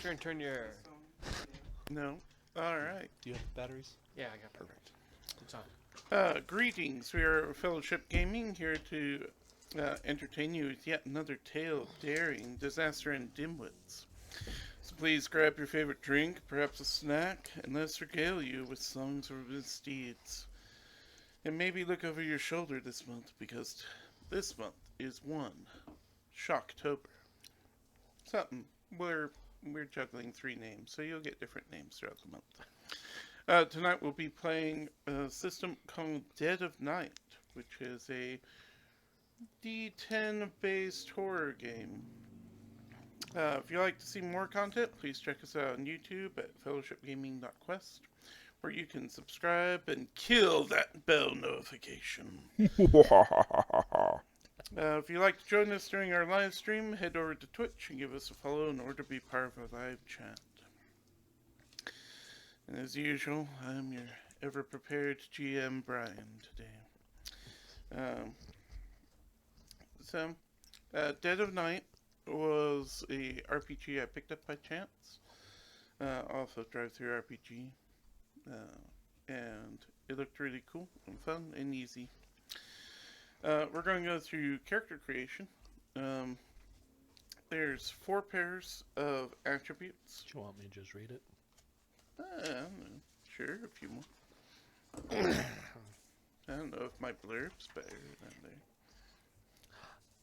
sure and turn your... No. All right. Do you have batteries? Yeah, I got perfect. It's on. Greetings. We are Fellowship Gaming, here to entertain you with yet another tale of daring, disaster, and dimwits. So please grab your favorite drink, perhaps a snack, and let us regale you with songs of misdeeds. And maybe look over your shoulder this month, because this month is Shocktober. Something. We're juggling 3 names, so you'll get different names throughout the month. Tonight we'll be playing a system called Dead of Night, which is a D10-based horror game. If you'd like to see more content, please check us out on YouTube at fellowshipgaming.quest, where you can subscribe and kill that bell notification. If you'd like to join us during our live stream, head over to Twitch and give us a follow in order to be part of our live chat. And as usual, I'm your ever-prepared GM, Brian, today. Dead of Night was a RPG I picked up by chance off of Drive-Thru RPG. And it looked really cool and fun and easy. We're going to go through character creation. There's 4 pairs of attributes. Do you want me to just read it? I don't know. Sure, a few more. I don't know if my blurb's better than there.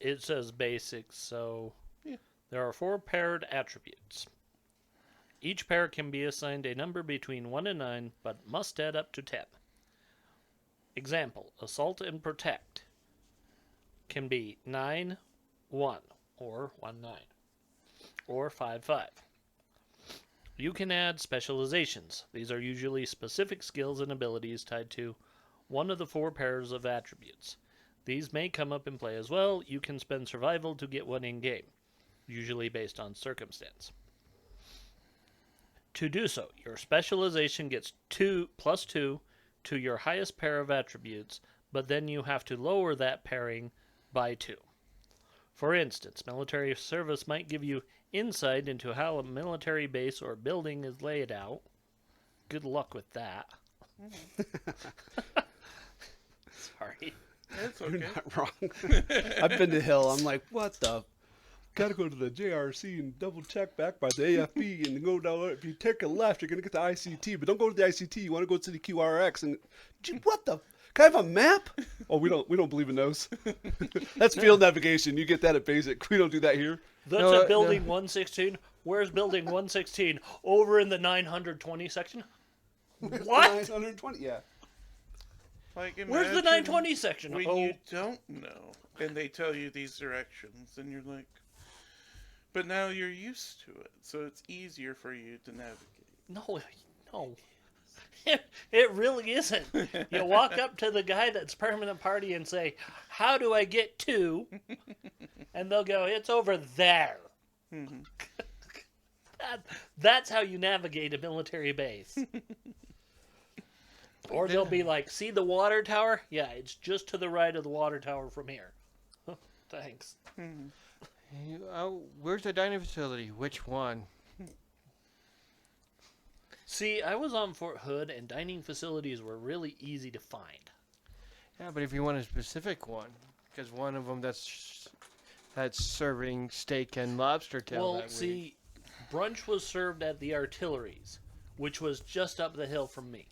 It says basics, so yeah. There are 4 paired attributes. Each pair can be assigned a number between 1 and 9, but must add up to 10. Example, Assault and Protect can be 9, 1, or 1, 9, or 5, 5. You can add specializations. These are usually specific skills and abilities tied to one of the 4 pairs of attributes. These may come up in play as well. You can spend survival to get one in-game, usually based on circumstance. To do so, your specialization gets plus 2 to your highest pair of attributes, but then you have to lower that pairing by 2. For instance, military service might give you insight into how a military base or building is laid out. Good luck with that. Sorry. It's okay. You're not wrong. I've been to Hill. I'm like, what the? Gotta go to the JRC and double check back by the AFB and go down. If you take a left, you're gonna get the ICT, but don't go to the ICT. You want to go to the QRX and what the? Can I have a map? Oh, we don't believe in those. That's field navigation. You get that at basic. We don't do that here. That's a building 116. Where's building 116? Over in the 920 section. What? 920. Yeah. Like, where's the 920 section? When you don't know, and they tell you these directions, and you're like, but now you're used to it, so it's easier for you to navigate. No. It really isn't. You walk up to the guy that's permanent party and say, how do I get to? And they'll go, it's over there. Mm-hmm. That's how you navigate a military base. Or they'll be like, see the water tower? Yeah, it's just to the right of the water tower from here. Thanks. Mm-hmm. Where's the dining facility? Which one? See, I was on Fort Hood, and dining facilities were really easy to find. Yeah, but if you want a specific one, because one of them that's serving steak and lobster tail Well, that see, week. brunch was served at the Artilleries, which was just up the hill from me.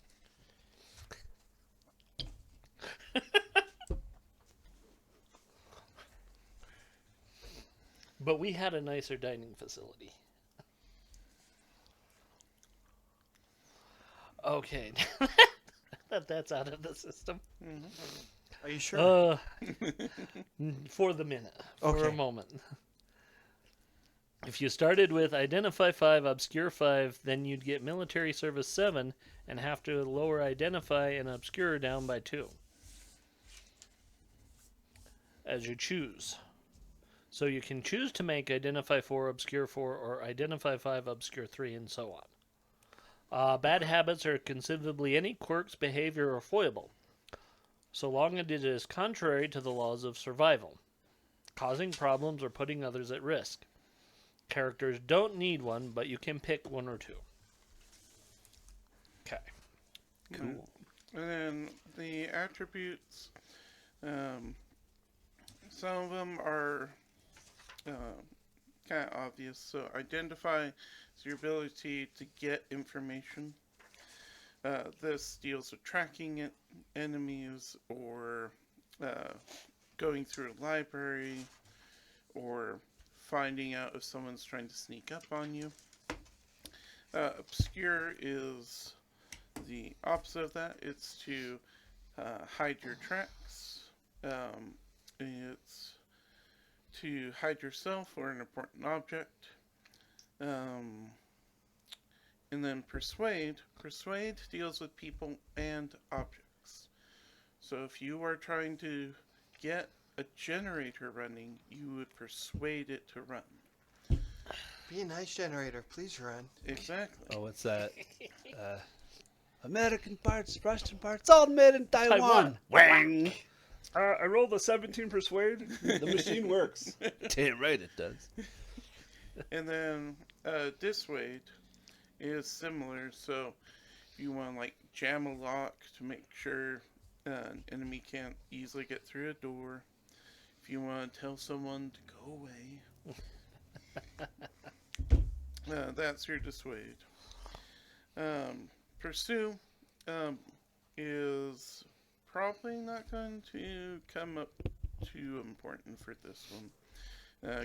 But we had a nicer dining facility. Okay. That's out of the system. Mm-hmm. Are you sure? For the minute. For Okay. a moment. If you started with Identify 5, Obscure 5, then you'd get Military Service 7 and have to lower Identify and Obscure down by 2. As you choose. So you can choose to make Identify 4, Obscure 4, or Identify 5, Obscure 3, and so on. Bad habits are conceivably any quirks, behavior, or foible, so long as it is contrary to the laws of survival, causing problems or putting others at risk. Characters don't need one, but you can pick one or two. Okay. Cool. And then the attributes, some of them are kind of obvious. So identify is your ability to get information. This deals with tracking enemies or going through a library or finding out if someone's trying to sneak up on you. Obscure is the opposite of that. It's to hide your tracks. It's to hide yourself or an important object. And then persuade. Persuade deals with people and objects. So if you are trying to get a generator running, you would persuade it to run. Be a nice generator, please run. Exactly. Oh, what's that? American parts, Russian parts, all made in Taiwan. Wang! I rolled a 17 persuade. The machine works. Damn right it does. And then dissuade is similar. So if you want to like jam a lock to make sure an enemy can't easily get through a door. If you want to tell someone to go away. That's your dissuade. Pursue is probably not going to come up too important for this one,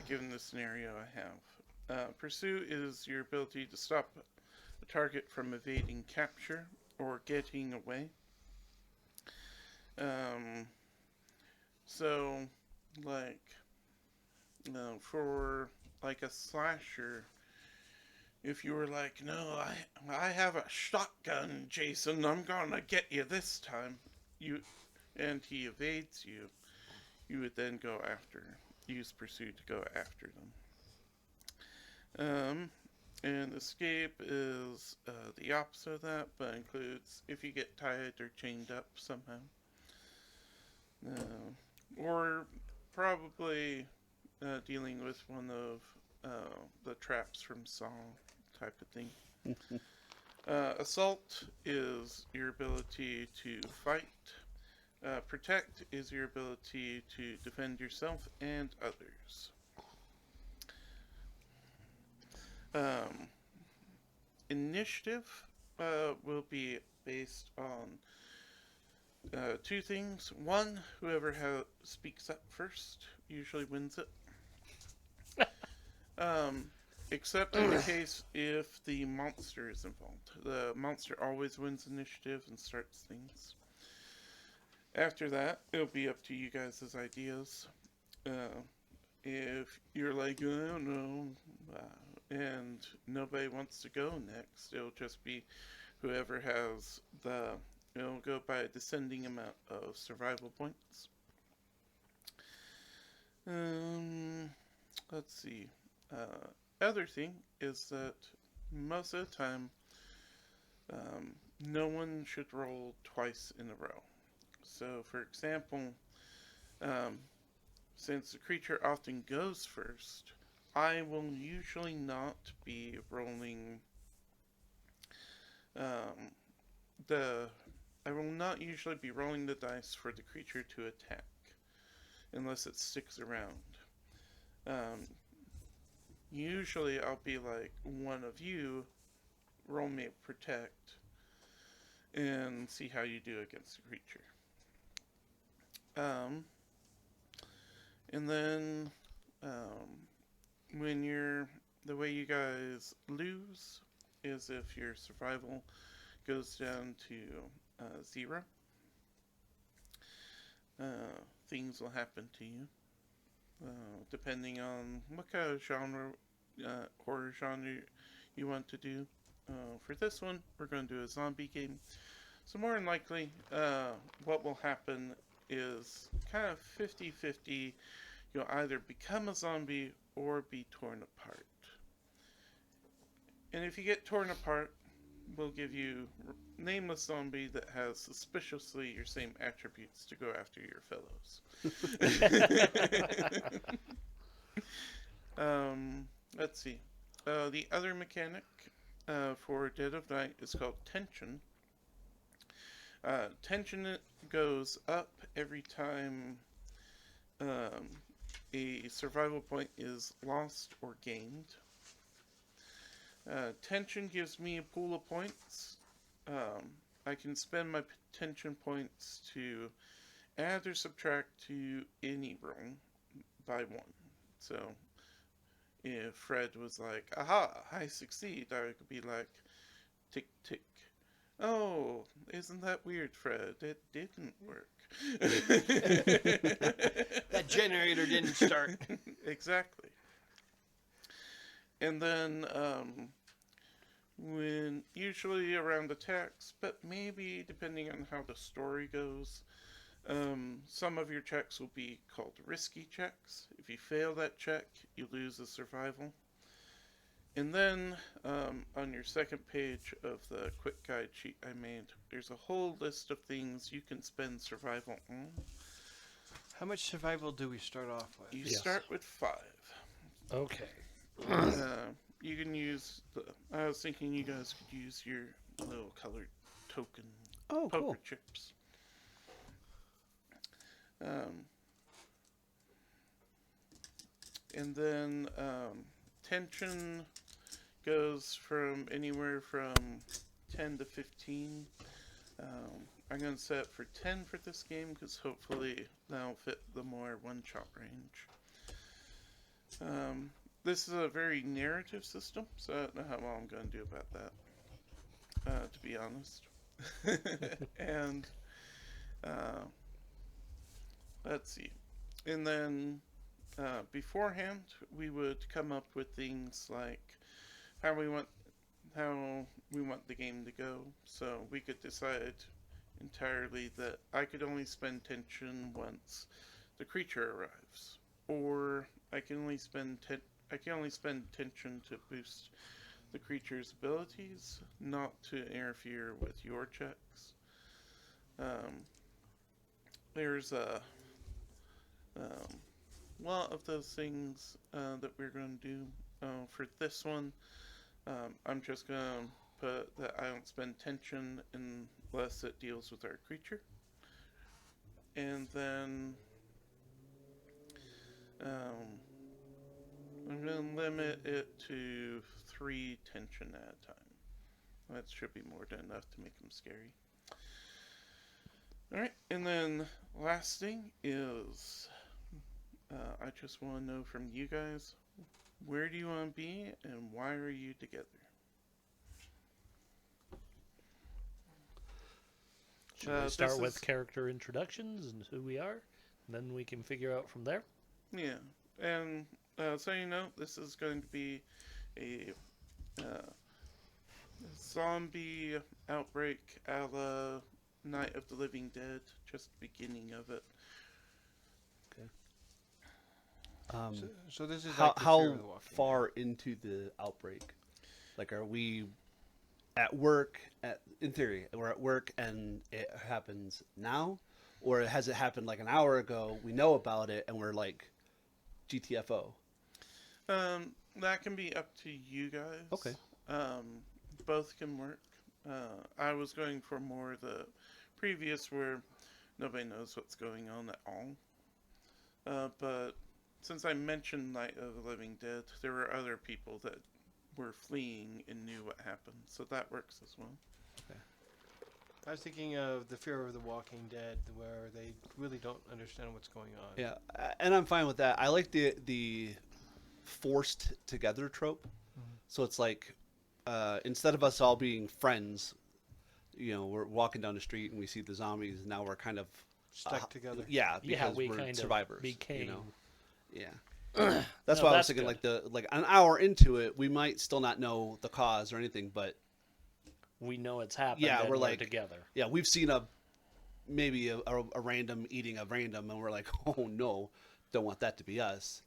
given the scenario I have. Pursue is your ability to stop a target from evading capture or getting away. So, like, for like a slasher, if you were like, no, I have a shotgun, Jason, I'm gonna get you this time, and he evades you, you would then use pursue to go after them. And escape is the opposite of that, but includes if you get tied or chained up somehow. Or probably dealing with one of the traps from Saw type of thing. Assault is your ability to fight. Protect is your ability to defend yourself and others. Initiative will be based on two things. One, whoever speaks up first usually wins it. Except in the case if the monster is involved. The monster always wins initiative and starts things. After that, it'll be up to you guys' ideas. If you're like, I don't know, and nobody wants to go next, it'll just be whoever has it'll go by a descending amount of survival points. Let's see. Other thing is that most of the time, no one should roll twice in a row. So, for example, since the creature often goes first, I will usually not be rolling I will not usually be rolling the dice for the creature to attack unless it sticks around. Usually I'll be like, one of you roll me a protect and see how you do against the creature. And then the way you guys lose is if your survival goes down to 0. Things will happen to you, depending on what kind of horror genre you want to do. For this one, we're going to do a zombie game. So more than likely, what will happen is kind of 50-50. You'll either become a zombie or be torn apart. And if you get torn apart, we'll give you nameless zombie that has suspiciously your same attributes to go after your fellows. let's see. The other mechanic for Dead of Night is called tension. Tension goes up every time a survival point is lost or gained. Tension gives me a pool of points. I can spend my tension points to add or subtract to any roll by one. So if Fred was like, aha, I succeed, I could be like, tick, tick. Oh, isn't that weird, Fred? It didn't work. That generator didn't start. Exactly. And then, when usually around attacks, but maybe depending on how the story goes, some of your checks will be called risky checks. If you fail that check, you lose a survival. And then, on your second page of the quick guide sheet I made, there's a whole list of things you can spend survival on. How much survival do we start off with? You Yes. start with 5. Okay. You can use I was thinking you guys could use your little colored token Oh, poker cool. chips. And then tension goes from anywhere from 10 to 15. I'm going to set it for 10 for this game because hopefully that'll fit the more one-shot range. This is a very narrative system, so I don't know how well I'm going to do about that, to be honest. And let's see. And then beforehand, we would come up with things like how we want the game to go. So we could decide entirely that I could only spend tension once the creature arrives, or I can only spend tension to boost the creature's abilities, not to interfere with your checks. There's a lot of those things that we're going to do. For this one, I'm just going to put that I don't spend tension unless it deals with our creature. And then I'm going to limit it to 3 tension at a time. That should be more than enough to make them scary. Alright, and then last thing is I just want to know from you guys, where do you want to be and why are you together? Should we start with character introductions and who we are? And then we can figure out from there. Yeah, and so you know, this is going to be a zombie outbreak a la Night of the Living Dead, just the beginning of it. So this is How like the Fear how of the Walking far into the outbreak? Like, are we at work? In theory, we're at work and it happens now, or has it happened like an hour ago? We know about it and we're like GTFO. That can be up to you guys. Okay. Both can work. I was going for more the previous where nobody knows what's going on at all. But since I mentioned Night of the Living Dead, there were other people that were fleeing and knew what happened, so that works as well. I was thinking of the Fear of the Walking Dead, where they really don't understand what's going on. Yeah, and I'm fine with that. I like the forced together trope. Mm-hmm. So it's like instead of us all being friends, you know, we're walking down the street and we see the zombies. And now we're kind of Stuck together. Yeah, because we we're kind survivors. of became. You know? Yeah. That's No, why I was that's thinking good. like an hour into it, we might still not know the cause or anything, but We know it's happened. Yeah, and we're like- together. yeah, we've seen maybe a random eating a random, and we're like, oh no, don't want that to be us.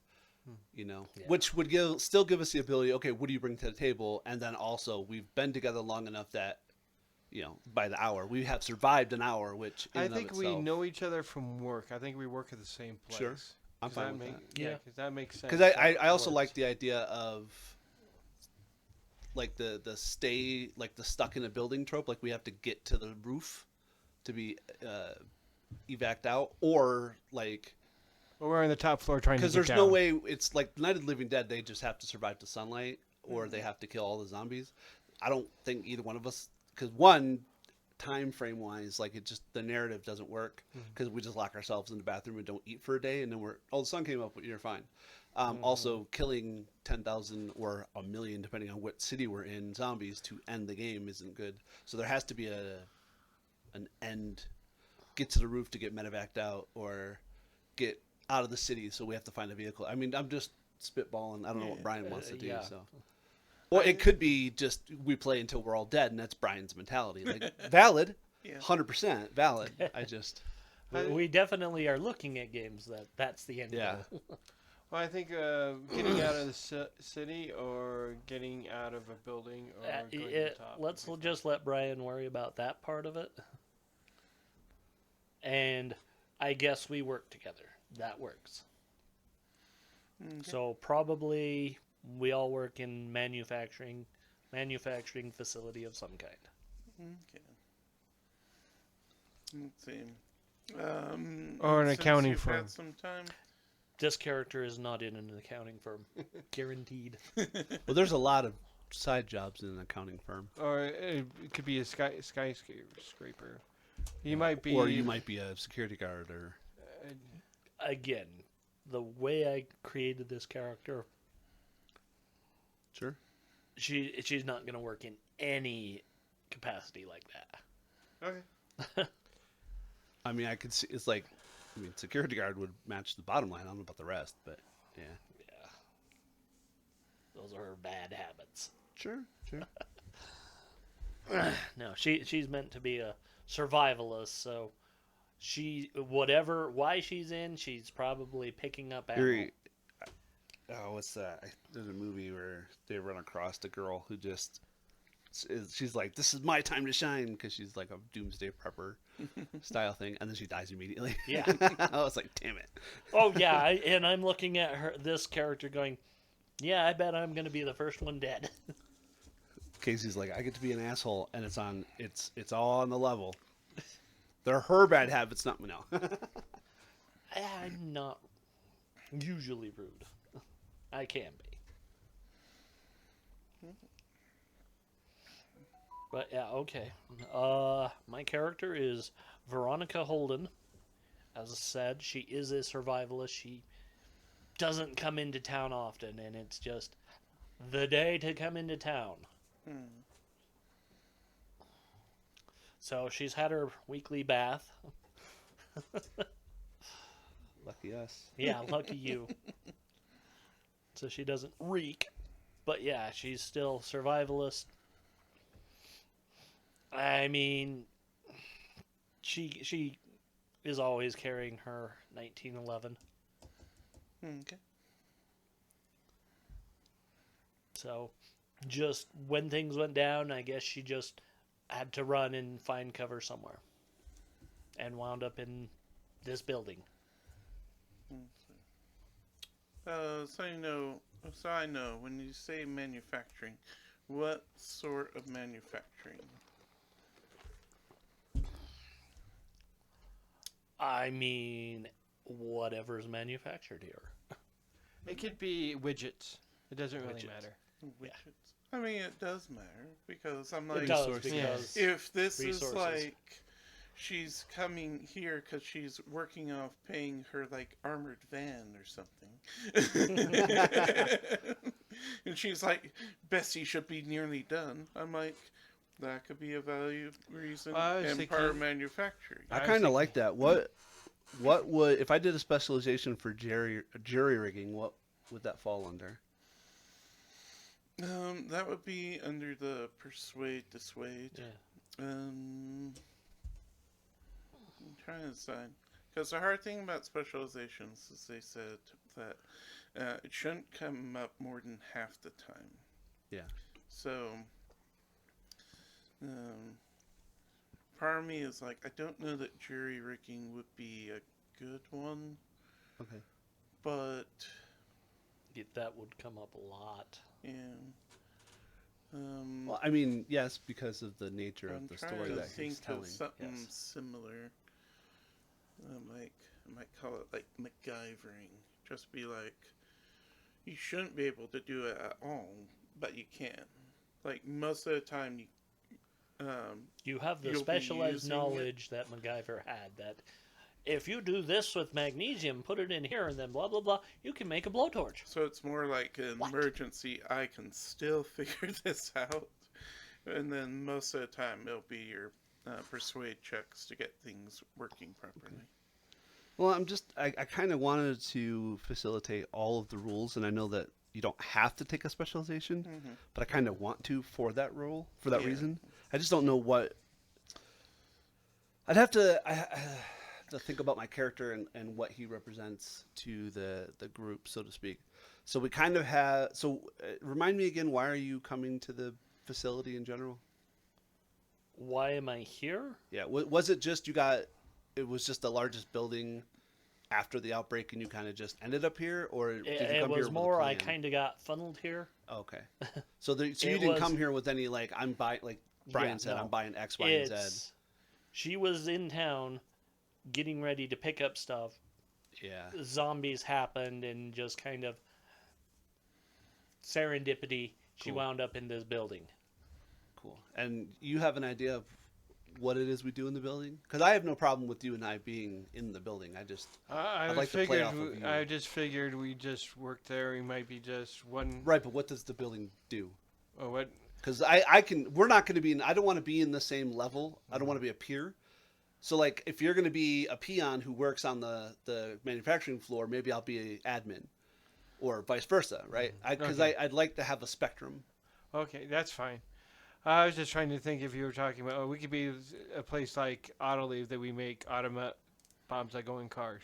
You know, Yeah. which would still give us the ability. Okay, what do you bring to the table? And then also, we've been together long enough that, you know, by the hour we have survived an hour. Which in I and of think we itself- know each other from work. I think we work at the same place. Sure. I'm Does fine that with make, that. Yeah, Yeah. because that makes sense. Because I also Works. like the idea of like the stay like the stuck in a building trope. Like we have to get to the roof to be evac'd out, or like Well, we're on the top floor trying to because get there's down. no way it's like Night of the Living Dead. They just have to survive to sunlight, or they have to kill all the zombies. I don't think either one of us, because one, time frame wise, like it just the narrative doesn't work because we just lock ourselves in the bathroom and don't eat for a day, and then the sun came up, but you're fine. Also, killing 10,000 or a million, depending on what city we're in, zombies to end the game isn't good. So there has to be an end. Get to the roof to get medevaced out, or get out of the city. So we have to find a vehicle. I mean, I'm just spitballing. I don't know what Brian wants to do. yeah. So, well, it could be just we play until we're all dead, and that's Brian's mentality. Like valid, Yeah. 100% valid. I just We definitely are looking at games that's the end Yeah. goal. Well, I think getting out of the city or getting out of a building or going to the top. Let's just let Brian worry about that part of it. And I guess we work together. That works. Okay. So probably we all work in manufacturing facility of some kind. Okay. Let's see. Or an since accounting you've firm. Had some time. This character is not in an accounting firm. Guaranteed. well, there's a lot of side jobs in an accounting firm, Or it could be a skyscraper. You might be. or you might be a security guard, or Again, the way I created this character, sure. she's not going to work in any capacity like that. Okay. I mean, I could see it's like, I mean, security guard would match the bottom line. I don't know about the rest, but yeah, Yeah. Those are her bad habits. sure. No, she's meant to be a survivalist, so why she's in, she's probably picking up ammo. Yuri, oh, what's that? There's a movie where they run across a girl who just she's like, "This is my time to shine," because she's like a doomsday prepper style thing, and then she dies immediately. Yeah. I was like, "Damn it!" Oh yeah, and I'm looking at this character going, yeah, I bet I'm going to be the first one dead. Casey's like, "I get to be an asshole," and it's all on the level. They're her bad habits, not no. I'm not usually rude. I can be. But yeah, okay. My character is Veronica Holden. As I said, she is a survivalist. She doesn't come into town often, and it's just the day to come into town. So she's had her weekly bath. Lucky us. Yeah, lucky you. So she doesn't reek. But yeah, she's still survivalist. I mean, she is always carrying her 1911. Okay. So just when things went down, I guess she just had to run and find cover somewhere. And wound up in this building. So I know, when you say manufacturing, what sort of manufacturing? I mean, whatever's manufactured here. It could be widgets. It doesn't really Widgets. matter. Widgets. I mean, it does matter, because I'm like, It does, resources. because if this is resources. like, she's coming here because she's working off paying her, like, armored van or something. And she's like, Bessie should be nearly done. I'm like, that could be a value reason I was and part of thinking- manufacturing. I I was kind of thinking- like that. What would if I did a specialization for jury rigging? What would that fall under? That would be under the persuade, dissuade. Yeah. I'm trying to decide. Because the hard thing about specializations is they said that it shouldn't come up more than half the time. Yeah. So, part of me is like, I don't know that jury rigging would be a good one. Okay. but That would come up a lot. yeah. Well, I mean, yes, because of the nature I'm of the trying story to that think he's telling. of something Yes. similar. Like I might call it like MacGyvering. Just be like, you shouldn't be able to do it at all, but you can. Like most of the time, You have the You'll be specialized using it. knowledge that MacGyver had that if you do this with magnesium, put it in here, and then blah, blah, blah, you can make a blowtorch. so it's more like an What? emergency. I can still figure this out, and then most of the time it'll be your persuade checks to get things working properly. Well, I kind of wanted to facilitate all of the rules, and I know that you don't have to take a specialization, but I kind of want to for that role, for that Yeah. reason. I just don't know what. I have to think about my character and what he represents to the group, so to speak. So we kind of have. So remind me again, why are you coming to the facility in general? Why am I here? Yeah, was it just it was just the largest building after the outbreak and you kind of just ended up here, or did you come It here was with more a I plan? kind of got funneled here. Okay. So you It didn't was- come here with any, like, I'm buying, like Brian Yeah, said, no. I'm buying X, Y, and Z. She was in town getting ready to pick up stuff. Yeah. Zombies happened and just kind of serendipity. She Cool. wound up in this building. Cool. And you have an idea of what it is we do in the building? Because I have no problem with you and I being in the building. I'd like to play off of you. I just figured we just worked there. We might be just one. Right, but what does the building do? Oh, what? Because we're not going to be I don't want to be in the same level. I don't want to be a peer. So, like, if you're going to be a peon who works on the manufacturing floor, maybe I'll be an admin, or vice versa, right? Because Okay. I'd like to have a spectrum. Okay, that's fine. I was just trying to think if you were talking about. Oh, we could be a place like Autoleave that we make automat bombs that go in cars.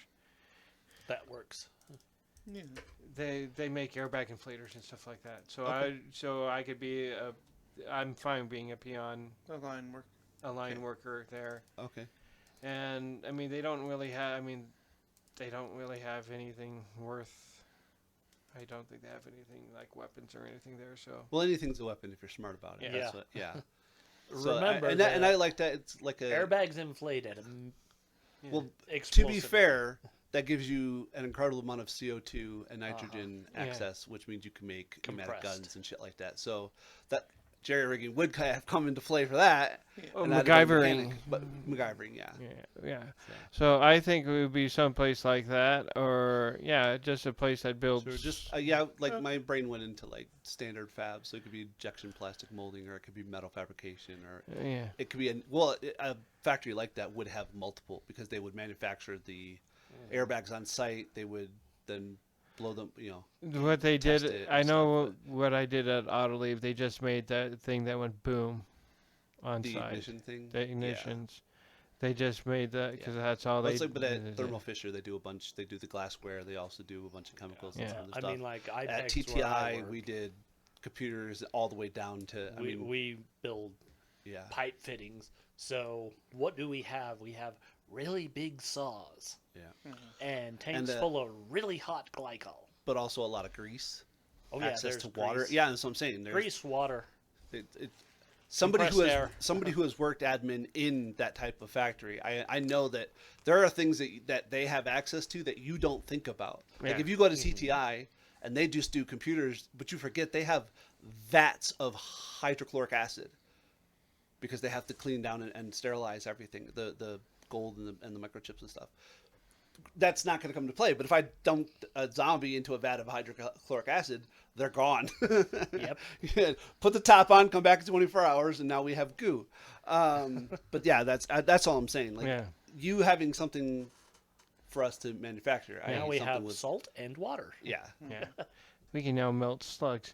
That works. Yeah. They make airbag inflators and stuff like that. So Okay. I could be I'm fine being a peon, The line work. a line Okay. worker there. Okay. And I mean, they don't really have anything worth. I don't think they have anything like weapons or anything there. So Well, anything's a weapon if you're smart about it. Yeah. That's what, yeah. So Remember, and I like that. It's like a airbags inflated. yeah. Well, to Explosive. be fair, that gives you an incredible amount of CO2 and nitrogen Yeah. access, which means you can make pneumatic Compressed. guns and shit like that. So that jerry rigging would kind of have come into play for that. Oh, and that'd have been MacGyvering. mechanic, but MacGyvering, yeah. Yeah. So I think it would be someplace like that, or just a place that builds. So just like my brain went into like standard fab, so it could be injection plastic molding, or it could be metal fabrication, or yeah. it could be a factory like that would have multiple because they would manufacture the airbags on site. They would then blow them, What they test did, it I and know stuff, what I did at Autoleave. They just made that thing that went boom on the site. ignition thing. The ignitions. They just made that because Yeah. that's all Well, they. it's like, but at did. Thermo Fisher, they do a bunch. They do the glassware. They also do a bunch of chemicals and Yeah. some other I stuff. mean, like At IPEX where I TTI, work, we did computers all the way down to. we build Yeah. pipe fittings. So what do we have? We have really big saws Yeah. and tanks And, full of really hot glycol. But also a lot of grease. Oh yeah, Access there's to water. grease. Yeah, that's what I'm saying. There's Grease, water. somebody who compressed has air. somebody who has worked admin in that type of factory. I know that there are things that they have access to that you don't think about. Like Yeah. if you go to CTI and they just do computers, but you forget they have vats of hydrochloric acid because they have to clean down and sterilize everything, the gold and the microchips and stuff. That's not going to come into play. But if I dump a zombie into a vat of hydrochloric acid, they're gone. Yep. Yeah, put the top on, come back in 24 hours, and now we have goo. But yeah, that's all I'm saying. Like Yeah. you having something for us to manufacture. I Now need we something have with, salt and water. yeah. Yeah. We can now melt slugs.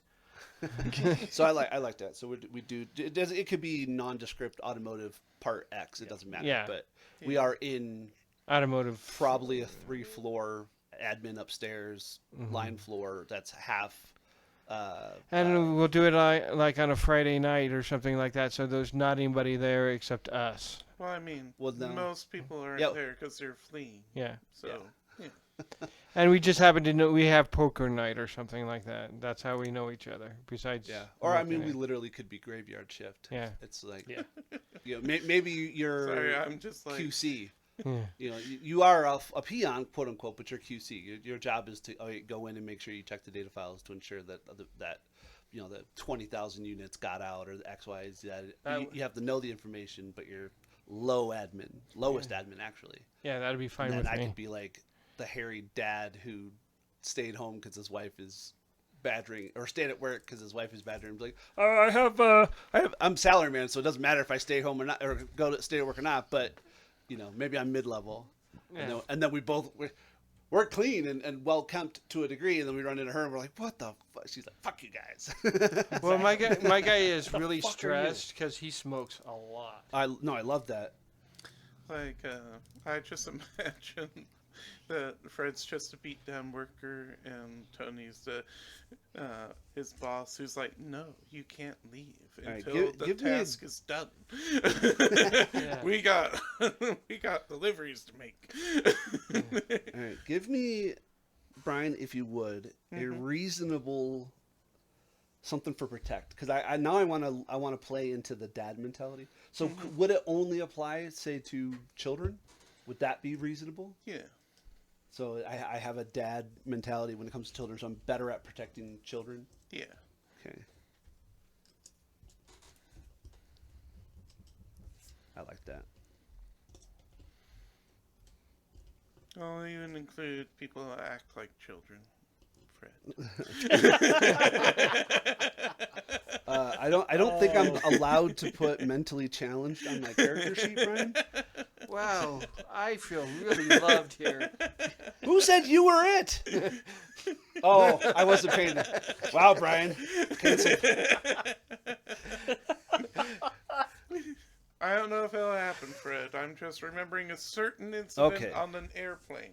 So I like that. So we do. It could be nondescript automotive part X. It doesn't matter. Yeah. But we are in Automotive. probably a 3-floor admin upstairs Mm-hmm. line floor that's half. And we'll do it like on a Friday night or something like that, so there's not anybody there except us. Well, I mean, Well, no. most people aren't Yeah. there because they're fleeing. Yeah. So, yeah. And we just happen to know we have poker night or something like that. That's how we know each other. Besides, Yeah. Or I mean, working we it. literally could be graveyard shift. Yeah. It's like, Yeah. you know, maybe you're Sorry, I'm just like. QC. Yeah. You know, you are a peon, quote unquote, but you're QC. Your job is to go in and make sure you check the data files to ensure that that you know the 20,000 units got out or the X, Y, Z. You have to know the information, but you're lowest admin actually. Yeah, that'd be fine And with then I me. could be like the hairy dad who stayed home because his wife is badgering, or stayed at work because his wife is badgering. Like, oh, I'm salary man, so it doesn't matter if I stay home or not, or stay at work or not. But you know, maybe I'm mid-level, Yeah. and then we're clean and well kept to a degree, and then we run into her and we're like, what the fuck? She's like, fuck you guys. Well, my guy is really fuck are you? stressed because he smokes a lot. I love that. Like, I just imagine that Fred's just a beat down worker and Tony's his boss who's like, no, you can't leave right, until give the me a- task is done. Yeah. We got deliveries to make. All right, give me, Brian, if you would, a reasonable something for protect, because I now I want to play into the dad mentality. So would it only apply, say, to children? Would that be reasonable? Yeah. So I have a dad mentality when it comes to children, so I'm better at protecting children. Yeah. Okay. I like that. I'll even include people who act like children. Fred. I don't think I'm allowed to put mentally challenged on my character sheet, Brian. Wow, I feel really loved here. Who said you were it? Oh, I wasn't paying attention. Wow, Brian. Cancel. I don't know if it'll happen, Fred. I'm just remembering a certain incident Okay. on an airplane.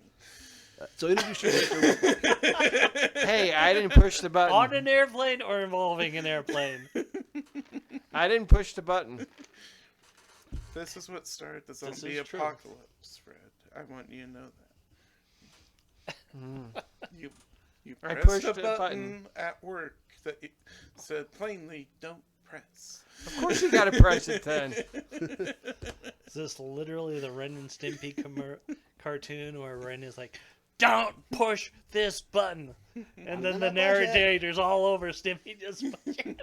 So introduce your character. Hey, I didn't push the button. On an airplane or involving an airplane? I didn't push the button. This is what started the This zombie is true. apocalypse, Fred. I want you to know that. You I pressed pushed a the button button. at work that it said plainly, don't press. Of course you gotta press it then. Is this literally the Ren and Stimpy cartoon where Ren is like, don't push this button? And then the narrator's all over Stimpy just pushing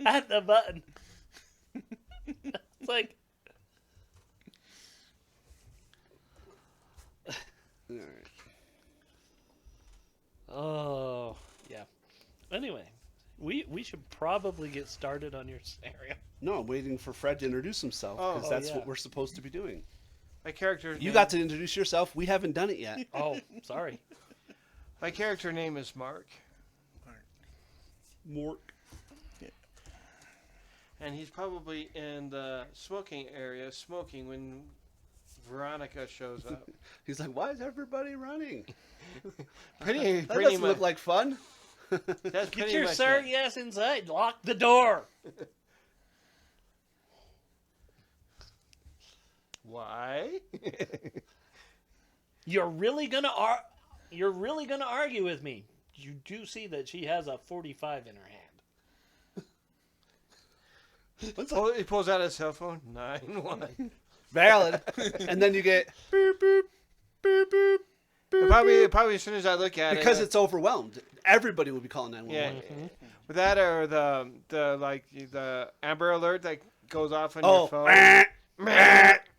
at the button. It's like, All right. oh, yeah. Anyway, we should probably get started on your scenario. No, I'm waiting for Fred to introduce himself because Oh, that's yeah. what we're supposed to be doing. My character. You got to introduce yourself. We haven't done it yet. Oh, sorry. My character name is Mark, Mork. and he's probably in the smoking area, smoking when Veronica shows up. He's like, why is everybody running? Pretty That doesn't much. look like fun. That's Get pretty your much sorry it. ass inside. Lock the door. Why? You're really gonna argue with me. You do see that she has a 45 in her hand. He pulls out his cell phone. 911. Valid. And then you get boop, boop, boop, boop, boop, Probably as soon as I look at because it. it's overwhelmed. Everybody will be calling Yeah. 911. With that or the Amber Alert that goes off on Oh, your phone.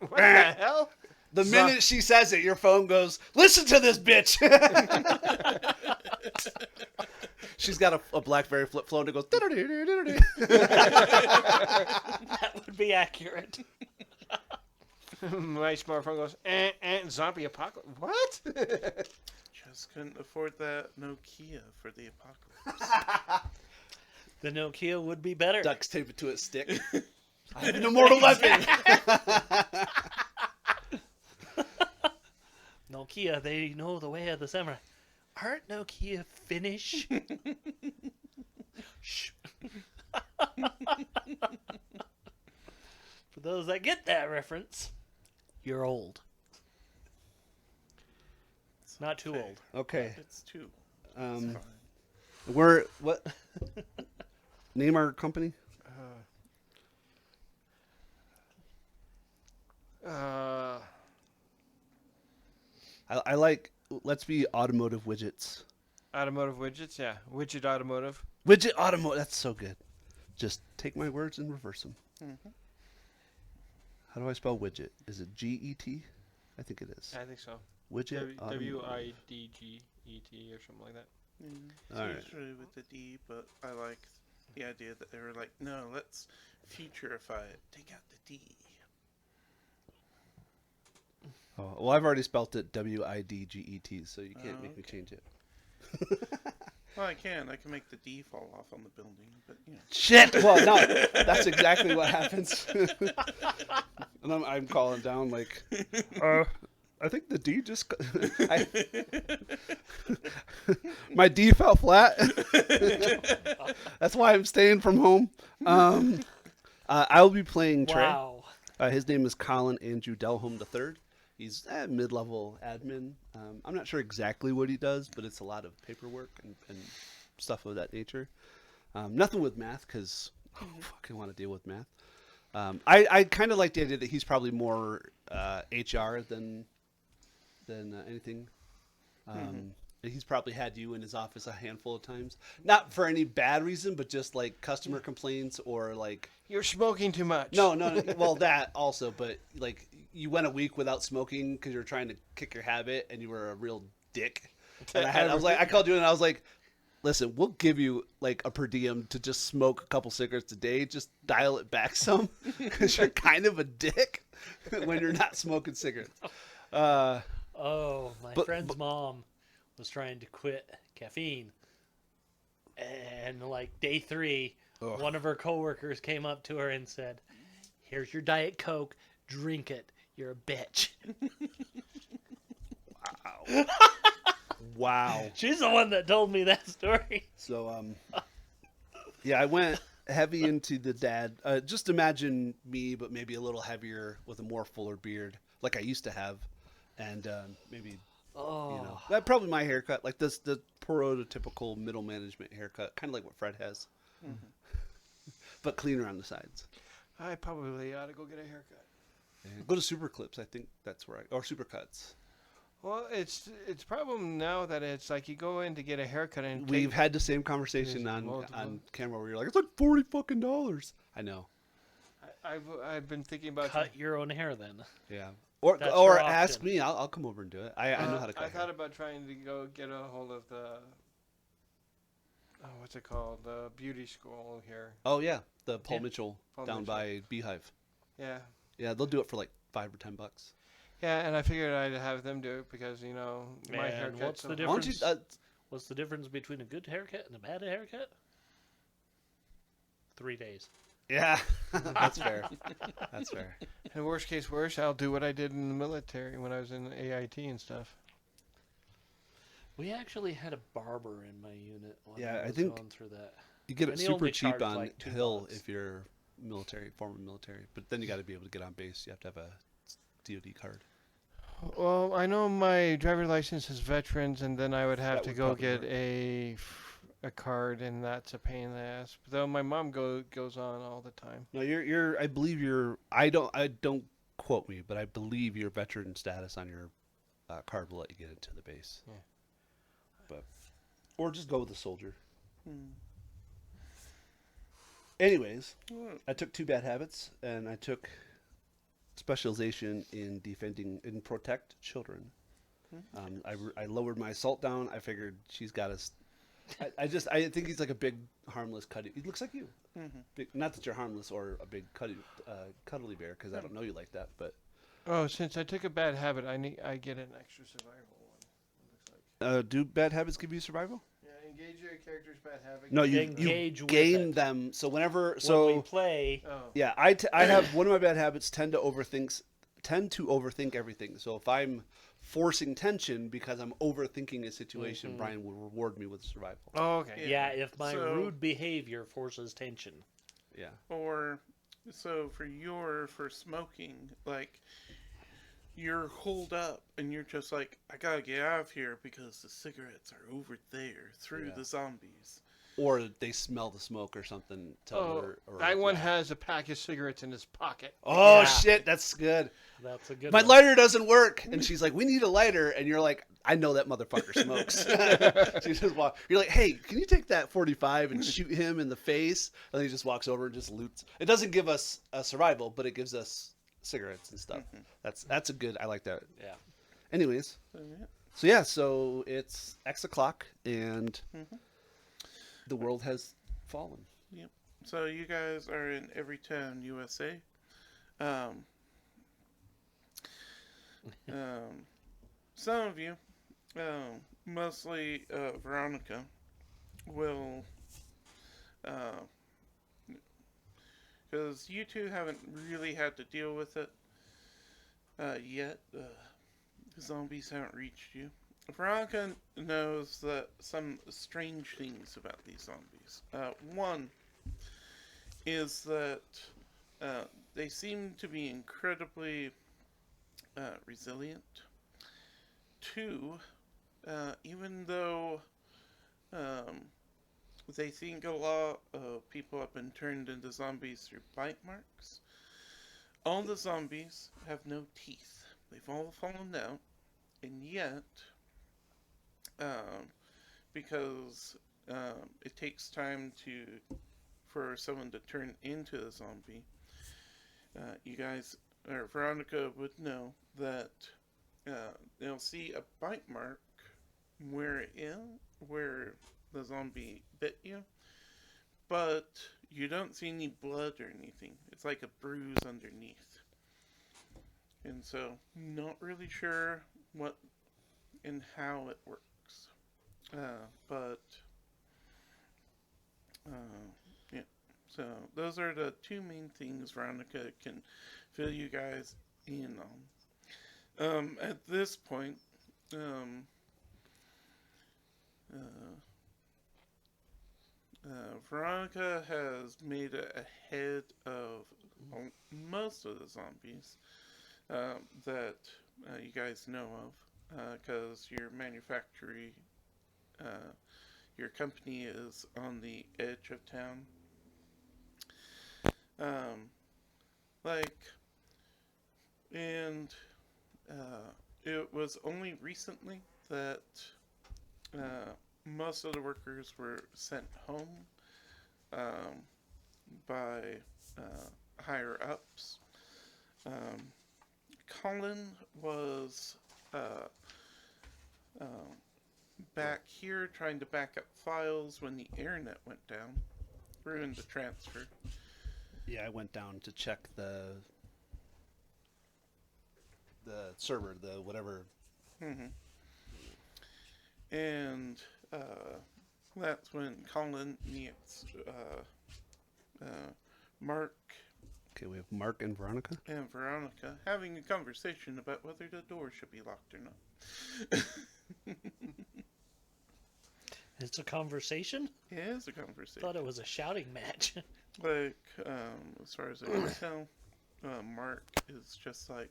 What the hell? The minute she says it, your phone goes, listen to this bitch. She's got a BlackBerry flip phone that goes. That would be accurate. My smartphone goes, zombie apocalypse. What? Just couldn't afford that Nokia for the apocalypse. The Nokia would be better. Ducks tape it to its stick. I have an immortal weapon. Nokia, they know the way of the samurai. Aren't Nokia Finnish? Shh. For those that get that reference, you're old. Not too old. Okay. It's 2. It's Um, fine. we're what? Name our company. I like. Let's be automotive widgets. Automotive widgets, yeah. Widget automotive. Widget automotive. That's so good. Just take my words and reverse them. Mhm. How do I spell widget? Is it GET? I think it is. I think so. Widget. automotive. WIDGET or something like that. It's All right. usually with the D, but I like the idea that they were like, no, let's futurify it. Take out the D. Oh, well, I've already spelt it WIDGET, so you can't make me okay. change it. Well, I can make the D fall off on the building, but Shit! Well, no, that's exactly what happens. And I'm calling down like, I think the D just, my D fell flat. That's why I'm staying from home. I'll be playing Trey. Wow. His name is Colin Andrew Delholm III. He's a mid-level admin. I'm not sure exactly what he does, but it's a lot of paperwork and stuff of that nature. Nothing with math, because I don't fucking want to deal with math. I kind of like the idea that he's probably more HR than anything. He's probably had you in his office a handful of times. Not for any bad reason, but just like customer complaints or like... You're smoking too much. No. Well, that also, but like you went a week without smoking because you were trying to kick your habit and you were a real dick. And I called you and I was like, listen, we'll give you like a per diem to just smoke a couple cigarettes a day. Just dial it back some because you're kind of a dick when you're not smoking cigarettes. My friend's mom was trying to quit caffeine. And like day 3, one of her coworkers came up to her and said, "Here's your Diet Coke. Drink it. You're a bitch." Wow. She's the one that told me that story. So, yeah, I went heavy into the dad. Just imagine me, but maybe a little heavier with a more fuller beard, like I used to have, and maybe that probably my haircut, like the prototypical middle management haircut, kind of like what Fred has, but cleaner on the sides. I probably ought to go get a haircut. And go to Super Clips. I think that's where or Super Cuts. Well, it's problem now that it's like you go in to get a haircut and We've had the same conversation There's on multiple. camera where you're like, it's like $40 fucking. I know. I've been thinking about Cut your own hair then. Yeah. Or That's or your ask option. me. I'll come over and do it. I know how to cut. I hair. thought about trying to go get a hold of the what's it called, the beauty school here. Oh yeah, the Paul Yeah. Mitchell Paul down Mitchell. by Beehive. Yeah. Yeah, they'll do it for like $5 or $10. Yeah, and I figured I'd have them do it because my And haircut. what's the Why don't you? difference? What's the difference between a good haircut and a bad haircut? 3 days. Yeah, that's fair. That's fair. In worst case worse, I'll do what I did in the military when I was in AIT and stuff. We actually had a barber in my unit when Yeah, I I was think- going through that. You get it And he super only cheap charged on like $2. Hill if you're military, former military. But then you got to be able to get on base. You have to have a DoD card. Well, I know my driver license is veterans, and then I would have That to would go probably get work. a card, and that's a pain in the ass. But though my mom goes on all the time. No, you're. I believe you're. I don't quote me, but I believe your veteran status on your card will let you get into the base. Yeah. But or just go with the soldier. Hmm. Anyways, Well, I took 2 bad habits, and I took specialization in protect children. I lowered my assault down. I figured she's got us. I think he's like a big harmless cuddly. He looks like you. Big, not that you're harmless or a big cuddly bear, because I don't know you like that. But Oh, since I took a bad habit, I get an extra survival one. It looks like. do bad habits give you survival? Yeah, engage your character's bad habit. No, you Engage with gain it. them. So whenever When we play, Oh. yeah, I have one of my bad habits tend to overthink everything. So if I'm forcing tension because I'm overthinking a situation, Brian will reward me with survival. Oh, okay. yeah, if my So- rude behavior forces tension. Yeah. or so for smoking, like you're holed up and you're just like, I gotta get out of here because the cigarettes are over there through Yeah. the zombies. Or they smell the smoke or something. Or that one has a pack of cigarettes in his pocket. Oh Yeah. shit, that's good. That's a good My one. lighter doesn't work, and she's like, "We need a lighter," and you're like, "I know that motherfucker smokes." She just walk. You're like, "Hey, can you take that 45 and shoot him in the face?" And he just walks over and just loots. It doesn't give us a survival, but it gives us cigarettes and stuff. That's a good. I like that. Yeah. Anyways, So, yeah. so it's X o'clock, and the world has fallen. Yep. So you guys are in every town, USA. Some of you, mostly Veronica, will, because you two haven't really had to deal with it yet. The zombies haven't reached you. Veronica knows that some strange things about these zombies. One is that they seem to be incredibly resilient. Two, even though they think a lot of people have been turned into zombies through bite marks, all the zombies have no teeth. They've all fallen out, and yet, because it takes time for someone to turn into a zombie, you guys, or Veronica would know that they'll see a bite mark where the zombie bit you, but you don't see any blood or anything. It's like a bruise underneath. And so, not really sure what and how it works. But yeah. So, those are the two main things Veronica can fill you guys in on. At this point, Veronica has made it ahead of most of the zombies that you guys know of, because your your company is on the edge of town. And it was only recently that most of the workers were sent home by higher ups. Colin was back here trying to back up files when the internet went down, ruined the transfer. Yeah, I went down to check the server, the whatever. And that's when Colin meets Mark Okay, we have Mark and Veronica. having a conversation about whether the door should be locked or not. It's a conversation? It is a conversation. Thought it was a shouting match. As far as I can tell, Mark is just like,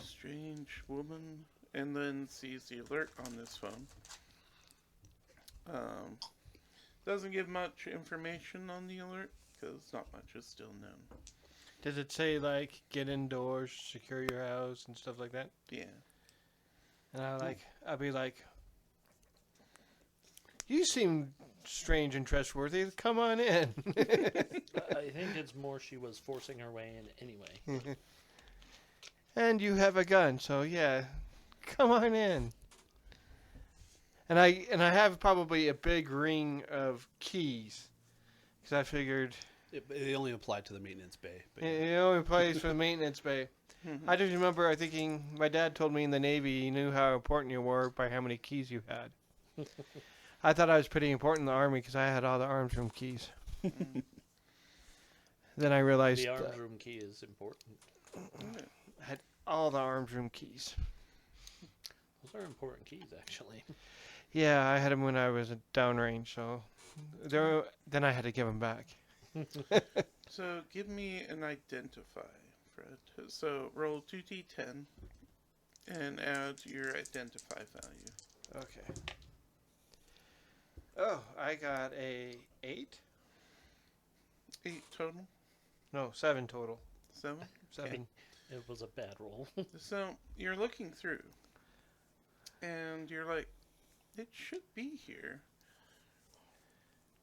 strange woman, and then sees the alert on this phone. Doesn't give much information on the alert, because not much is still known. Does it say, like, get indoors, secure your house, and stuff like that? Yeah. And I'll be like, you seem strange and trustworthy. Come on in. I think it's more she was forcing her way in anyway. And you have a gun, so yeah, come on in. And I have probably a big ring of keys, because I figured It only applied to the maintenance bay. But it only plays for the maintenance bay. I just remember thinking my dad told me in the Navy he knew how important you were by how many keys you had. I thought I was pretty important in the Army because I had all the arms room keys. Then I realized The arms room key is important. I had all the arms room keys. Those are important keys, actually. Yeah, I had them when I was at downrange, so then I had to give them back. So give me an identify Fred. So roll 2d10 and add your identify value. Okay. Oh, I got a 8? 8 total? No, 7 total. 7? 7. It was a bad roll. So you're looking through, and you're like, it should be here.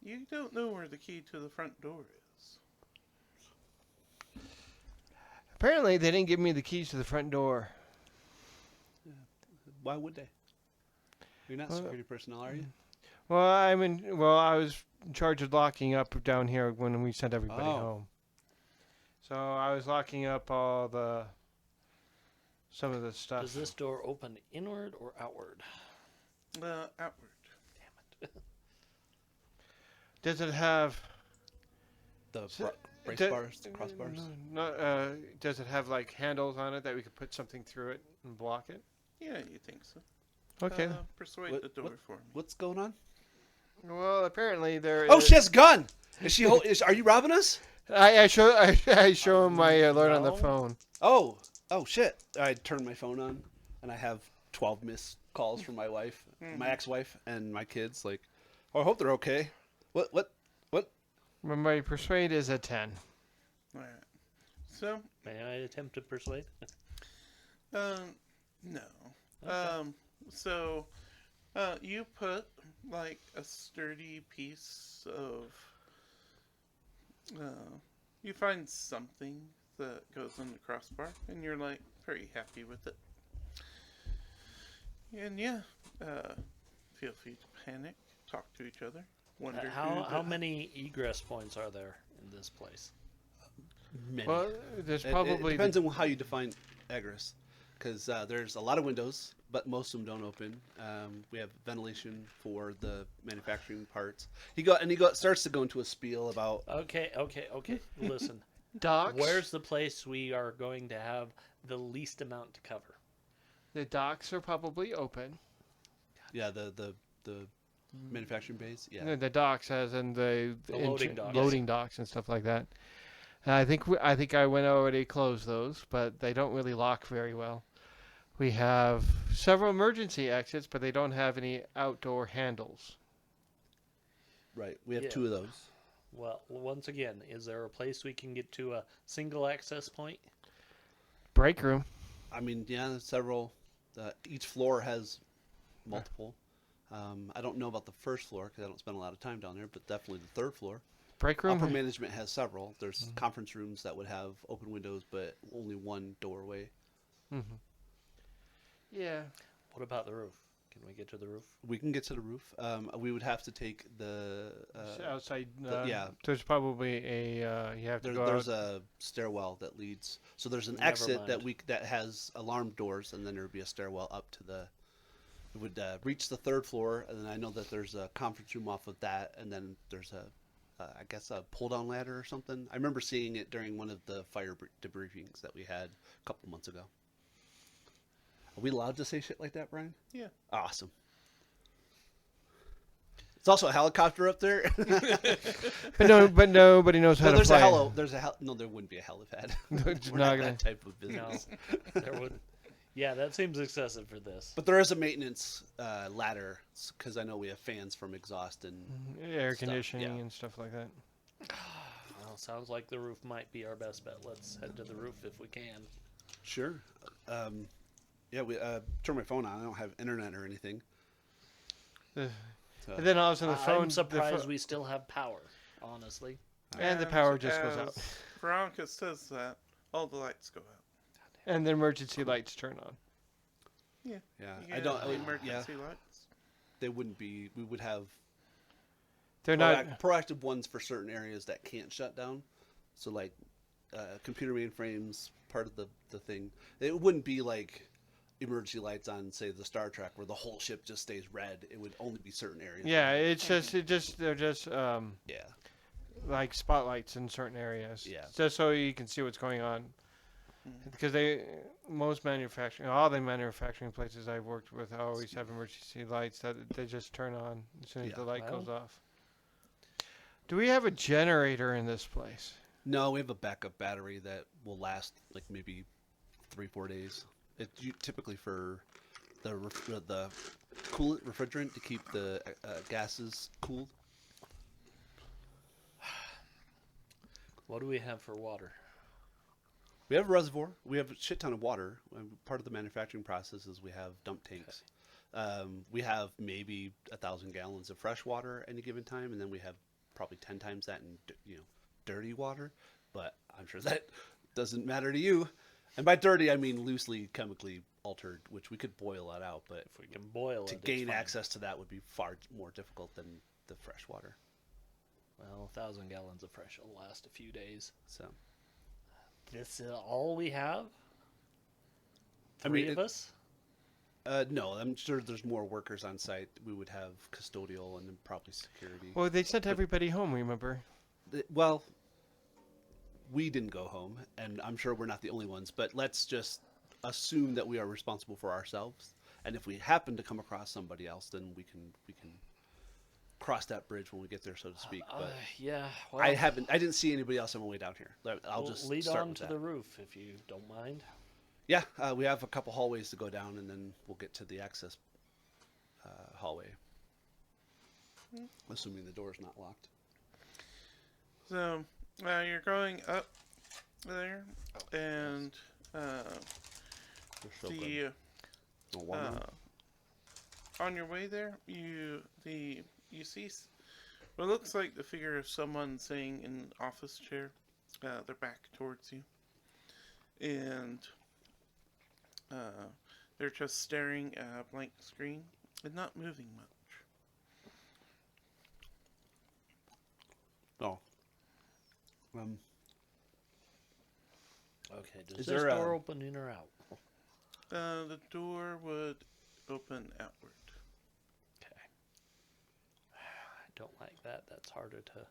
You don't know where the key to the front door is. Apparently, they didn't give me the keys to the front door. Why would they? You're not Well, security personnel, are you? Well, I was in charge of locking up down here when we sent everybody home. So I was locking up some of the stuff. Does this door open inward or outward? Outward. Damn it. Does it have? The brace d- bars, the crossbars. No, does it have like handles on it that we could put something through it and block it? Yeah, you think so. Okay. Persuade What- the door for me. What's going on? Well, apparently there. Oh, is- she has a gun. Is she? Are you robbing us? I show him my alert on the No. phone. Oh shit! I turned my phone on, and I have 12 missed calls from my wife, my ex-wife, and my kids. Like, oh, I hope they're okay. What? My persuade is a 10. Alright. So, May I attempt to persuade? no. Okay. So, you put like a sturdy piece of. You find something that goes in the crossbar, and you're like very happy with it. And yeah, feel free to panic, talk to each other, wonder How many egress points are there in this place? Many. Well, there's It probably depends on how you define egress, because there's a lot of windows, but most of them don't open. We have ventilation for the manufacturing parts. He starts to go into a spiel about. Okay. Listen. docks. Where's the place we are going to have the least amount to cover? The docks are probably open. Yeah, the manufacturing bays. Yeah. The docks, as in the loading docks. loading docks and stuff like that. I think I went already closed those, but they don't really lock very well. We have several emergency exits, but they don't have any outdoor handles. Right. We have Yeah. 2 of those. Well, once again, is there a place we can get to a single access point? Break room. I mean, yeah, there's several. Each floor has multiple. I don't know about the first floor because I don't spend a lot of time down there, but definitely the 3rd floor. Break room. Upper management has several. There's conference rooms that would have open windows, but only one doorway. Mm-hmm. Yeah. What about the roof? Can we get to the roof? We can get to the roof. We would have to take the. Outside. yeah. There's probably a. You have to go There's out. a stairwell that leads. So there's an Never exit that mind. that has alarm doors, and then there would be a stairwell up to the. It would reach the 3rd floor, and then I know that there's a conference room off of that, and then there's I guess a pull-down ladder or something. I remember seeing it during one of the fire debriefings that we had a couple months ago. Are we allowed to say shit like that, Brian? Yeah. Awesome. It's also a helicopter up there. But nobody knows how to there's fly. No, there wouldn't be a helipad. It's We're not not gonna- that type of No, business. there would. Yeah, that seems excessive for this. But there is a maintenance ladder because I know we have fans from exhaust and Air stuff, conditioning yeah. and stuff like that. Well, sounds like the roof might be our best bet. Let's head to the roof if we can. Sure. Yeah, we turn my phone on. I don't have internet or anything. Uh, So, And then all of a sudden the phone. I'm surprised the we still have power. Honestly, And the power just goes as out. Veronica says that, all the lights go out. And the emergency lights turn on. Yeah. yeah, You I get don't. the Yeah, emergency lights. they wouldn't be. We would have They're not. proactive ones for certain areas that can't shut down. So like computer mainframes, part of the thing. It wouldn't be like emergency lights on, say, the Star Trek, where the whole ship just stays red. It would only be certain areas. Yeah, they're just Yeah. like spotlights in certain areas. Yeah. Just so you can see what's going on. Because all the manufacturing places I've worked with always have emergency lights that they just turn on as soon as Yeah. the light Well. goes off. Do we have a generator in this place? No, we have a backup battery that will last like maybe 3-4 days. It's typically for the coolant refrigerant to keep the gases cooled. What do we have for water? We have a reservoir. We have a shit ton of water. Part of the manufacturing process is we have dump tanks. We have maybe 1,000 gallons of fresh water any given time, and then we have probably 10 times that in dirty water. But I'm sure that doesn't matter to you. And by dirty, I mean loosely chemically altered, which we could boil that out. But If we can boil to it, gain it's fine. access to that would be far more difficult than the fresh water. Well, 1,000 gallons of fresh will last a few days. So, This is all we have? I Three mean, of us? no, I'm sure there's more workers on site. We would have custodial and then probably security. Well, they sent everybody home, remember? Well, we didn't go home, and I'm sure we're not the only ones, but let's just assume that we are responsible for ourselves. And if we happen to come across somebody else, then we can cross that bridge when we get there, so to speak. But Yeah. Well, I didn't see anybody else on my way down here. I'll we'll just lead start on with to that. the roof if you don't mind. Yeah, we have a couple hallways to go down, and then we'll get to the access hallway. Assuming the door's not locked. So, you're going up there, and on your way there, you see what looks like the figure of someone sitting in an office chair. Their back towards you, and they're just staring at a blank screen and not moving much. Oh. Okay, does Is this there door open in or out? The door would open outward. Okay. I don't like that. That's harder to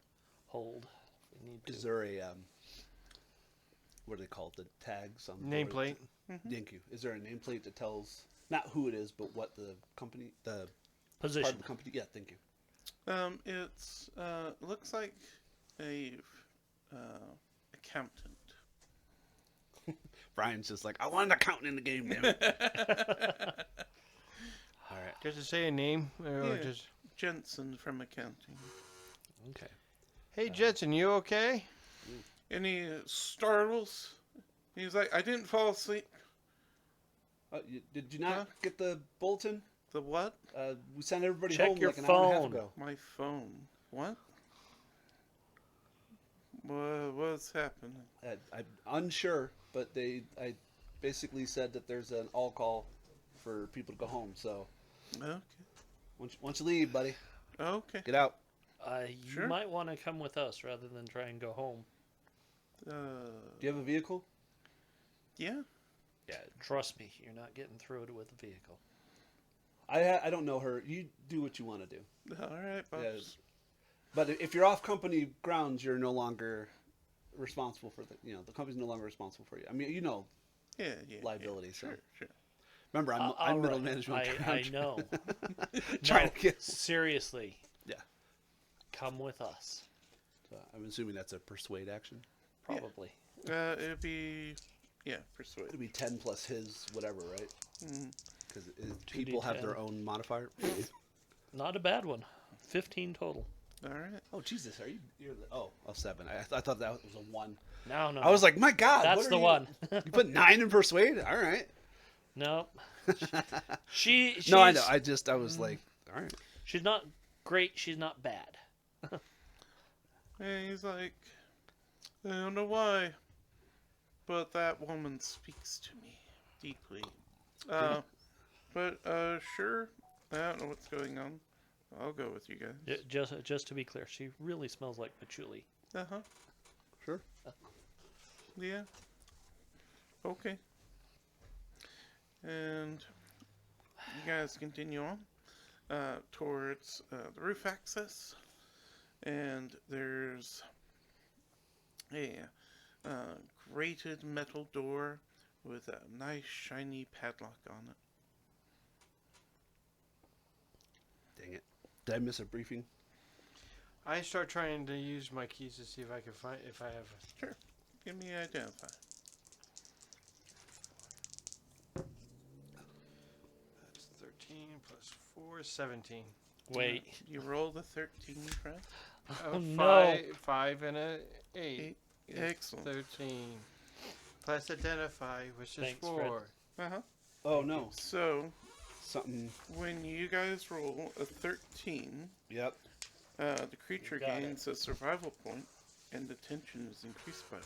hold. If we need to. Is there a what are they called? The tags on the door? Nameplate. Thank you. Is there a nameplate that tells not who it is, but what the company, the part Position. of the company? Yeah, thank you. It's looks like a accountant. Brian's just like, I want an accountant in the game, damn it. All right. Does it say a name? Or Yeah. just, Jensen from accounting. Okay. hey, Jetson, you okay? And he startles. He's like, I didn't fall asleep. Did you not Huh? get the bulletin? The what? We sent everybody Check home your like an hour and a half phone. ago. My phone. What? What's happening? I'm unsure, but I basically said that there's an all call for people to go home. So Okay. once you leave, buddy, Okay. get out. You Sure. might want to come with us rather than try and go home. Do you have a vehicle? Yeah. Yeah, trust me, you're not getting through it with a vehicle. I don't know her. You do what you want to do. All right, boss. Yeah. But if you're off company grounds, you're no longer responsible for the company's no longer responsible for you. I mean, Yeah. liability, Yeah, so. sure. Remember, I'm All middle right, management. I know. Trying No, to get. seriously. Yeah. Come with us. So I'm assuming that's a persuade action. Probably. It'd be, persuade. It'd be 10 plus his whatever, right? Mm. Because people have their 2d10. own modifier. Not a bad one. 15 total. All right. Oh Jesus, you're the 7. I thought that was a 1. No. I was like, my God, That's what are the you- one. You put 9 in persuade. All right. Nope. She's, No, I know. I was like, all right. She's not great. She's not bad. And he's like, I don't know why, but that woman speaks to me deeply. But sure. I don't know what's going on. I'll go with you guys. Just to be clear, she really smells like patchouli. Uh-huh. Sure. Yeah. Okay. And you guys continue on towards the roof access. And there's a grated metal door with a nice shiny padlock on it. Dang it. Did I miss a briefing? I start trying to use my keys to see if I can find if I have. Sure. Give me identify. That's 13 plus 4, 17. Wait. You roll the 13, Fred. Oh, no. Five and a 8. Excellent. 13. Plus identify, which is Thanks, 4. Uh-huh. Oh no, So, something. when you guys roll a 13, Yep. the creature You got it. gains a survival point, and the tension is increased by 1.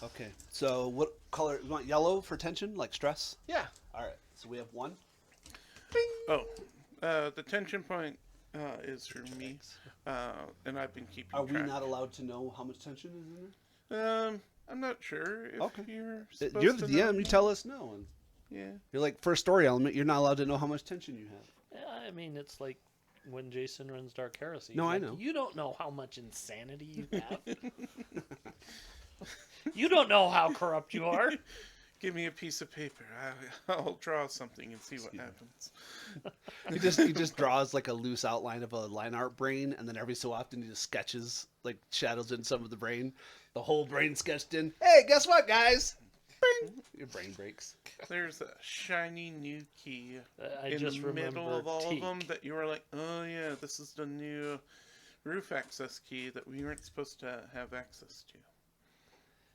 Okay. So what color? You want yellow for tension, like stress? Yeah. All right. So we have 1. Oh, the tension point is for me, and I've been keeping Are we track. not allowed to know how much tension is in there? I'm not sure if Okay. you're supposed You're the to DM. know. You tell us no. And Yeah. you're like, for a story element, you're not allowed to know how much tension you have. Yeah, I mean, it's like when Jason runs Dark Heresy. No, I Like, know. You don't know how much insanity you have. You don't know how corrupt you are. Give me a piece of paper. I'll draw something and see what happens. He just draws like a loose outline of a line art brain, and then every so often he just sketches like shadows in some of the brain. The whole brain sketched in. Hey, guess what, guys? Bing! Your brain breaks. There's a shiny new key I in just the middle remember of all Teak. of them that you were like, oh yeah, this is the new roof access key that we weren't supposed to have access to.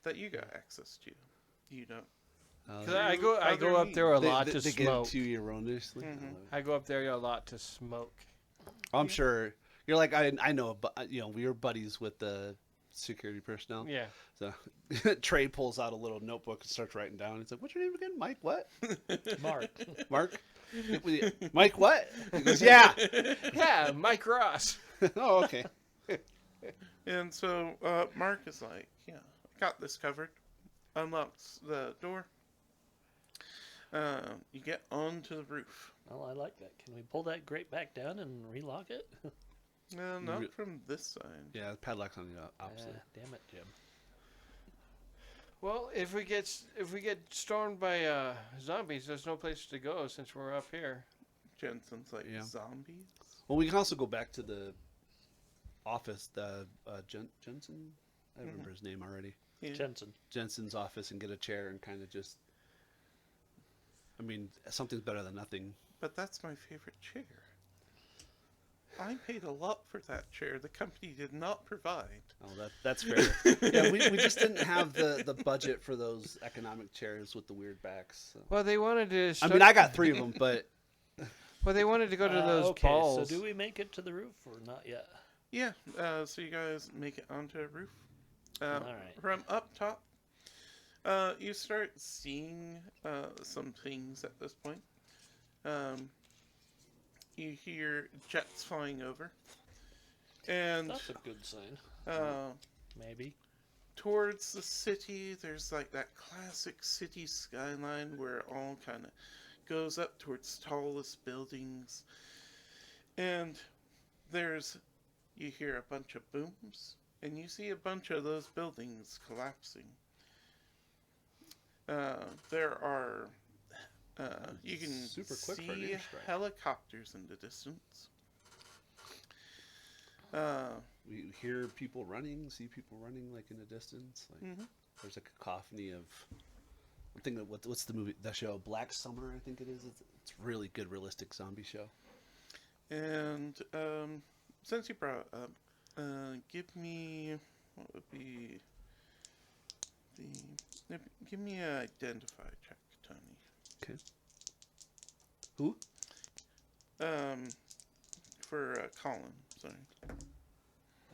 That you got access to. You don't. Cause I go up there a lot to they smoke. give it to you erroneously. I go up there a lot to smoke. I'm sure you're like I know, but we were buddies with the security personnel. Yeah. So Trey pulls out a little notebook and starts writing down. He's like, "What's your name again, Mike? What? Mark. Mark? Mike? What?" He goes, "Yeah." Yeah, Mike Ross. Oh, okay. And so Mark is like, yeah, I got this covered. Unlocks the door. You get onto the roof. Well, I like that. Can we pull that grate back down and relock it? No, not from this side. Yeah, the padlock's on the opposite. Damn it, Jim. Well, if we get stormed by zombies, there's no place to go since we're up here. Jensen's like, Yeah. zombies? Well, we can also go back to the office, the Jensen. I remember his name already. Yeah. Jensen's office, and get a chair and kind of just. I mean, something's better than nothing. But that's my favorite chair. I paid a lot for that chair. The company did not provide. Oh, that's fair. Yeah, we just didn't have the budget for those economic chairs with the weird backs. So. Well, they wanted to. I mean, I got 3 of them, but Well, they wanted to go to those okay, balls. so do we make it to the roof or not yet? Yeah, so you guys make it onto a roof. All right. From up top, you start seeing some things at this point. You hear jets flying over. And That's a good sign. Maybe. towards the city, there's like that classic city skyline where it all kind of goes up towards tallest buildings. And you hear a bunch of booms, and you see a bunch of those buildings collapsing. There are, you can Super quick for an see airstrike. helicopters in the distance. we hear people running, see people running like in the distance. Like there's a cacophony of. I'm thinking, what's the movie? The show Black Summer, I think it is. It's a really good, realistic zombie show. And since you brought it up, give me what would be give me an identify check, Tony. Okay. Who? For Colin, sorry.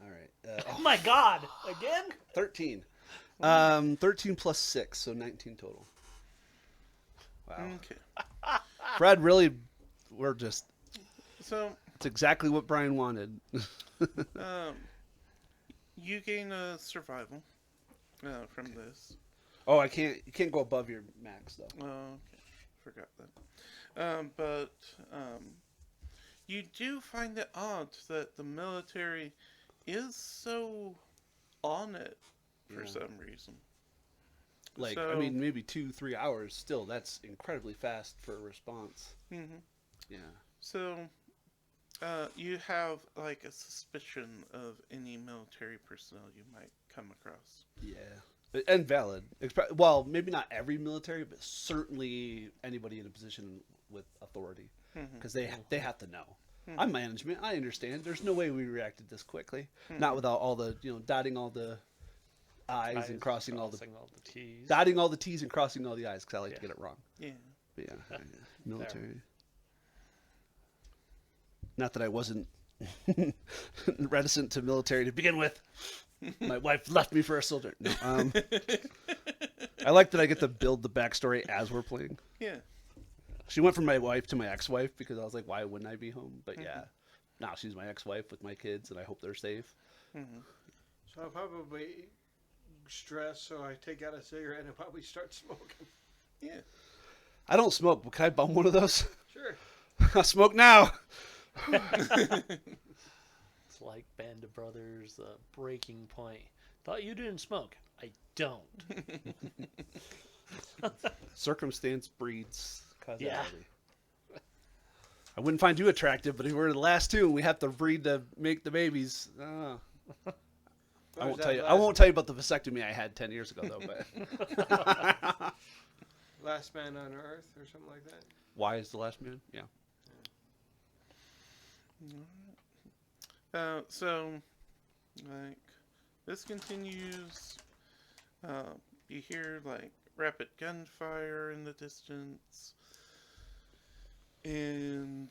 All right. Oh my God! Again? 13. 13 plus 6, so 19 total. Wow. Okay. Fred, really, it's So exactly what Brian wanted. you gain a survival from this. Oh, you can't go above your max, though. Okay, forgot that. But you do find it odd that the military is so on it for some reason. Like, I mean, maybe 2-3 hours still. That's incredibly fast for a response. Mm-hmm. Yeah. So You have like a suspicion of any military personnel you might come across. Yeah, and valid. Well, maybe not every military, but certainly anybody in a position with authority, because they have to know. I'm management. I understand. There's no way we reacted this quickly. Not without all the dotting all the I's and crossing all the T's. dotting all the T's and crossing all the I's, because I like to get it wrong. Yeah. But yeah, military. Not that I wasn't reticent to military to begin with. My wife left me for a soldier. No, I like that I get to build the backstory as we're playing. Yeah. She went from my wife to my ex-wife because I was like, why wouldn't I be home? But yeah, now she's my ex-wife with my kids, and I hope they're safe. So I'll probably stress, so I take out a cigarette and probably start smoking. Yeah. I don't smoke, but can I bum one of those? Sure. I smoke now. It's like Band of Brothers, Breaking Point. Thought you didn't smoke. I don't. Circumstance breeds causality. Yeah. I wouldn't find you attractive, but if we're the last two and we have to breed to make the babies. I won't tell you. I won't tell you about the vasectomy I had 10 years ago, though. But Last Man on Earth or something like that. why is the last man? Yeah. So, like, this continues. You hear, like, rapid gunfire in the distance. And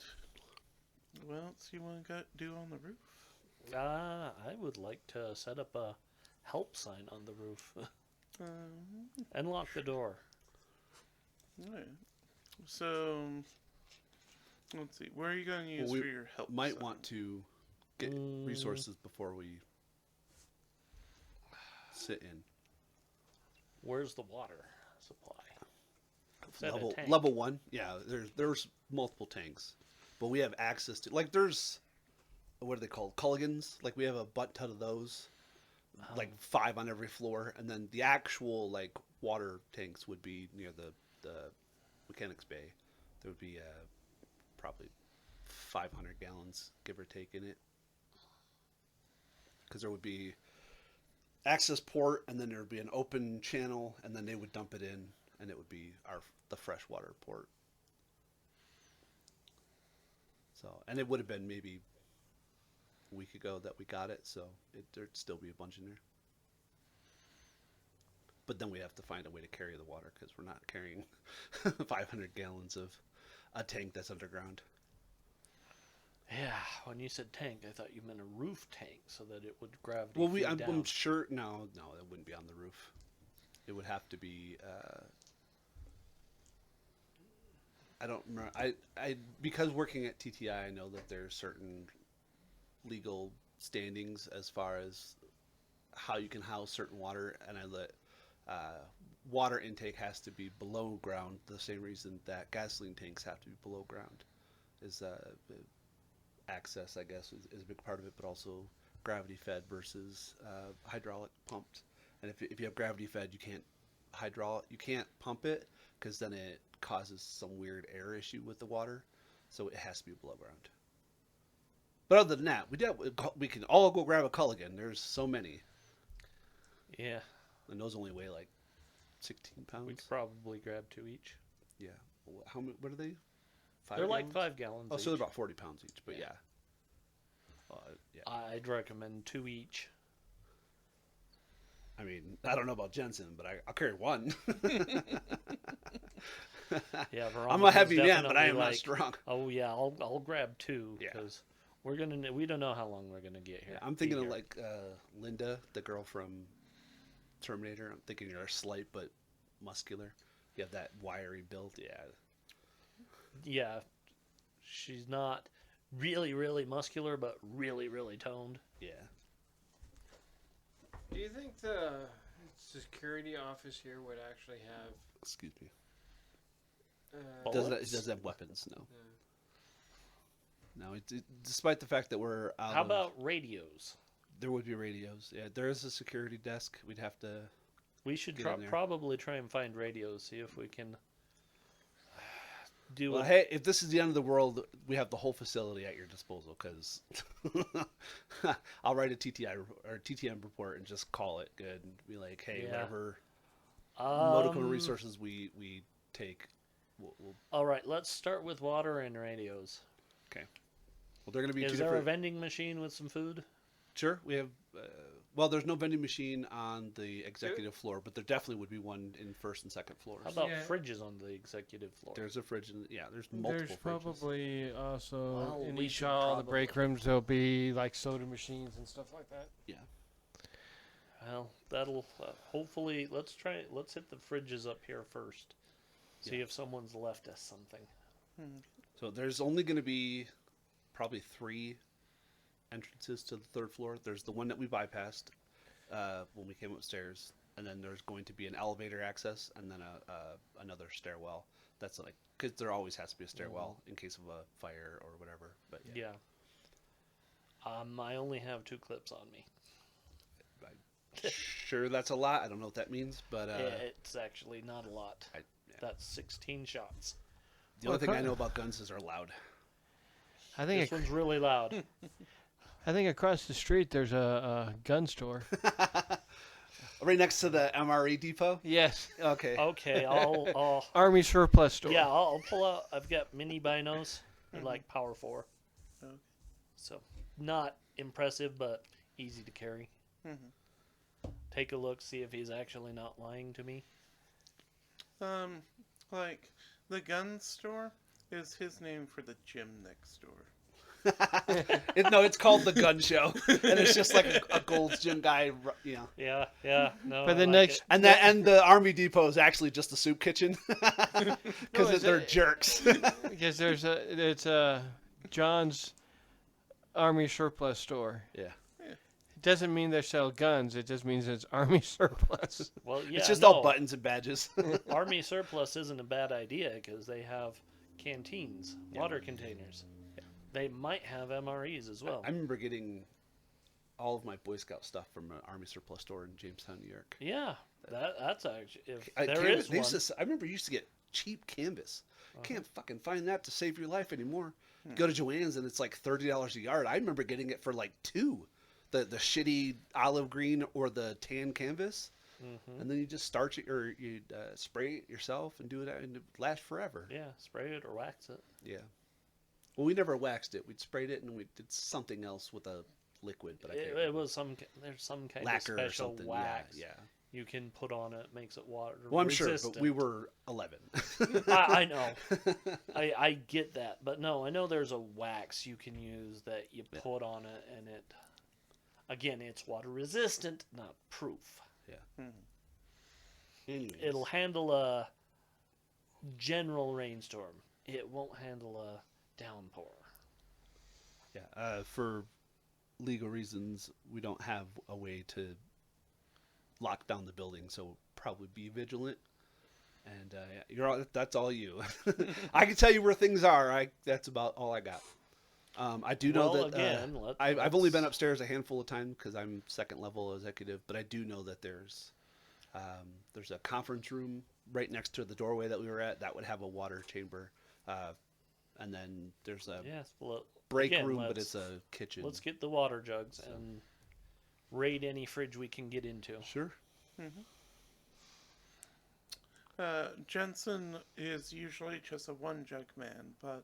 what else you want to do on the roof? I would like to set up a help sign on the roof and lock the door. Alright. So, let's see. Where are you going to use we for your help? Might sign? want to get resources before we sit in. Where's the water supply? Set a tank. Level 1. Yeah, there's multiple tanks, but we have access to there's what are they called? Culligans. Like we have a butt ton of those, like 5 on every floor, and then the actual water tanks would be near the mechanics bay. There would be probably 500 gallons, give or take, in it, because there would be access port, and then there would be an open channel, and then they would dump it in, and it would be the freshwater port. So, and it would have been maybe a week ago that we got it, so there'd still be a bunch in there. But then we have to find a way to carry the water, because we're not carrying 500 gallons of a tank that's underground. Yeah, when you said tank, I thought you meant a roof tank so that it would gravity Well, feed I'm down. sure. No, that wouldn't be on the roof. It would have to be. I don't remember. I because working at TTI, I know that there's certain legal standings as far as how you can house certain water, and water intake has to be below ground. The same reason that gasoline tanks have to be below ground is access, I guess, is a big part of it, but also gravity fed versus hydraulic pumped. And if you have gravity fed, you can't pump it, because then it causes some weird air issue with the water, so it has to be below ground. But other than that, we can all go grab a Culligan. There's so many, Yeah, and those only weigh like 16 pounds. we could probably grab 2 each. Yeah. How many? What are they? 5 They're gallons? like 5 gallons Oh, each. so they're about 40 pounds each. But yeah. Yeah. I'd recommend 2 each. I mean, I don't know about Jensen, but I'll carry one. Yeah, I'm a heavy man, but I am not like, strong. Oh yeah, I'll grab 2 Yeah. because we don't know how long we're gonna get here. Yeah, I'm thinking of Linda, the girl from Terminator. I'm thinking you're slight but muscular. You have that wiry build. Yeah. Yeah, she's not really, really muscular, but really, really toned. Yeah. Do you think the security office here would actually have? Excuse me. Bullets? It doesn't have weapons. No. No. Despite the fact that we're out. How about radios? There would be radios. Yeah, there is a security desk. We'd have to. We should Get in there. probably try and find radios. See if we can do Well, it. hey, if this is the end of the world, we have the whole facility at your disposal. Because I'll write a TTI or TTM report and just call it good and be like, hey, Yeah. whatever modicum of resources we take, we'll All right, let's start with water and radios. well, they're going to be Is two there a different. vending machine with some food? Sure, we have. Well, there's no vending machine on the executive floor, but there definitely would be one in first and second floors. How about Yeah. fridges on the executive floor? There's a fridge, there's multiple There's fridges. probably also Well, in we each should all the probably- break rooms there'll be like soda machines and stuff like that. Yeah. Well, that'll hopefully let's hit the fridges up here first. See Yeah. if someone's left us something. So there's only going to be probably 3 entrances to the third floor. There's the one that we bypassed when we came upstairs, and then there's going to be an elevator access, and then another stairwell. That's like because there always has to be a stairwell in case of a fire or whatever. But Yeah. I only have 2 clips on me. sure, that's a lot. I don't know what that means, but It's actually not a lot. yeah. That's 16 shots. The only thing I know about guns is they're loud. I think This one's really loud. I think across the street there's a gun store. Right next to the MRE depot. Yes, Okay. Okay, I'll Army surplus store. yeah, I'll pull out. I've got mini binos. They're like Power 4. Okay. So not impressive, but easy to carry. Take a look, see if he's actually not lying to me. Like the gun store is his name for the gym next door. No, it's called the gun show, and it's just like a Gold's Gym guy, you know. Yeah. No. But I the like next, it. And the Army Depot is actually just a soup kitchen because is they're it- jerks. because it's a John's Army surplus store. Yeah. It doesn't mean they sell guns. It just means it's Army surplus. Well, yeah, It's just no, all buttons and badges. Army surplus isn't a bad idea because they have canteens, water containers. They might have MREs as well. I remember getting all of my Boy Scout stuff from an Army surplus store in Jamestown, New York. Yeah, that's actually if I there is one. I remember you used to get cheap canvas. Can't fucking find that to save your life anymore. Go to Joann's and it's like $30 a yard. I remember getting it for like 2. The shitty olive green or the tan canvas, and then you just starch it or you spray it yourself and do it, and it lasts forever. Yeah, spray it or wax it. Yeah. Well, we never waxed it. We'd sprayed it and we did something else with a liquid, but I can't It remember. was there's some kind Lacquer of or special something. wax Yeah. you can put on it. Makes it water Well, I'm sure, resistant. but we were 11. I know. I get that, but no, I know there's a wax you can use that you put on it, and it. Again, it's water resistant, not proof. Anyways. It'll handle a general rainstorm. It won't handle a downpour. Yeah. For legal reasons, we don't have a way to lock down the building, so probably be vigilant. And that's all you. I can tell you where things are. That's about all I got. I do know Well, that again, I've only been upstairs a handful of times because I'm second level executive, but I do know that there's a conference room right next to the doorway that we were at that would have a water chamber, and then there's a Yes, well, break again, room, but let's- it's a kitchen. Let's get the water jugs and raid any fridge we can get into. Sure. Jensen is usually just a 1 jug man, but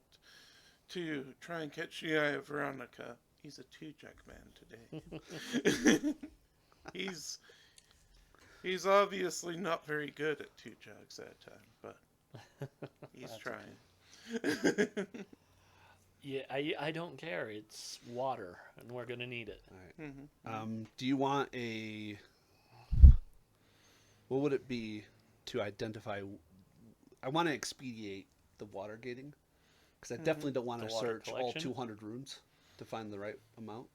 to try and catch the eye of Veronica, he's a 2 jug man today. He's obviously not very good at 2 jugs at a time, but he's trying. Yeah, I don't care. It's water, and we're gonna need it. All right. Do you want a? What would it be to identify? I want to expedite the water gating because I definitely don't want The to water search all collection? 200 rooms to find the right amount.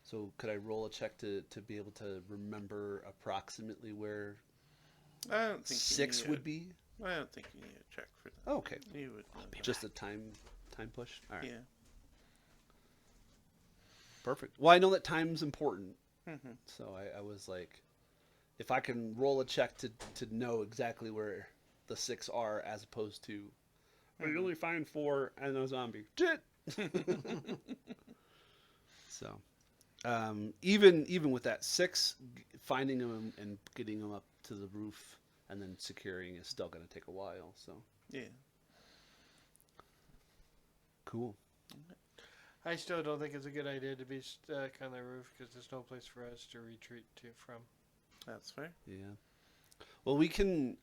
So could I roll a check to be able to remember approximately where I don't think 6 would be? I don't think you need a check for that. Oh, okay, You would know. just a time push. All right, Yeah. perfect. Well, I know that time's important, so I was like, if I can roll a check to know exactly where the 6 are, as opposed to But you only find 4 and a zombie. Shit! So, even with that 6, finding them and getting them up to the roof and then securing is still going to take a while. So, Yeah. cool. I still don't think it's a good idea to be stuck on the roof because there's no place for us to retreat to from. That's fair. Yeah. Well, we can.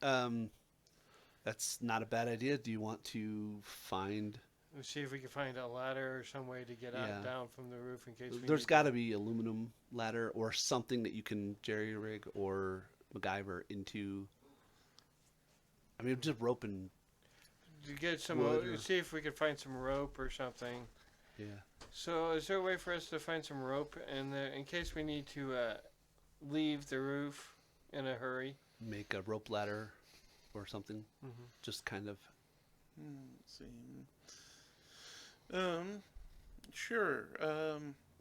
That's not a bad idea. Do you want to find? We'll see if we can find a ladder or some way to get Yeah. out down from the roof in case we There's need got to be aluminum ladder or something that you can jerry rig or MacGyver into. I mean, just rope and. to get some. wood or- See if we can find some rope or something. Yeah. So, is there a way for us to find some rope in case we need to leave the roof in a hurry? Make a rope ladder or something. Mm-hmm. Just kind of. Let's see. Sure.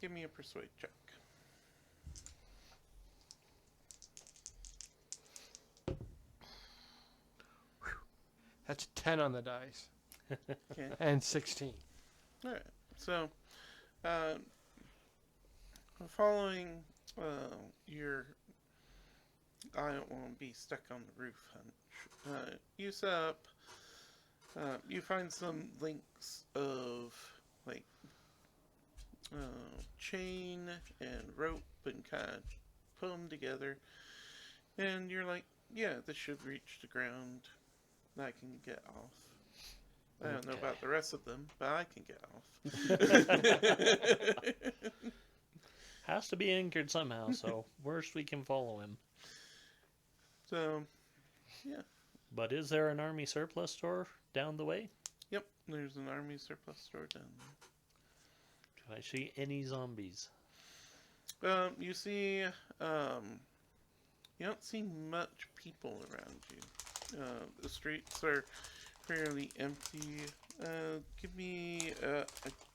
Give me a persuade check. That's 10 on the dice Okay. and 16. All right. So, following your I don't want to be stuck on the roof hunch, you set up. You find some links of like chain and rope and kind of put them together, and you're like, yeah, this should reach the ground. I can get off. I don't know Okay. about the rest of them, but I can get off. Has to be anchored somehow, so worst we can follow him. So, yeah. But is there an army surplus store down the way? Yep, there's an army surplus store down Do I see any zombies? there. You see, you don't see much people around you. The streets are fairly empty. Give me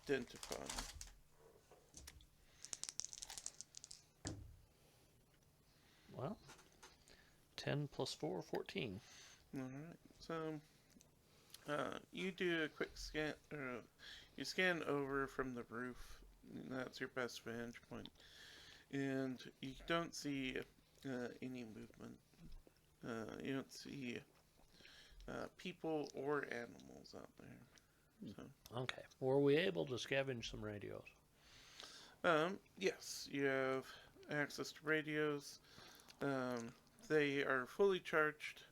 identify. Well, 10 plus 4, 14. All right. So, you do a quick scan. You scan over from the roof. And that's your best vantage point, and you don't see any movement. You don't see people or animals out there. So, Okay. Were we able to scavenge some radios? yes, you have access to radios. They are fully charged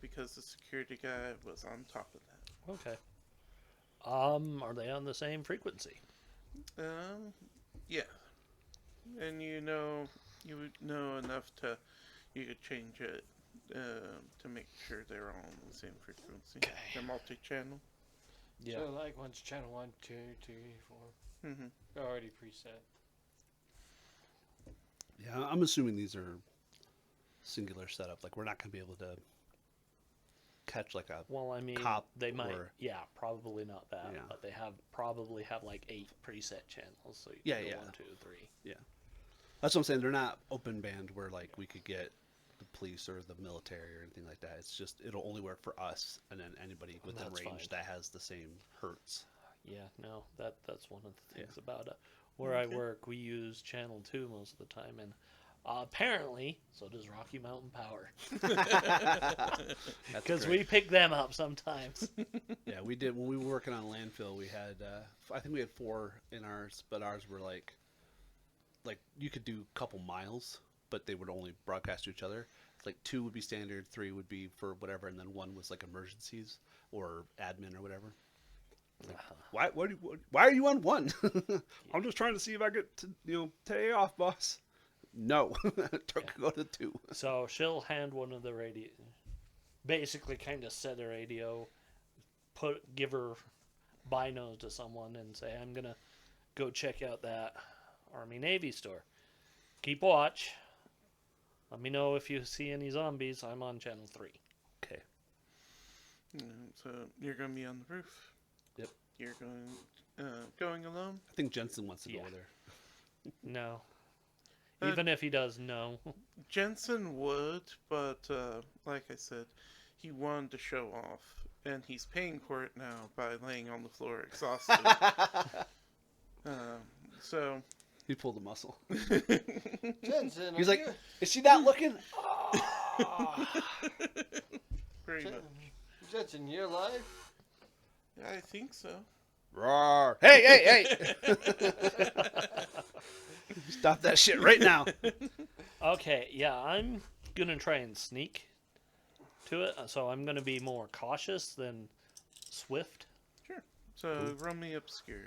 because the security guy was on top of that. Okay. Are they on the same frequency? Yeah, and you would know enough you could change it to make sure they're all on the same frequency. Okay. They're multi-channel. Yeah. So, like, one's channel 1, 2, 3, 4. Mm-hmm. Already preset. Yeah, I'm assuming these are singular setup. Like, we're not going to be able to catch like a. Well, I mean, Cop they might. or- Yeah, probably not that. Yeah. But they probably have like 8 preset channels. So you Yeah, can go yeah. 1, 2, 3. That's what I'm saying. They're not open band where like we could get the police or the military or anything like that. It's just it'll only work for us and then anybody within That's range fine. that has the same hertz. Yeah, no, that's one of the things about it. Where I work, we use channel 2 most of the time, and apparently, so does Rocky Mountain Power. Because we pick them up sometimes. Yeah, we did when we were working on landfill. We had I think we had 4 in ours, but ours were like you could do a couple miles, but they would only broadcast to each other. Like 2 would be standard, 3 would be for whatever, and then 1 was like emergencies or admin or whatever. Like, why are you on 1? I'm just trying to see if I get to pay off, boss. No, go to 2. So she'll hand one of the radio, basically kind of set a radio, give her binos to someone and say, I'm going to go check out that Army Navy store. Keep watch. Let me know if you see any zombies. I'm on channel 3. Okay. So you're going to be on the roof. Yep. You're going alone. I think Jensen wants to go Yeah. over there. No. Even if he does, no. Jensen would, but like I said, he wanted to show off and he's paying for it now by laying on the floor exhausted. So He pulled a muscle. Jensen, He's are like, you- is she not looking? Oh. pretty Jen- much. Jensen, you alive? I think so. Roar. Hey! Stop that shit right now. Okay, yeah, I'm gonna try and sneak to it, so I'm gonna be more cautious than swift. Sure. So roll me obscure.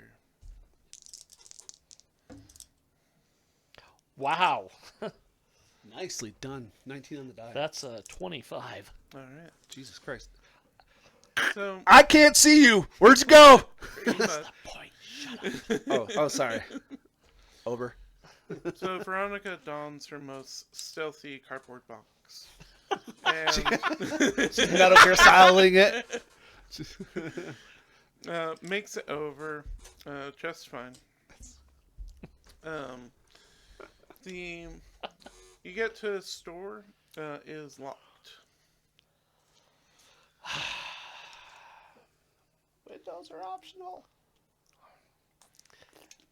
Wow, Nicely done. 19 on the die. that's a 25. All right. Jesus Christ. So I can't see you. Where'd you go? pretty much. Point. Shut up. Oh, sorry. Over. So Veronica dons her most stealthy cardboard box. And She's Metal Gear styling it. makes it over just fine. The you get to the store is locked. Windows are optional.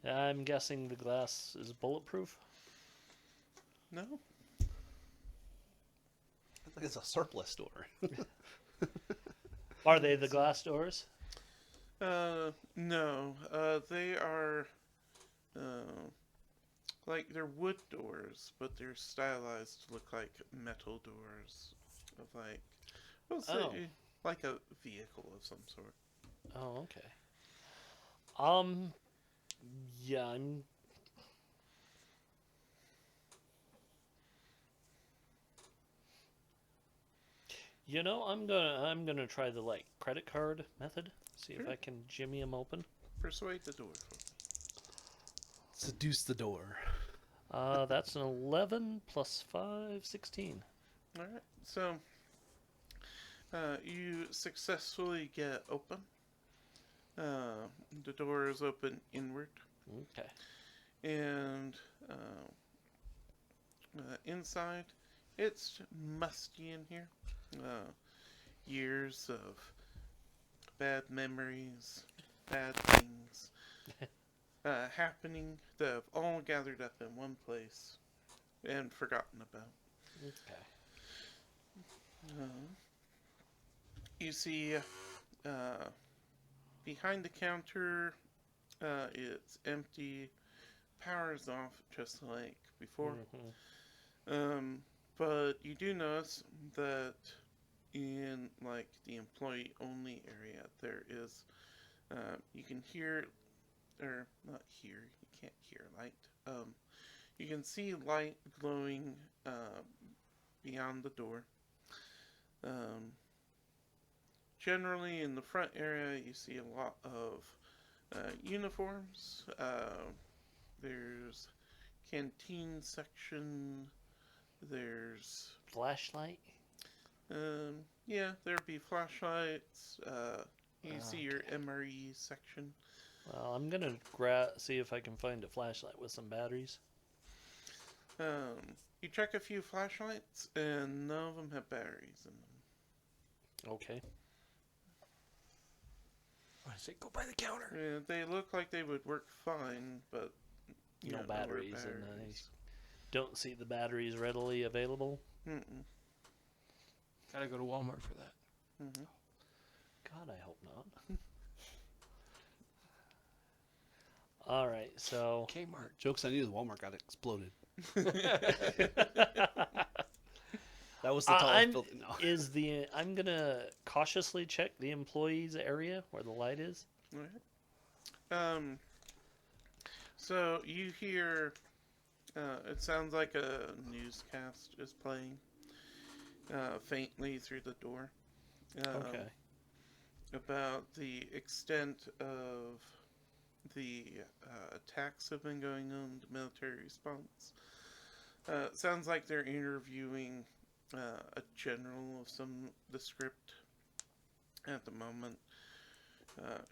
I'm guessing the glass is bulletproof. No. I think it's a surplus store. Are they the glass doors? No. They are like they're wood doors, but they're stylized to look like metal doors of like we'll say like a vehicle of some sort. Oh, okay. Yeah, I'm. You know, I'm gonna try the like credit card method. See if Sure. I can jimmy them open. Persuade the door for me. Seduce the door. That's an 11 plus 5, 16. All right. So you successfully get open. The door is open inward, Okay. and inside, it's musty in here. Years of bad memories, bad things happening that have all gathered up in one place and forgotten about. Okay. You see, behind the counter, it's empty, power's off just like before. Mhm. But you do notice that in like the employee only area, there is, you can hear, or not hear, you can't hear light. You can see light glowing beyond the door. Generally, in the front area, you see a lot of uniforms. There's canteen section. There's Flashlight. yeah, there'd be flashlights. You see your MRE section. Well, I'm gonna see if I can find a flashlight with some batteries. You check a few flashlights, and none of them have batteries in them. Okay. I say go by the counter. Yeah, they look like they would work fine, but you No don't know where batteries, and don't see the batteries readily available. Mm-mm. Gotta go to Walmart for that. Mm-hmm. God, I hope not. All right, so Kmart. Joke's on you, the Walmart got exploded. That was the tallest building. No. I'm gonna cautiously check the employees area where the light is. Alright. So you hear, it sounds like a newscast is playing, faintly through the door. Okay. About the extent of the attacks have been going on, the military response. Sounds like they're interviewing a general of the script at the moment,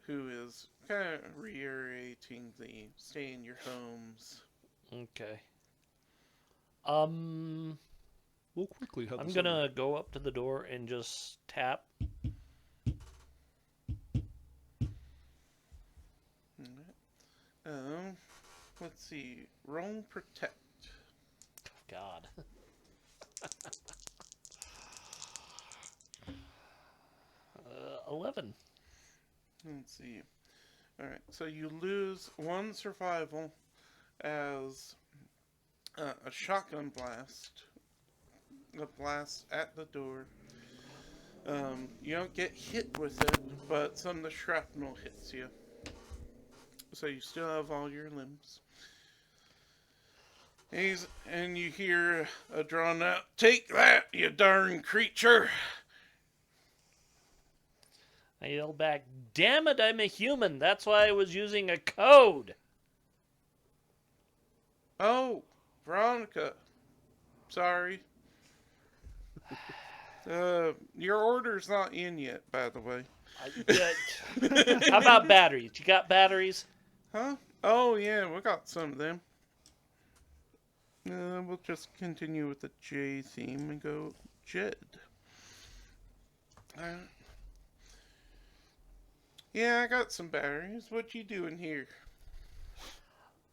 who is kind of reiterating the stay in your homes. Okay. We'll quickly have I'm this gonna go up to the door and just tap let's see. Roll protect. God. 11. Let's see. Alright, so you lose 1 survival as a shotgun blast. A blast at the door. You don't get hit with it, but some of the shrapnel hits you. So you still have all your limbs. And you hear a drawn out, "Take that, you darn creature!" I yelled back, "Damn it, I'm a human. That's why I was using a code." Oh, Veronica. Sorry. Your order's not in yet, by the way. How about batteries? You got batteries? Huh? Oh, yeah, we got some of them. We'll just continue with the J theme and go Jed. Yeah, I got some batteries. What you doing here?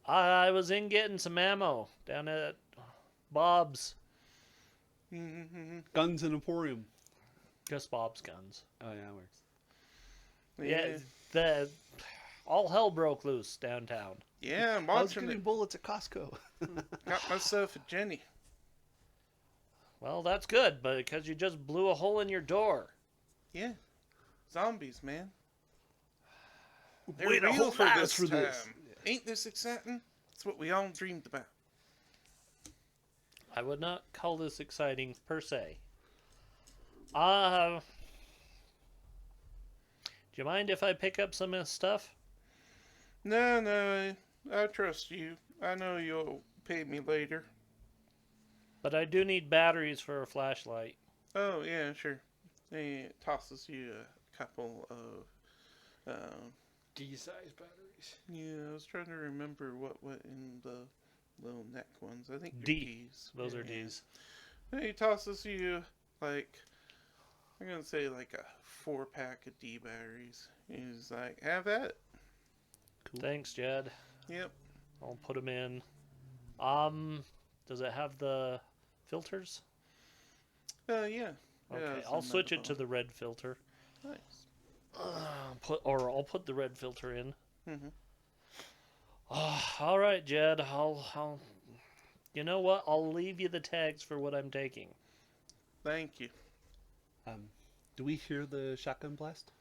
I was in getting some ammo down at Bob's. Guns and Emporium. Just Bob's guns. Oh, yeah, it works. Yeah, all hell broke loose downtown. Yeah, I'm I was watching getting it. bullets at Costco. Got myself a Jenny. Well, that's good, but because you just blew a hole in your door. Yeah. Zombies, man. They're Wait a real whole for ass this for time. this. Ain't this exciting? It's what we all dreamed about. I would not call this exciting per se. Do you mind if I pick up some of this stuff? No, I trust you. I know you'll pay me later. But I do need batteries for a flashlight. Oh, yeah, sure. He tosses you a couple of, D-size batteries. yeah, I was trying to remember what went in the little neck ones. I think they're D. D's. Those are Yeah. D's. And he tosses you, like, I'm gonna say like a 4-pack of D batteries. He's like, have at it. Cool. Thanks, Jed. Yep. I'll put them in. Does it have the filters? Yeah. Okay, Yeah, I'll some switch it metal. to the red filter. Nice. I'll put the red filter in. Mm-hmm. All right, Jed. I'll. You know what? I'll leave you the tags for what I'm taking. Thank you. Do we hear the shotgun blast?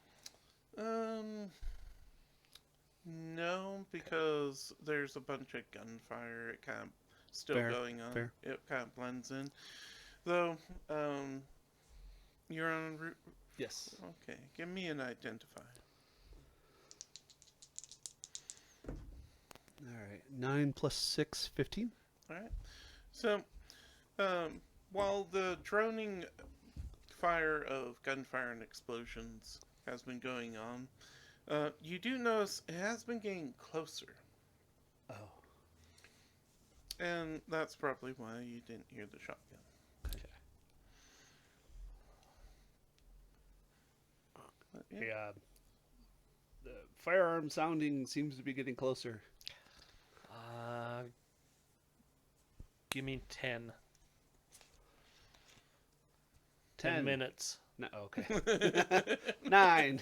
No, because there's a bunch of gunfire. It kind of still Fair, going on. fair. It kind of blends in. Though, you're on route. Yes. Okay, give me an identifier. All right. 9 plus 6, 15. All right. So, while the droning fire of gunfire and explosions has been going on, you do notice it has been getting closer. Oh. And that's probably why you didn't hear the shotgun. Okay. But, Yeah. The firearm sounding seems to be getting closer. Give me 10. 10 minutes. No, okay. 9.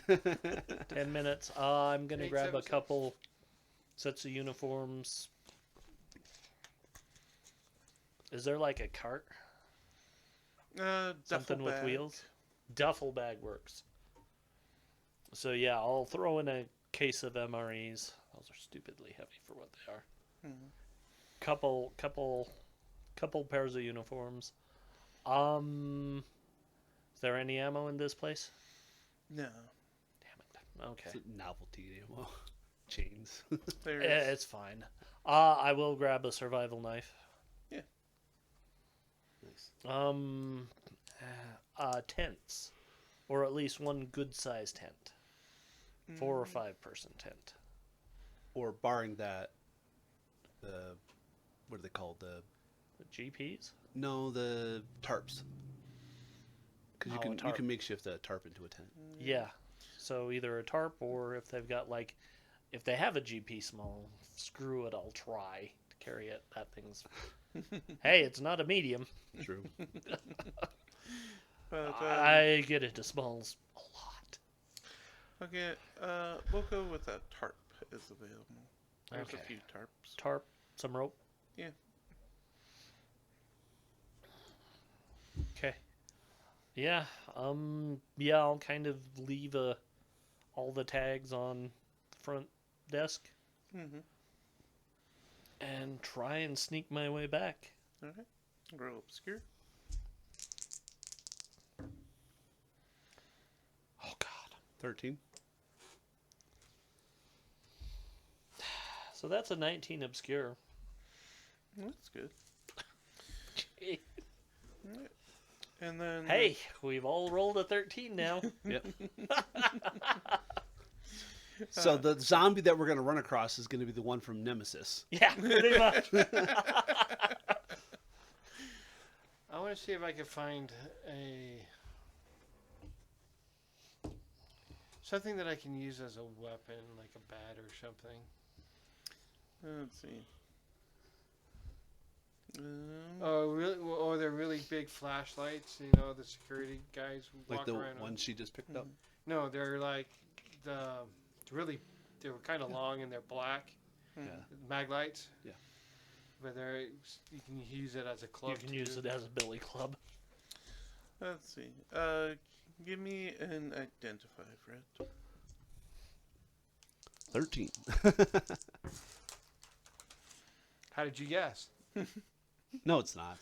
10 minutes. I'm going to Eight, grab seven, a couple sets of uniforms. Is there like a cart? Something duffel with bag. wheels? Duffel bag works. So yeah, I'll throw in a case of MREs. Those are stupidly heavy for what they are. Mhm. Couple pairs of uniforms. Is there any ammo in this place? No. Damn it. Okay. It's a novelty ammo. Chains. There Yeah, is. it's fine. I will grab a survival knife. Nice. Tents, or at least one good-sized tent, 4 or 5 person tent. Or barring that, what are they called? The GPs? No, the tarps. Because Oh, a you tarp. can makeshift a tarp into a tent. Yeah. So either a tarp or if they've got like if they have a GP small, screw it, I'll try to carry it. That thing's. Hey, it's not a medium. True. But I get into smalls a lot. okay, we'll go with a tarp is available. There's Okay. a few tarps. Tarp, some rope. Yeah. Okay. Yeah. Yeah, I'll kind of leave all the tags on the front desk Mm-hmm. and try and sneak my way back. All right. Roll obscure. Oh God. 13. So that's a 19 obscure. That's good. All right. And then Hey, we've all rolled a 13 now. Yep. So the zombie that we're going to run across is going to be the one from Nemesis. Yeah, pretty much. I want to see if I can find something that I can use as a weapon, like a bat or something. let's see. Oh, really? Or they're really big flashlights. You know, the security guys Like walk the around. one she just picked up. No, they're like they were kind of long and they're black. Yeah. Mag lights. Yeah. But you can use it as a club. You can use it as a billy club. Let's see. Give me an identify, Fred. 13. How did you guess? No, it's not.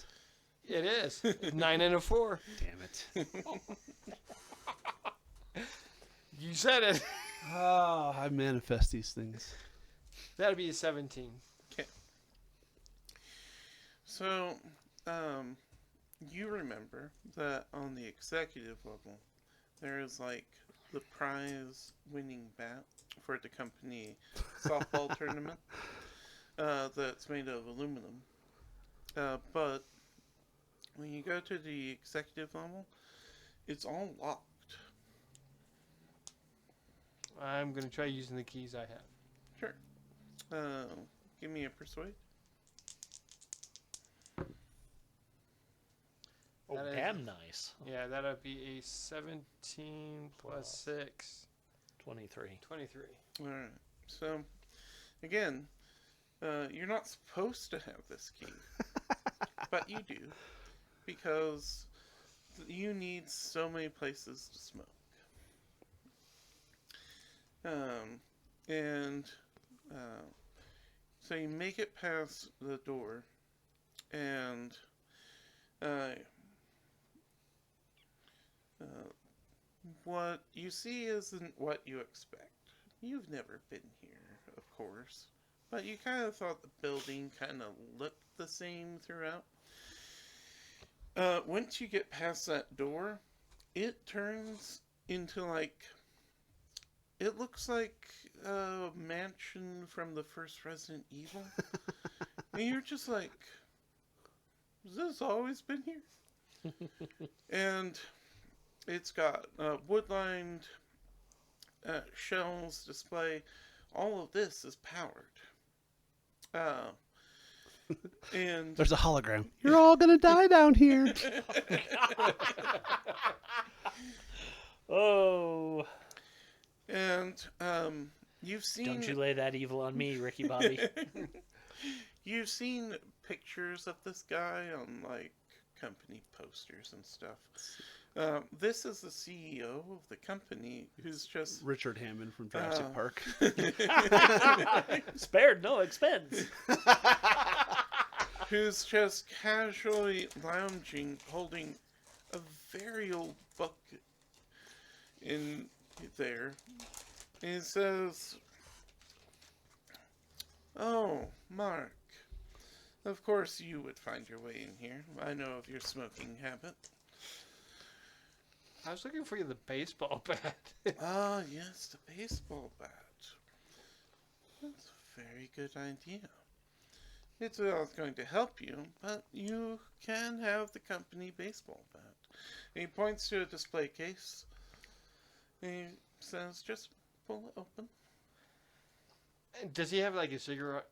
It is 9 and a 4. Damn it. You said it. Oh, I manifest these things. That'd be a 17. So, you remember that on the executive level, there is like the prize winning bat for the company softball tournament that's made of aluminum. But when you go to the executive level, it's all locked. I'm gonna try using the keys I have. Sure. Give me a persuade. Oh, That is- damn nice. Yeah, that'd be a 17 plus 6. 23. 23. All right. So, again, you're not supposed to have this key, but you do, because you need so many places to smoke. So you make it past the door, and what you see isn't what you expect. You've never been here, of course, but you kind of thought the building kind of looked the same throughout. Once you get past that door, it turns into like, it looks like a mansion from the first Resident Evil. And you're just like, has this always been here? And it's got wood-lined shelves display. All of this is powered. And There's a hologram. You're all going to die down here. Oh, and you've seen don't you lay that evil on me, Ricky Bobby. you've seen pictures of this guy on like company posters and stuff. This is the CEO of the company who's just Richard Hammond from Jurassic Park. Spared no expense. who's just casually lounging, holding a very old book in there. And he says, "Oh, Mark, of course you would find your way in here. I know of your smoking habit." I was looking for the baseball bat. Ah, yes, the baseball bat. That's a very good idea. It's not going to help you, but you can have the company baseball bat. And he points to a display case. And he says, just pull it open. Does he have like a cigar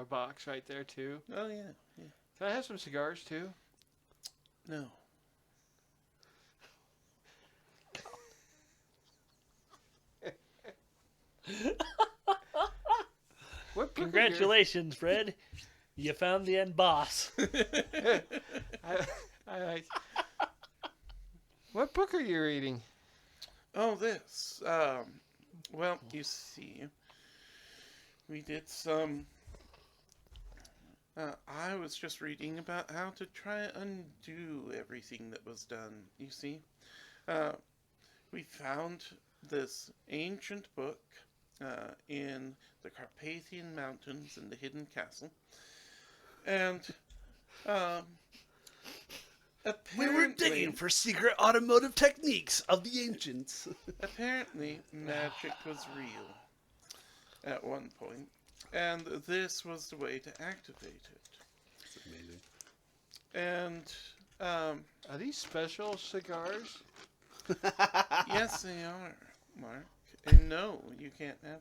box right there too? Oh, yeah. Can I have some cigars too? No. What book are Congratulations, Fred. You found the end boss. I like. What book are you reading? Oh, this. Well, you see, we did some. I was just reading about how to try and undo everything that was done. You see, we found this ancient book in the Carpathian Mountains in the Hidden Castle, and We were digging apparently, for secret automotive techniques of the ancients. apparently, magic was real at one point, and this was the way to activate it. It's amazing. And Are these special cigars? yes, they are, Mark. And no, you can't have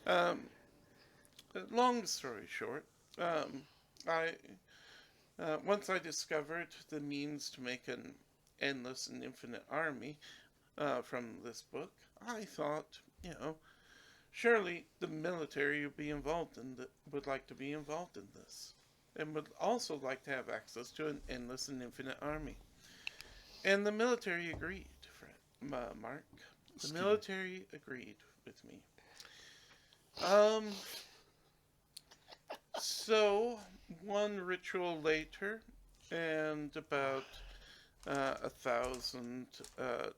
them. Long story short, I once I discovered the means to make an endless and infinite army from this book, I thought, surely the military would like to be involved in this, and would also like to have access to an endless and infinite army. And the military agreed, Mark. The military agreed with me. So, one ritual later, and about 1,000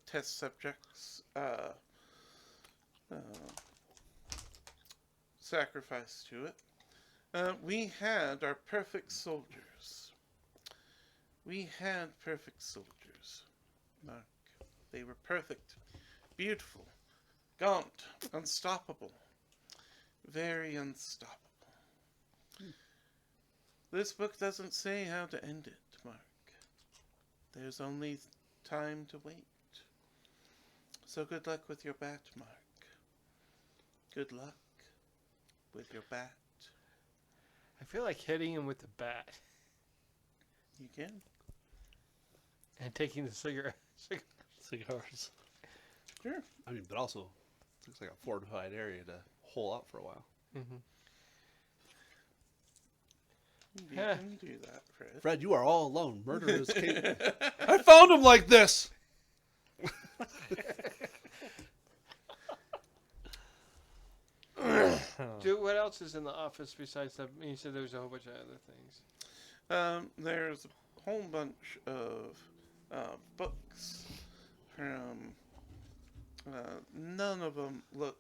test subjects sacrificed to it, we had our perfect soldiers. We had perfect soldiers, Mark. They were perfect, beautiful, gaunt, unstoppable, very unstoppable. This book doesn't say how to end it, Mark. There's only time to wait. So good luck with your bat, Mark. Good luck with your bat. I feel like hitting him with the bat You can. and taking the cigarette. Cigars. Sure. I mean, but also, it looks like a fortified area to hole out for a while. Mm-hmm. You can do that, Fred. Fred, you are all alone. Murderers came. I found him like this. Dude, what else is in the office besides that? You said there was a whole bunch of other things. There's a whole bunch of books from. None of them look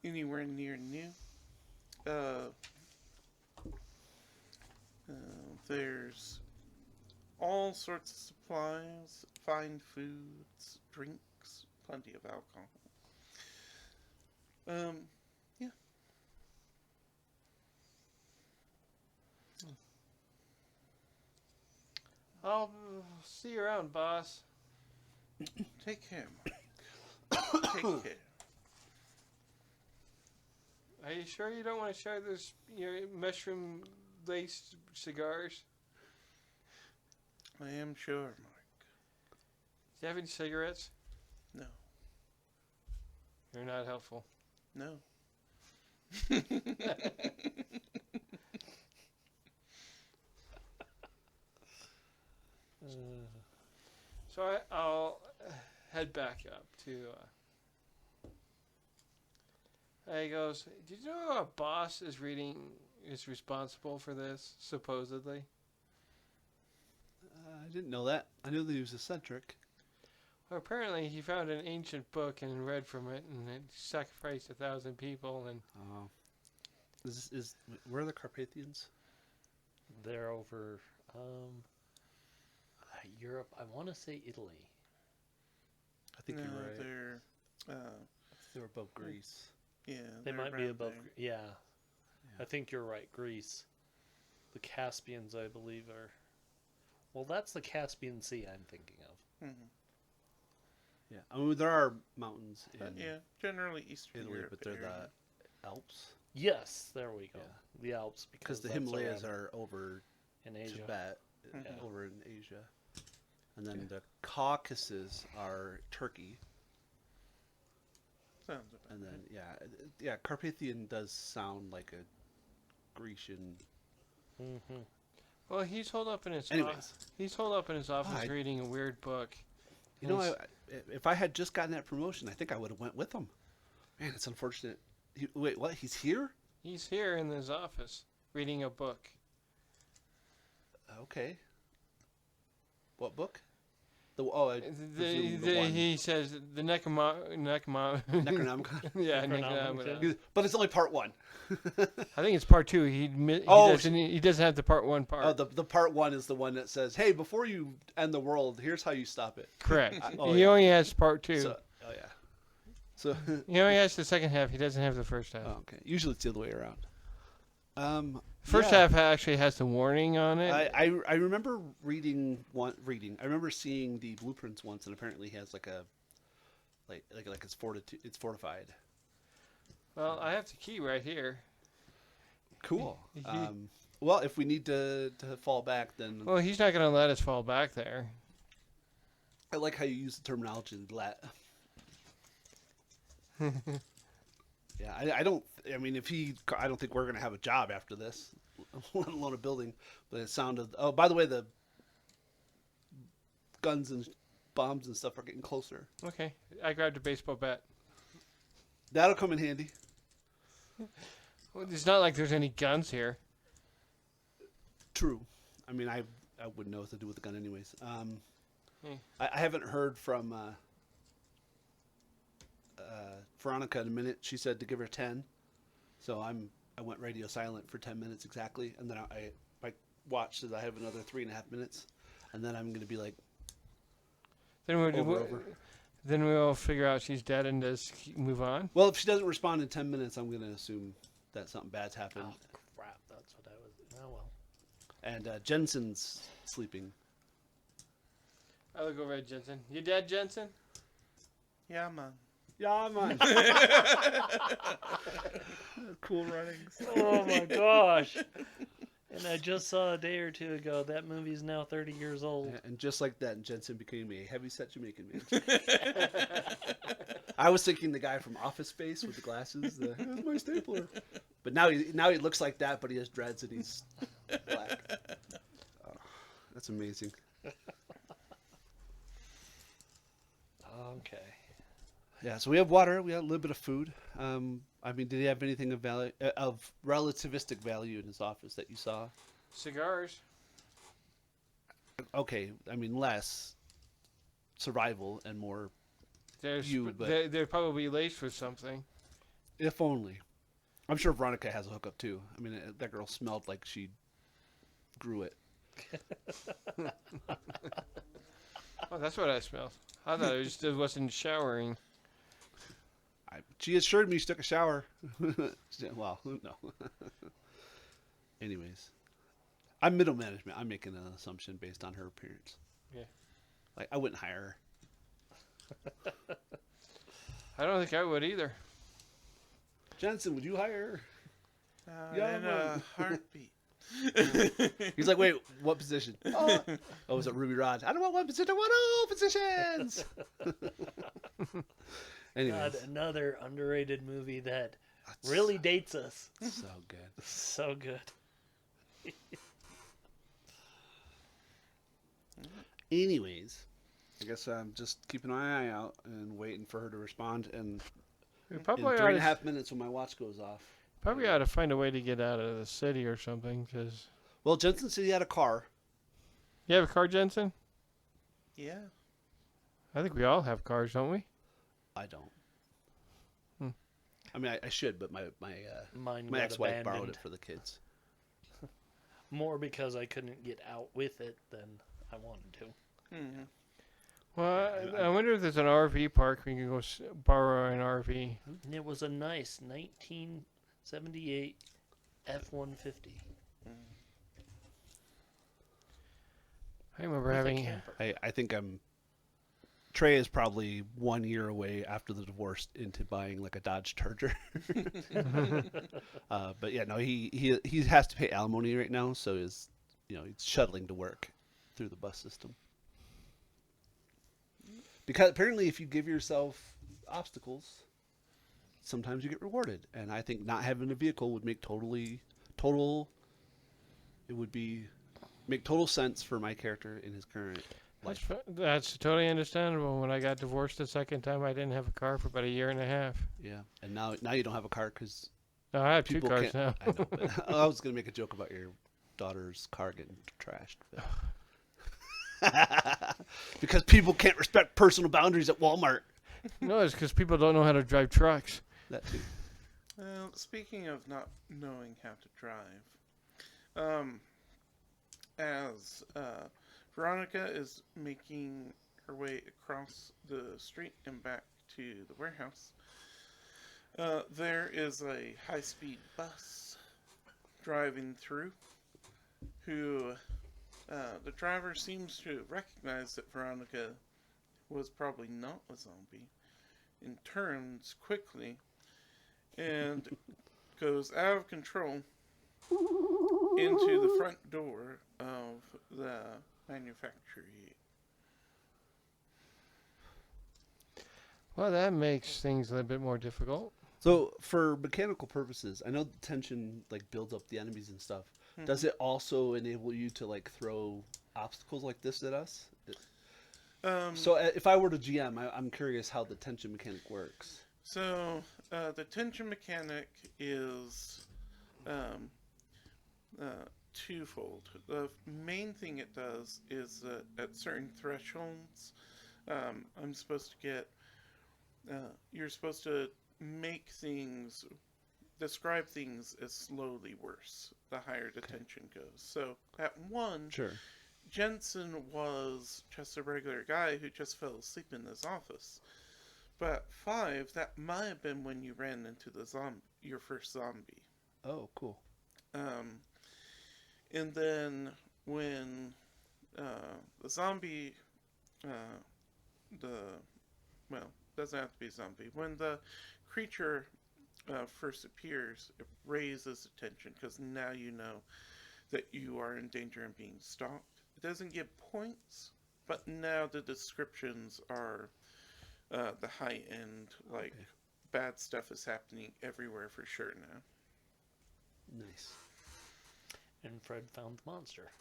anywhere near new. There's all sorts of supplies, fine foods, drinks, plenty of alcohol. Yeah. I'll see you around, boss. Take care, Mark. Take care. Are you sure you don't want to share those mushroom-laced cigars? I am sure, Mark. Do you have any cigarettes? No. You're not helpful. No. So I'll head back up to. He goes, "Did you know a boss is responsible for this, supposedly?" I didn't know that. I knew that he was eccentric. Well, apparently he found an ancient book and read from it, and it sacrificed 1,000 people. And Oh. Where are the Carpathians? They're over Europe. I want to say Italy. I think you're right. They're, They were above Greece. yeah. They they're might be around above. there. Yeah. Yeah. I think you're right. Greece. The Caspians, I believe, are. Well, that's the Caspian Sea I'm thinking of. Mhm. Yeah, I mean there are mountains in Yeah, generally Eastern Italy, Europe but they're area. the Alps Yes, there we go. Yeah. The Alps, because the that's Himalayas around are over in Asia. Tibet, Mhm. over in Asia, and then the Caucasus are Turkey, Sounds about and then right. yeah, Carpathian does sound like a Grecian. Mm-hmm. Well, he's holed up in his Anyways, he's holed up in his office I- reading a weird book. you know, Yes. if I had just gotten that promotion, I think I would have went with him. Man, it's unfortunate. Wait, what? He's here? He's here in his office reading a book. Okay. What book? I presume the one. He says the Necronomicon. Necronomicon. Yeah, Necronomicon. Necronomicon. But it's only part one. I think it's part 2. He Oh, doesn't have the part 1 part. Oh, the part one is the one that says, "Hey, before you end the world, here's how you stop it." Correct. Oh, He yeah. only has part 2. So, oh yeah. So, He only has the second half. He doesn't have the first half. oh, okay. Usually it's the other way around. First yeah. half actually has the warning on it. I remember reading. I remember seeing the blueprints once, and apparently he has like it's fortified. Well, I have the key right here. Cool. He- Well, if we need to fall back, then Well, he's not going to let us fall back there. I like how you use the terminology "let." Yeah, I don't. I mean, I don't think we're gonna have a job after this, let alone a building. But it sounded. Oh, by the way, the guns and bombs and stuff are getting closer. Okay, I grabbed a baseball bat. That'll come in handy. Well, it's not like there's any guns here. True. I mean, I wouldn't know what to do with the gun anyways. Hmm. I haven't heard from Veronica in a minute. She said to give her 10, so I went radio silent for 10 minutes exactly, and then my watch says I have another 3.5 minutes, and then I'm gonna be like Then over. Then we'll figure out she's dead and just move on. Well, if she doesn't respond in 10 minutes, I'm gonna assume that something bad's happened. Oh, crap. That's what I was. Oh, well. And Jensen's sleeping. I look over at Jensen. You dead, Jensen? Yeah, man. Yeah, man. Cool runnings. Oh, my gosh. And I just saw a day or two ago that movie's now 30 years old. Yeah, and just like that, Jensen became a heavyset Jamaican man. I was thinking the guy from Office Space with the glasses. That's my stapler. But now he looks like that, but he has dreads and he's black. Oh, that's amazing. Okay. Yeah, so we have water. We have a little bit of food. I mean, did he have anything of value, of relativistic value in his office that you saw? Cigars. Okay, I mean less survival and more. But... they're probably laced with something. If only. I'm sure Veronica has a hookup too. I mean, that girl smelled like she grew it. Oh, that's what I smelled. I thought it wasn't showering. She assured me she took a shower. Well, no. Anyways, I'm middle management. I'm making an assumption based on her appearance. Yeah. Like, I wouldn't hire her. I don't think I would either. Jensen, would you hire her? In a heartbeat. He's like, wait, what position? Oh, was it Ruby Rod? I don't want one position. I want all positions. Anyways, God, another underrated movie that really dates us. so good. So good. Anyways, I guess I'm just keeping my eye out and waiting for her to respond. And We in probably 3.5 minutes when my watch goes off. Probably ought to find a way to get out of the city or something. Cause Well, Jensen said he had a car. you have a car, Jensen? Yeah. I think we all have cars, don't we? I don't. Hmm. I mean, I should, but my Mine my got ex-wife borrowed abandoned. it for the kids. More because I couldn't get out with it than I wanted to. Mm-hmm. Well, I wonder if there's an RV park we can go borrow an RV. And it was a nice 1978 F-150. I remember With a having. camper. I think I'm Trey is probably 1 year away after the divorce into buying like a Dodge Charger. But yeah, no, he has to pay alimony right now, so he's shuttling to work through the bus system. Because apparently, if you give yourself obstacles, sometimes you get rewarded. And I think not having a vehicle would make make total sense for my character in his current life. That's totally understandable. When I got divorced the second time, I didn't have a car for about a year and a half. Yeah, and now you don't have a car because No, I have 2 people cars can't. now. I know. But I was gonna make a joke about your daughter's car getting trashed. Because people can't respect personal boundaries at Walmart. No, it's because people don't know how to drive trucks. That too. Well, speaking of not knowing how to drive, as Veronica is making her way across the street and back to the warehouse, there is a high-speed bus driving through, who the driver seems to recognize that Veronica was probably not a zombie, and turns quickly and goes out of control into the front door of the manufactory. Well, that makes things a little bit more difficult. So for mechanical purposes, I know the tension like builds up the enemies and stuff. Does it also enable you to like throw obstacles like this at us? So if I were to GM, I'm curious how the tension mechanic works. So the tension mechanic is twofold. The main thing it does is that at certain thresholds, I'm supposed to get. You're supposed to describe things as slowly worse the higher the tension goes. So at 1, Sure. Jensen was just a regular guy who just fell asleep in his office. But at 5, that might have been when you ran into your first zombie. Oh, cool. And then when the zombie, doesn't have to be a zombie. When the creature first appears, it raises attention because now you know that you are in danger and being stalked. It doesn't give points, but now the descriptions are the high end, like bad stuff is happening everywhere for sure now. Nice. And Fred found the monster.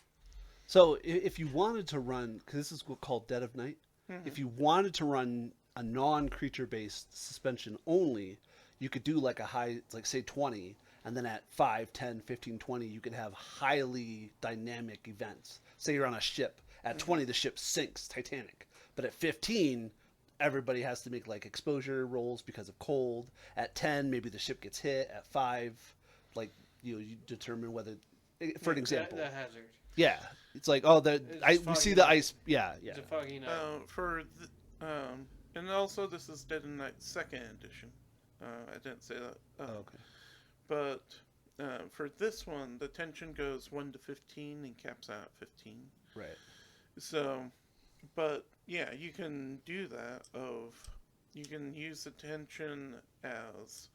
So if you wanted to run, because this is called Dead of Night, if you wanted to run a non-creature based suspension only, you could do like a high, like say 20, and then at 5, 10, 15, 20, you could have highly dynamic events. Say you're on a ship. At 20, the ship sinks, Titanic. But at 15, everybody has to make like exposure rolls because of cold. At 10, maybe the ship gets hit. At 5, like you determine whether, for an example. The hazard. Yeah, it's like we see the ice. Yeah. It's a foggy night. And also this is Dead of Night 2nd edition. I didn't say that. Okay. But for this one, the tension goes 1 to 15 and caps out at 15. Right. So, but yeah, you can do that. You can use the tension as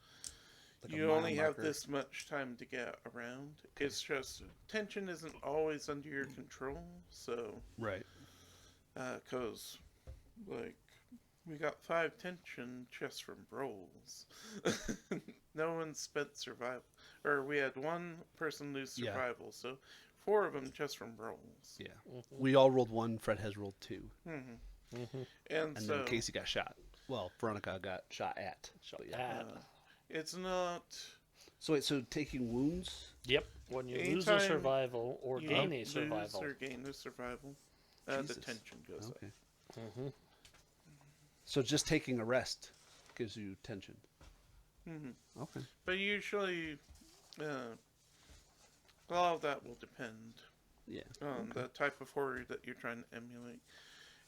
Like a you mile only have marker. this much time to get around. Okay. It's just tension isn't always under your control. So, Right. because like we got 5 tension just from rolls. No one spent survival, or we had 1 person lose Yeah. survival, so 4 of them just from rolls. Yeah. We all rolled 1. Fred has rolled 2, And so then Casey got shot. Well, Veronica got shot at. But yeah. it's not. So wait, so taking wounds? Yep. When you lose a Anytime survival or You gain a lose survival. or gain a survival, the Jesus. tension goes up. Okay. So just taking a rest gives you tension. Okay. But usually, a lot of that will depend Yeah. on the type of horror that you're trying to emulate.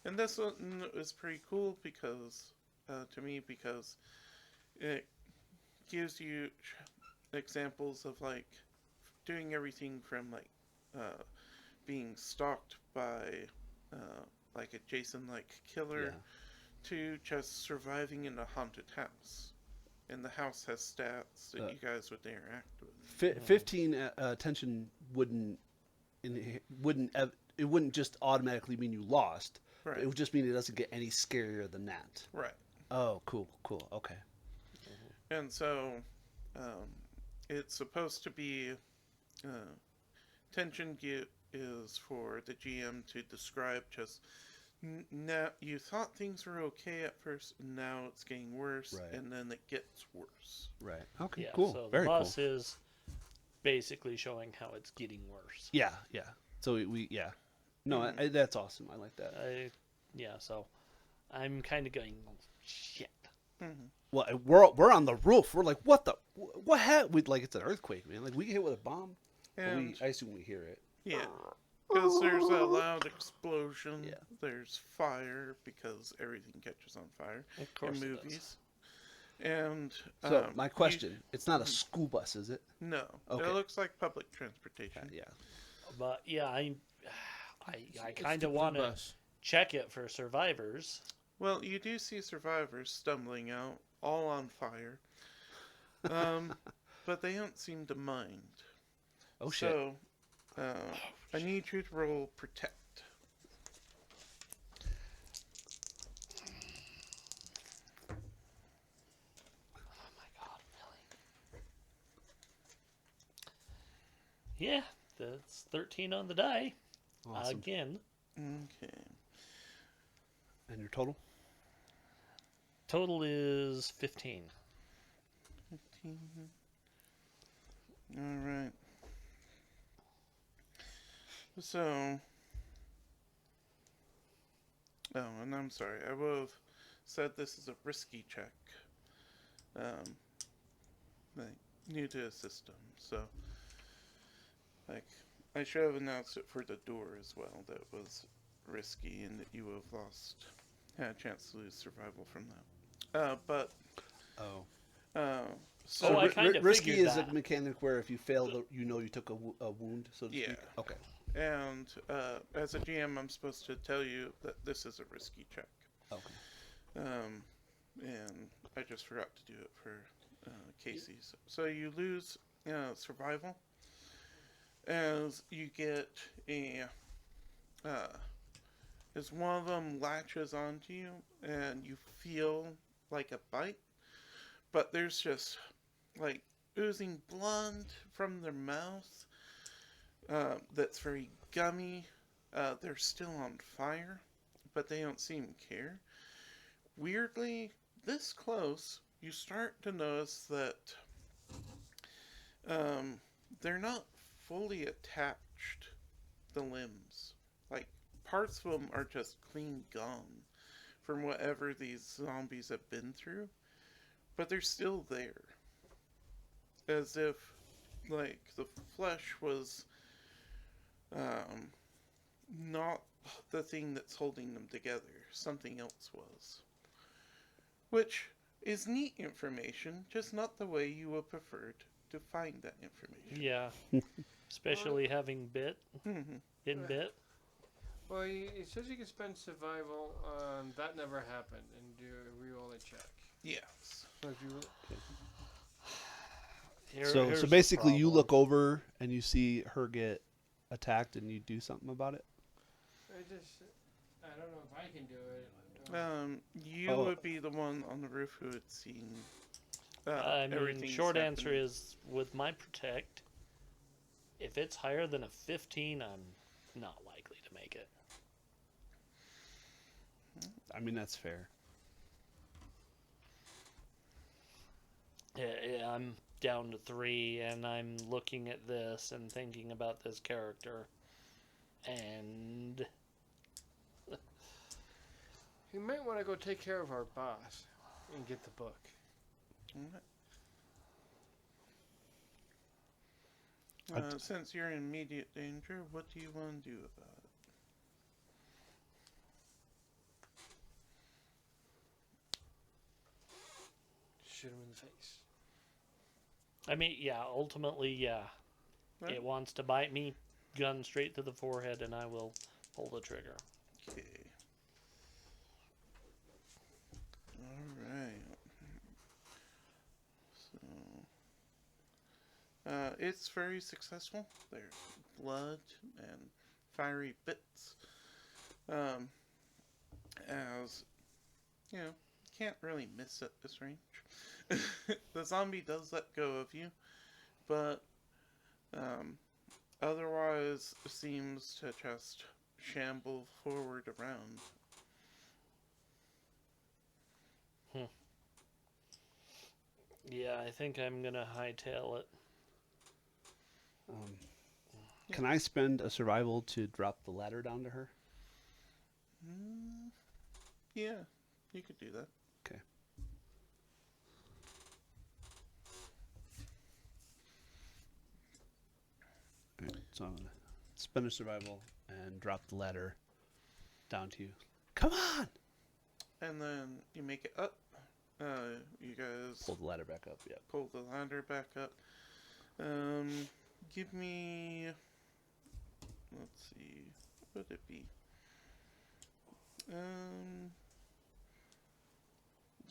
And this one is pretty cool because, to me, because it gives you examples of like doing everything from like being stalked by like a Jason-like killer to just surviving in a haunted house. And the house has stats that you guys would interact with. 15 attention it wouldn't just automatically mean you lost. Right. It would just mean it doesn't get any scarier than that. Right. Oh, cool, okay. And so, it's supposed to be tension is for the GM to describe just now you thought things were okay at first, and now it's getting worse, Right. and then it gets worse. Right. Okay, Yeah, cool. so Very the boss cool. is basically showing how it's getting worse. Yeah. So we No, that's awesome. I like that. So I'm kind of going, shit. Mm-hmm. Well, we're on the roof. We're like, what happened? Like it's an earthquake, man. Like we get hit with a bomb. And I assume we hear it. yeah, because there's a loud explosion. Yeah. There's fire because everything catches on fire Of course in it does. movies. And So my question: it's not a school bus, is it? No, Okay. it looks like public transportation. Yeah. But yeah, I It's kind the of blue want to bus. check it for survivors. Well, you do see survivors stumbling out, all on fire. But they don't seem to mind. Oh shit. So, I need you to roll protect. Oh my god, really? Yeah, that's 13 on the die. Awesome. Again. Okay. And your total? Total is 15. 15. Alright. So. Oh, and I'm sorry. I would have said this is a risky check. Like, new to the system. So, like, I should have announced it for the door as well. That was risky and that you would have had a chance to lose survival from that. But. Oh. So I kinda risky figured is that. a mechanic where if you fail, you know you took a wound, so to Yeah. speak. Okay. And as a GM, I'm supposed to tell you that this is a risky check. Okay. And I just forgot to do it for Casey's. So you lose survival as you get as one of them latches onto you and you feel like a bite, but there's just like oozing blood from their mouth. That's very gummy. They're still on fire, but they don't seem to care. Weirdly, this close, you start to notice that they're not fully attached, the limbs. Like, parts of them are just clean gone from whatever these zombies have been through, but they're still there. As if, like, the flesh was not the thing that's holding them together. Something else was. Which is neat information, just not the way you would prefer to find that information. Yeah. Especially having been bit. Well, it says you can spend survival on that never happened and do a reroll a check. Yes. So if you So Here's the basically, you problem. look over and you see her get attacked, and you do something about it. I don't know if I can do it. You Oh. would be the one on the roof who had seen I mean, everything. short answer is with my protect, if it's higher than a 15, I'm not likely to make it. I mean, that's fair. Yeah, I'm down to 3, and I'm looking at this and thinking about this character, and You might want to go take care of our boss and get the book. Since you're in immediate danger, what do you want to do about it? Shoot him in the face. I mean, yeah, ultimately, yeah, Right? it wants to bite me, gun straight to the forehead, and I will pull the trigger. Okay. It's very successful. There's blood and fiery bits. As you know, can't really miss at this range. The zombie does let go of you, but otherwise seems to just shamble forward around. Yeah, I think I'm gonna hightail it. Can I spend a survival to drop the ladder down to her? Yeah, you could do that. Okay. Alright, so I'm gonna spend a survival and drop the ladder down to you. Come on! And then you make it up. You guys Pull the ladder back up. Yeah. pull the ladder back up. Give me. Let's see. What would it be?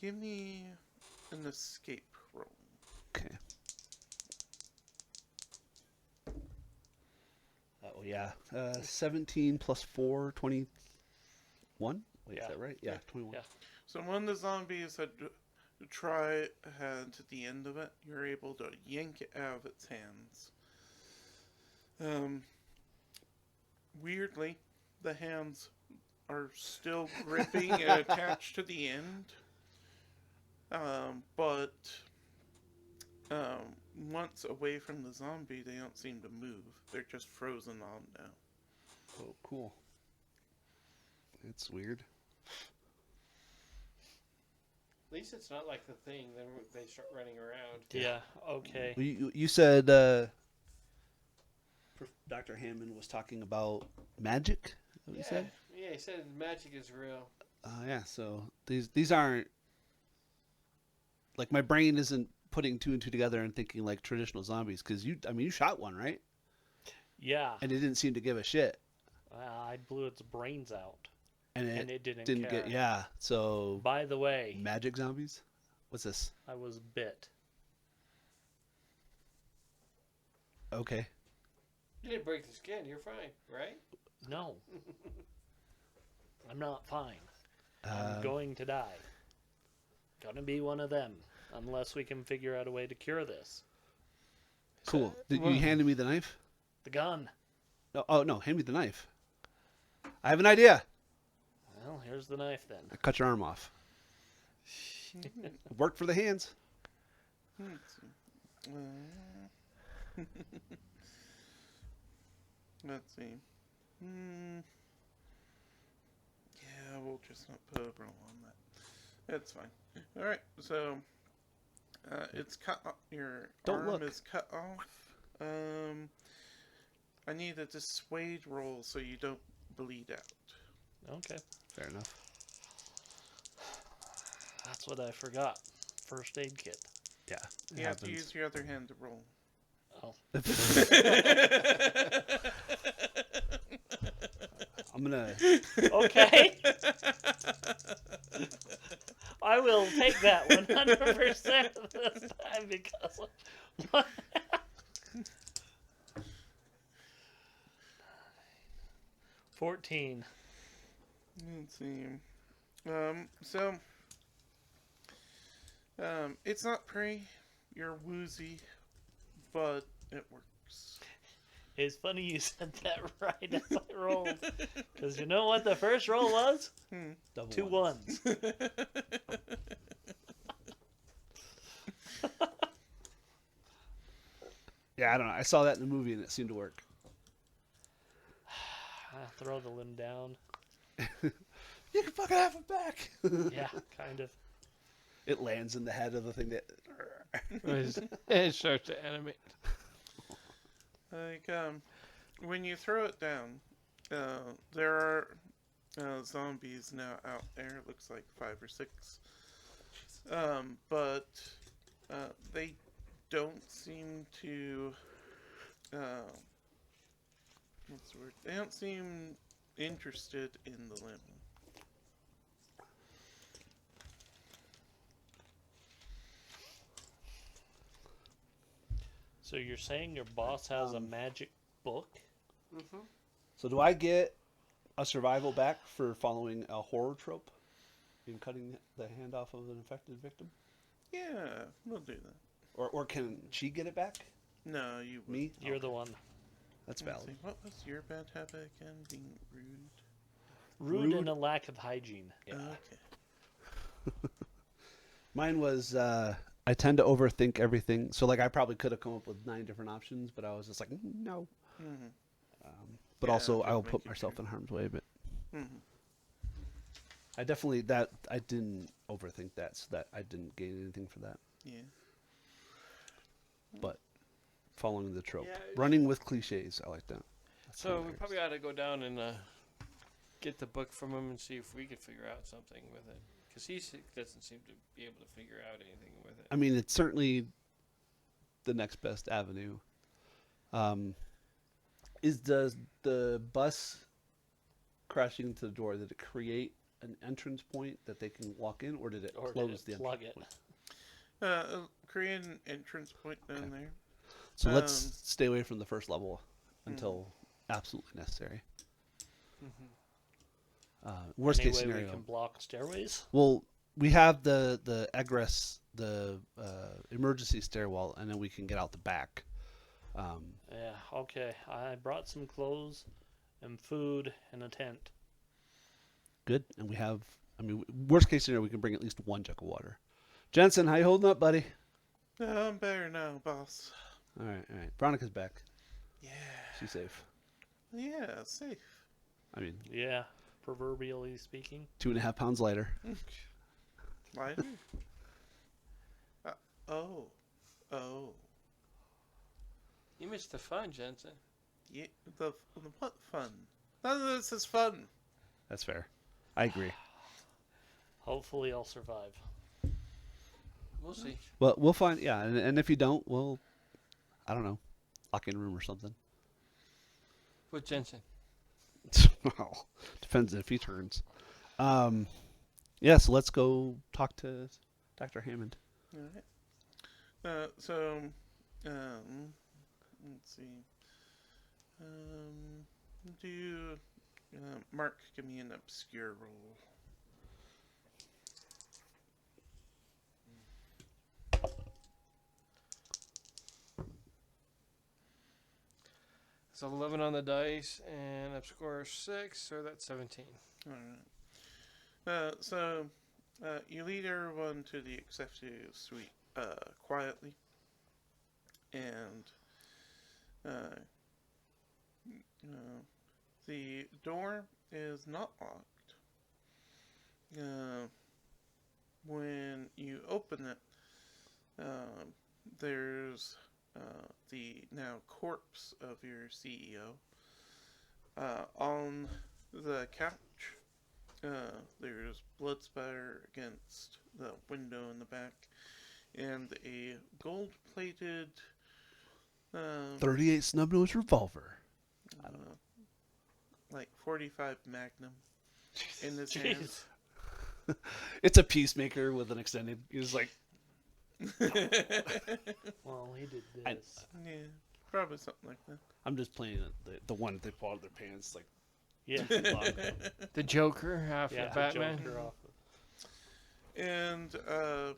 Give me an escape roll. Okay. Oh yeah. 17 plus 4, 21. Wait, Yeah. is that right? Yeah, 21. Yeah. So when the zombies had to the end of it, you're able to yank it out of its hands. Weirdly, the hands are still gripping and attached to the end. But once away from the zombie, they don't seem to move. They're just frozen on now. Oh, cool. It's weird. At least it's not like the thing. Then they start running around. Yeah. Okay. Well, you said Dr. Hammond was talking about magic. Is that what you said? Yeah, he said magic is real. Yeah. So these aren't like my brain isn't putting two and two together and thinking like traditional zombies because you shot one, right? Yeah. And it didn't seem to give a shit. I blew its brains out, And and it didn't get care. yeah. So By the way, magic zombies. What's this? I was bit. Okay. You didn't break the skin. You're fine, right? No. I'm not fine. Uh, I'm going to die. Gonna be one of them. Unless we can figure out a way to cure this. Cool. Did you handed me the knife? The gun. No, oh no, hand me the knife. I have an idea. Well, here's the knife then. I cut your arm off. Worked for the hands. Let's see. Let's see. Yeah, we'll just not put a roll on that. That's fine. All right, so it's cut. Your Don't arm look. is cut off. I need a dissuade roll so you don't bleed out. Okay. Fair enough. That's what I forgot. First aid kit. Yeah. It You have to happens. use your other hand to roll. Oh. I'm gonna. Okay. I will take that 100% this time because of 14. Let's see. It's not pretty. You're woozy, but it works. It's funny you said that right as I rolled. Because you know what the first roll was? Double 2 ones. ones. Yeah, I don't know. I saw that in the movie and it seemed to work. Throw the limb down. You can fucking have it back. Yeah, kind of. It lands in the head of the thing that. It starts to animate. Like, when you throw it down, there are zombies now out there. It looks like 5 or 6. But they don't seem to. What's the word? They don't seem interested in the limb. So you're saying your boss has a magic book? So do I get a survival back for following a horror trope in cutting the hand off of an infected victim? Yeah, we'll do that. Or can she get it back? No, you would. Me? You're the one. That's Let's valid. see, what was your bad habit again? Being rude? Rude and a lack of hygiene. Yeah. Okay. Mine was I tend to overthink everything. So like I probably could have come up with 9 different options, but I was just like, no. Mm-hmm. But Yeah, also just I will make put it myself true. in harm's way a bit. Mm-hmm. I didn't overthink that, so that I didn't gain anything for that. Yeah. But following the trope, Yeah, running with cliches, I like that. That's So we hilarious. probably ought to go down and get the book from him and see if we could figure out something with it. Because doesn't seem to be able to figure out anything with it. I mean, it's certainly the next best avenue. Is the bus crashing into the door? Did it create an entrance point that they can walk in, or did it Or close did it the plug entrance it? point? Create an entrance point down there. So let's Um, stay away from the first level until absolutely necessary. Worst Any case way scenario. we can block stairways? Well, we have the egress, the emergency stairwell, and then we can get out the back. Yeah, okay. I brought some clothes and food and a tent. Good, and we have. I mean, worst case scenario, we can bring at least 1 jug of water. Jensen, how you holding up, buddy? I'm better now, boss. All right. Veronica's back. Yeah. She's safe. Yeah, safe. I mean, Yeah, proverbially speaking. 2.5 pounds lighter. Lighter? Oh. You missed the fun, Jensen. Yeah, the what fun? None of this is fun. That's fair. I agree. Hopefully I'll survive. We'll see. Well, we'll find. Yeah, and if you don't, we'll. I don't know, lock in a room or something. With Jensen. Well, depends if he turns. Yeah, so let's go talk to Dr. Hammond. All right. Let's see. Do Mark give me an obscure roll? It's 11 on the dice, and I've scored 6, so that's 17. All right. You lead everyone to the executive suite quietly, and the door is not locked. When you open it, there's the now corpse of your CEO on the couch. There's blood spatter against the window in the back, and a gold-plated 38 snub-nosed revolver. like 45 Magnum in his hand. Jeez. It's a peacemaker with an extended. He's like, Well, he did I- this. Yeah, probably something like that. I'm just playing the one that they pull out of their pants. Like, Yeah. The Joker after Yeah, Batman. Joker off. And the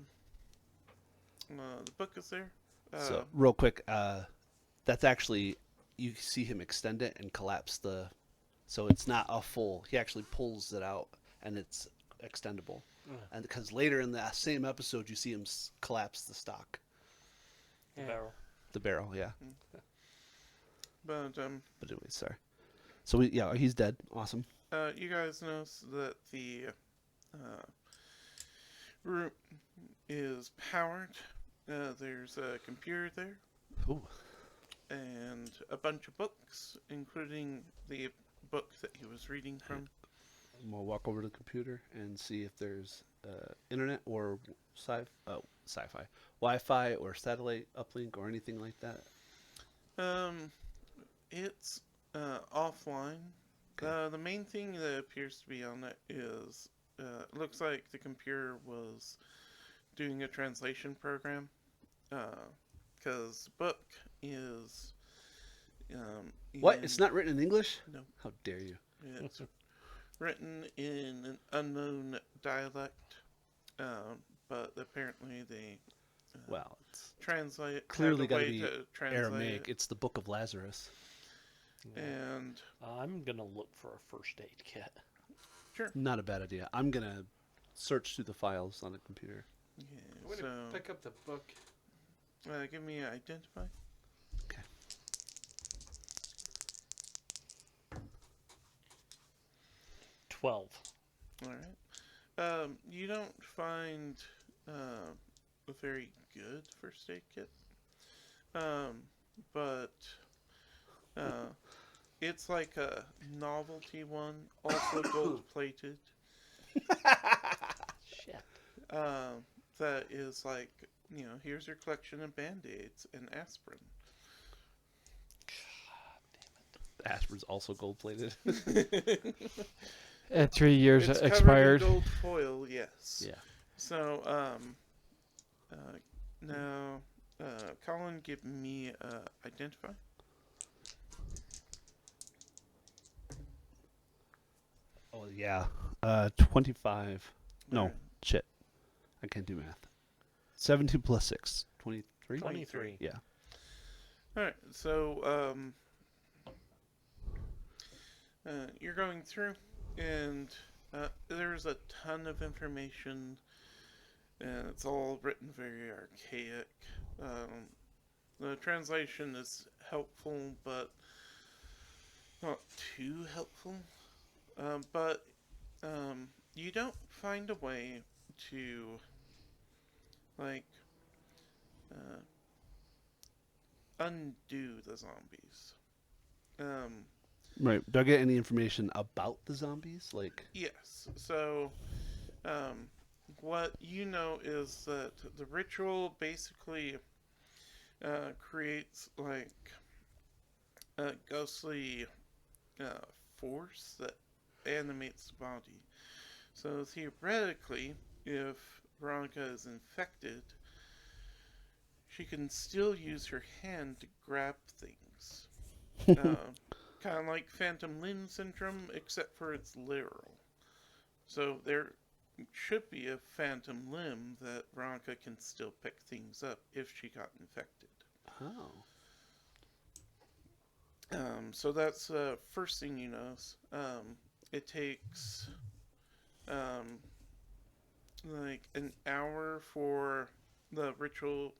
book is there. so real quick, that's actually, you see him extend it and collapse the. So it's not a full. He actually pulls it out, and it's extendable. And because later in that same episode, you see him collapse the stock, The Yeah. barrel. the barrel. Yeah. But But anyway, sorry. So he's dead. Awesome. you guys notice that the room is powered. There's a computer there Ooh. and a bunch of books, including the book that he was reading from. We'll walk over to the computer and see if there's internet or sci-fi, Wi-Fi or satellite uplink or anything like that. It's offline. Okay. The main thing that appears to be on it is it looks like the computer was doing a translation program because the book is. What? It's not written in English? No. How dare you? It's written in an unknown dialect, but apparently they Well, it's translate. clearly have a got to way be to translate Aramaic. it. It's the Book of Lazarus. And I'm going to look for a first aid kit. sure. Not a bad idea. I'm going to search through the files on the computer. Yeah, I'm going to so pick up the book. give me an identify. Okay. 12. All right. You don't find a very good first aid kit, but it's like a novelty one, also gold plated. Shit. That is like, here's your collection of Band-Aids and aspirin. The aspirin's also gold plated. At 3 years It's expired. covered in gold foil, yes. Yeah. So, now, Colin, give me identify. Oh, yeah. 25. No, Alright. shit. I can't do math. 17 plus 6. 23? 23. Yeah. Alright, so, you're going through, and there's a ton of information, and it's all written very archaic. The translation is helpful, but not too helpful. But you don't find a way to, like, undo the zombies. Right. Do I get any information about the zombies? Like, Yes. So, what you know is that the ritual basically creates like a ghostly force that animates the body. So theoretically, if Veronica is infected, she can still use her hand to grab things. Kind of like phantom limb syndrome, except for it's literal. So there should be a phantom limb that Veronica can still pick things up if she got infected. oh. So that's the first thing you notice. It takes like an hour for the ritual,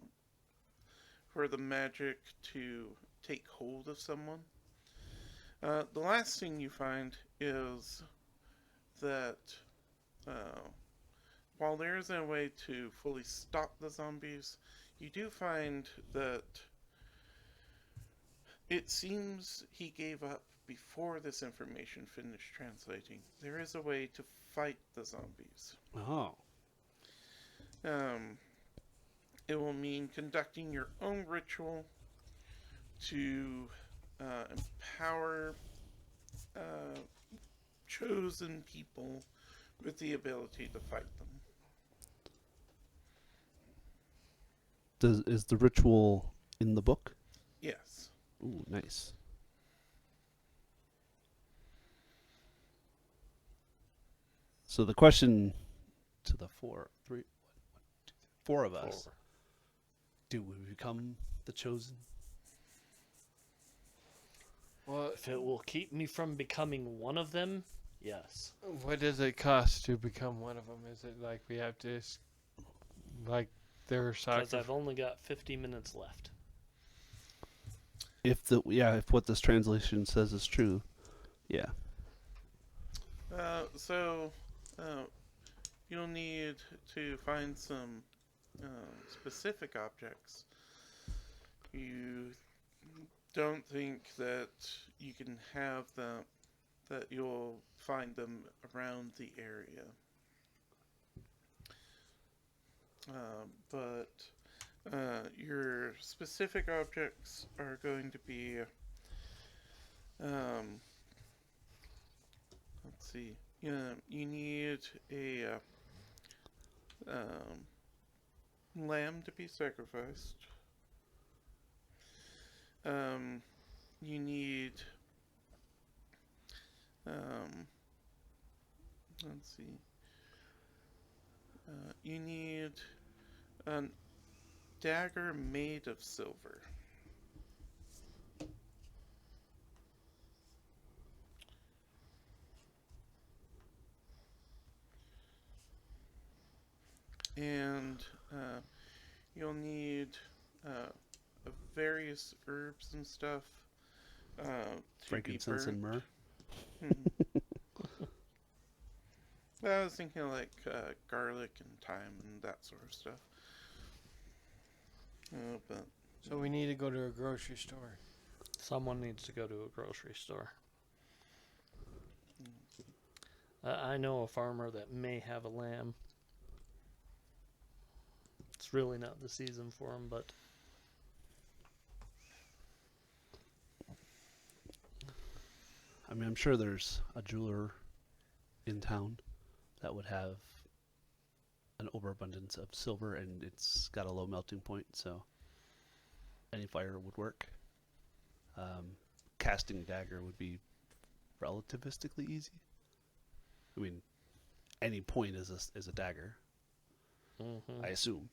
for the magic to take hold of someone. The last thing you find is that while there isn't a way to fully stop the zombies, you do find that it seems he gave up before this information finished translating. There is a way to fight the zombies. Oh. It will mean conducting your own ritual to empower chosen people with the ability to fight them. Is the ritual in the book? Yes. Ooh, nice. So the question to the four of us: 4. do we become the chosen? Well, If it will keep me from becoming one of them, yes. what does it cost to become one of them? Is it like we have to, like, their Because sacrifice? I've only got 50 minutes left. If what this translation says is true, yeah. So you'll need to find some specific objects. You don't think that you can have them, that you'll find them around the area. But your specific objects are going to be, let's see, you need a lamb to be sacrificed. You need, let's see. You need a dagger made of silver. And you'll need various herbs and stuff to Frankincense be and burnt. myrrh. Well, I was thinking like garlic and thyme and that sort of stuff. But So we need to go to a grocery store. Someone needs to go to a grocery store. I know a farmer that may have a lamb. It's really not the season for them, but I mean, I'm sure there's a jeweler in town that would have an overabundance of silver, and it's got a low melting point, so any fire would work. Casting a dagger would be relativistically easy. I mean, any point is a dagger, I assume.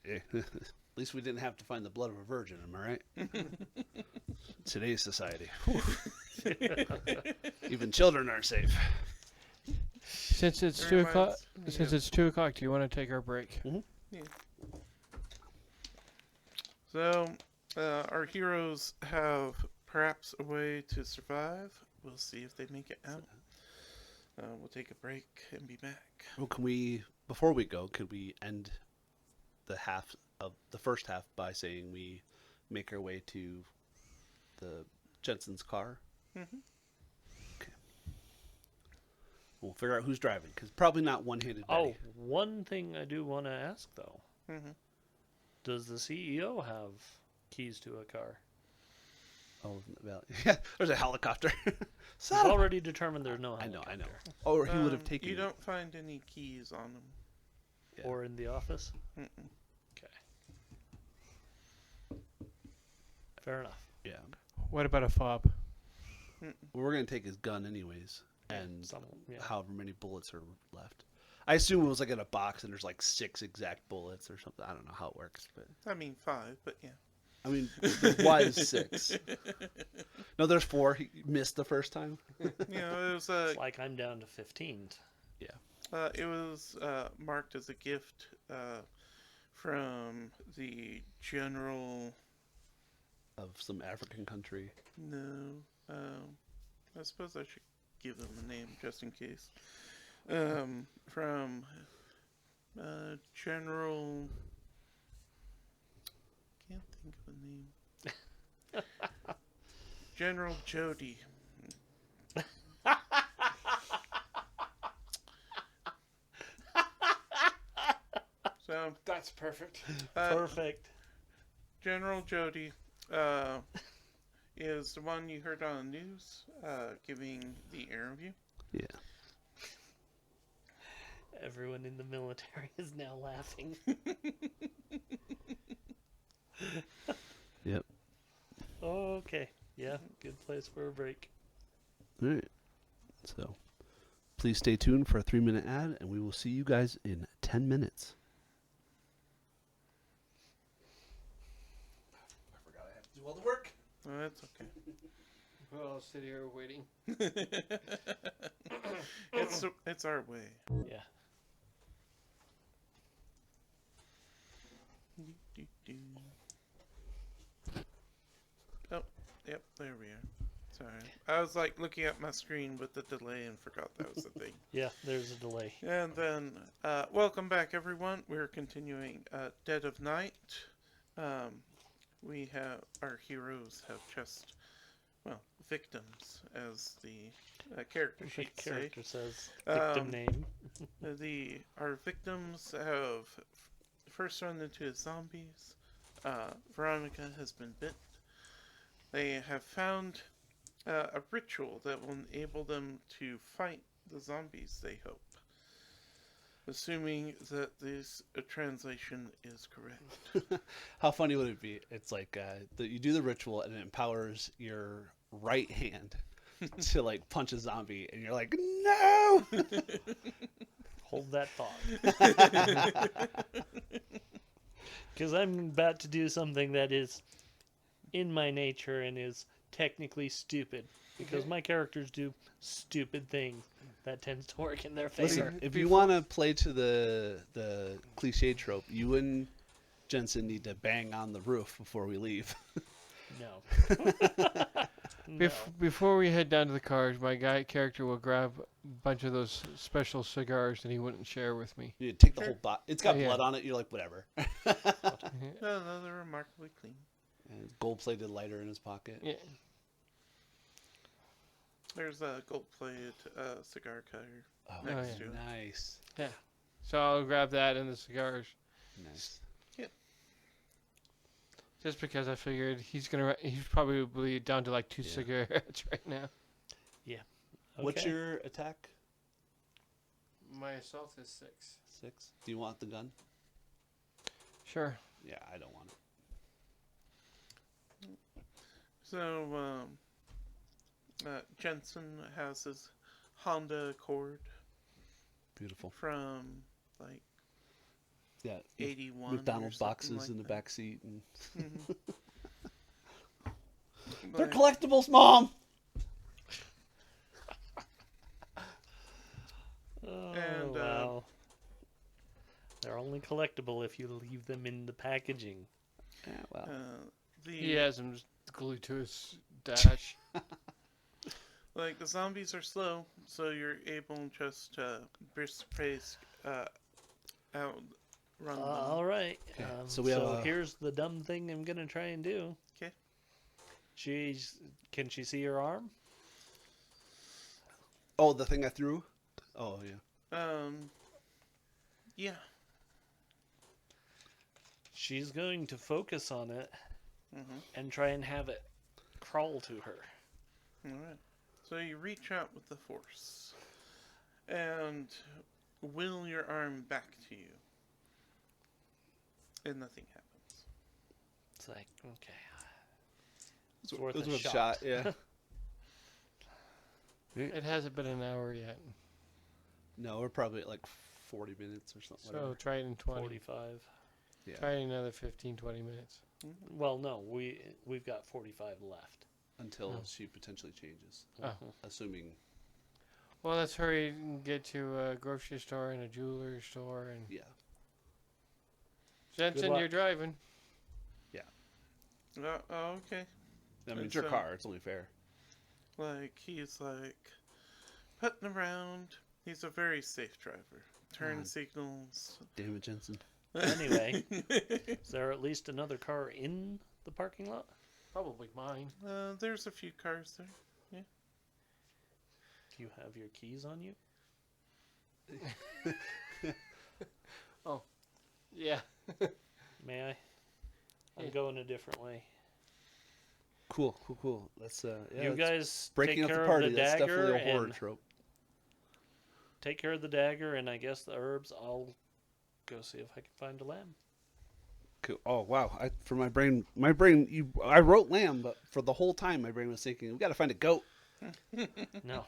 At least we didn't have to find the blood of a virgin, am I right? Today's society. Even children aren't safe. Since it's Very 2 much, o'clock, yeah. since it's 2 o'clock, do you want to take our break? So, our heroes have perhaps a way to survive. We'll see if they make it out. We'll take a break and be back. Well, before we go, could we end the first half by saying we make our way to the Jensen's car? Mm-hmm. Okay. We'll figure out who's driving, because probably not one-handed oh, Betty. one thing I do want to ask though: Mm-hmm. does the CEO have keys to a car? Oh, well, yeah, there's a helicopter. We've already determined there's no I helicopter. know. Oh, or he would have taken You it. don't find any keys on them. Yeah. Or in the office. Mm-mm. Okay. Fair enough. Yeah. What about a fob? Well, we're going to take his gun anyways, and Yeah. however many bullets are left. I assume it was like in a box and there's like 6 exact bullets or something. I don't know how it works, but I mean 5, but yeah. I mean, there was 6. No, there's 4. He missed the first time. You know, it was It's like I'm down to 15. marked as a gift from the general. Of some African country. No, I suppose I should give them a name just in case. From General. Can't think of a name. General Jody. So That's perfect. Perfect. General Jody is the one you heard on the news giving the interview. Yeah. Everyone in the military is now laughing. Yep. Okay. Yeah, good place for a break. All right. So, please stay tuned for a 3-minute ad, and we will see you guys in 10 minutes. I forgot I have to do all the work. Oh, that's okay. Well, I'll sit here waiting. It's our way. Yeah. Oh, yep, there we are. Sorry. I was like looking at my screen with the delay and forgot that was the thing. Yeah, there's a delay. And then, welcome back everyone. We're continuing Dead of Night. Our heroes have just, victims, as the character sheet The character say. says victim name. Our victims have first run into zombies. Veronica has been bit. They have found a ritual that will enable them to fight the zombies, they hope. assuming that this translation is correct. How funny would it be? It's like you do the ritual and it empowers your right hand to like punch a zombie, and you're like, no. Hold that thought. Because I'm about to do something that is in my nature and is technically stupid. Because my characters do stupid things. That tends to work in their favor. Listen, if you want to play to the cliche trope, you and Jensen need to bang on the roof before we leave. No. No. Before we head down to the cars, my guy character will grab a bunch of those special cigars that he wouldn't share with me. You take the whole box. It's got Oh, yeah. blood on it. You're like, whatever. No, they're remarkably clean. And gold-plated lighter in his pocket. Yeah. There's a gold-plated cigar cutter Oh, next yeah. to it. nice. So I'll grab that and the cigars. Nice. Just because I figured he's probably down to like 2 Yeah. cigarettes right now. What's Okay. your attack? My assault is 6. 6. Do you want the gun? Sure. Yeah, I don't want it. So, Jensen has his Honda Accord Beautiful. from, like, Yeah. 81. or McDonald's something boxes like in the that. back seat. And Mhm. they're But- collectibles, Mom. Oh, And, wow. They're only collectible if you leave them in the packaging. Yeah, well. He has them glued to his dash. Like, the zombies are slow, so you're able just to brisk pace outrun them. All right. Okay, so we have a- here's the dumb thing I'm gonna try and do. 'Kay. Can she see her arm? Oh, the thing I threw? Oh, yeah. Yeah. She's going to focus on it Mm-hmm. and try and have it crawl to her. Alright. So you reach out with the force and will your arm back to you. And nothing happens. It's like, okay. It's worth it was a worth shot. yeah. It hasn't been an hour yet. No, we're probably at like 40 minutes or something. So whatever. try it in 20. 45. Yeah. Try it another 15, 20 minutes. Well, no, we've got 45 left. Until Oh. she potentially changes. Oh. Mhm. Assuming, Well, let's hurry and get to a grocery store and a jewelry store. And yeah. Jensen, luck. you're driving. Okay. I mean, And it's your so- car. It's only fair. Like, he's like putting around. He's a very safe driver. Turn God. signals. Damn it, Jensen. Anyway, is there at least another car in the parking lot? Probably mine. There's a few cars there. Do you have your keys on you? Yeah. May I? I'm Yeah. going a different way. Cool. Let's yeah. you let's- guys breaking take up care the party. of the That's dagger definitely a horror and trope. take care of the dagger, and I guess the herbs. I'll go see if I can find a lamb. Cool. Oh wow! For my brain, I wrote lamb, but for the whole time, my brain was thinking we got to find a goat. No,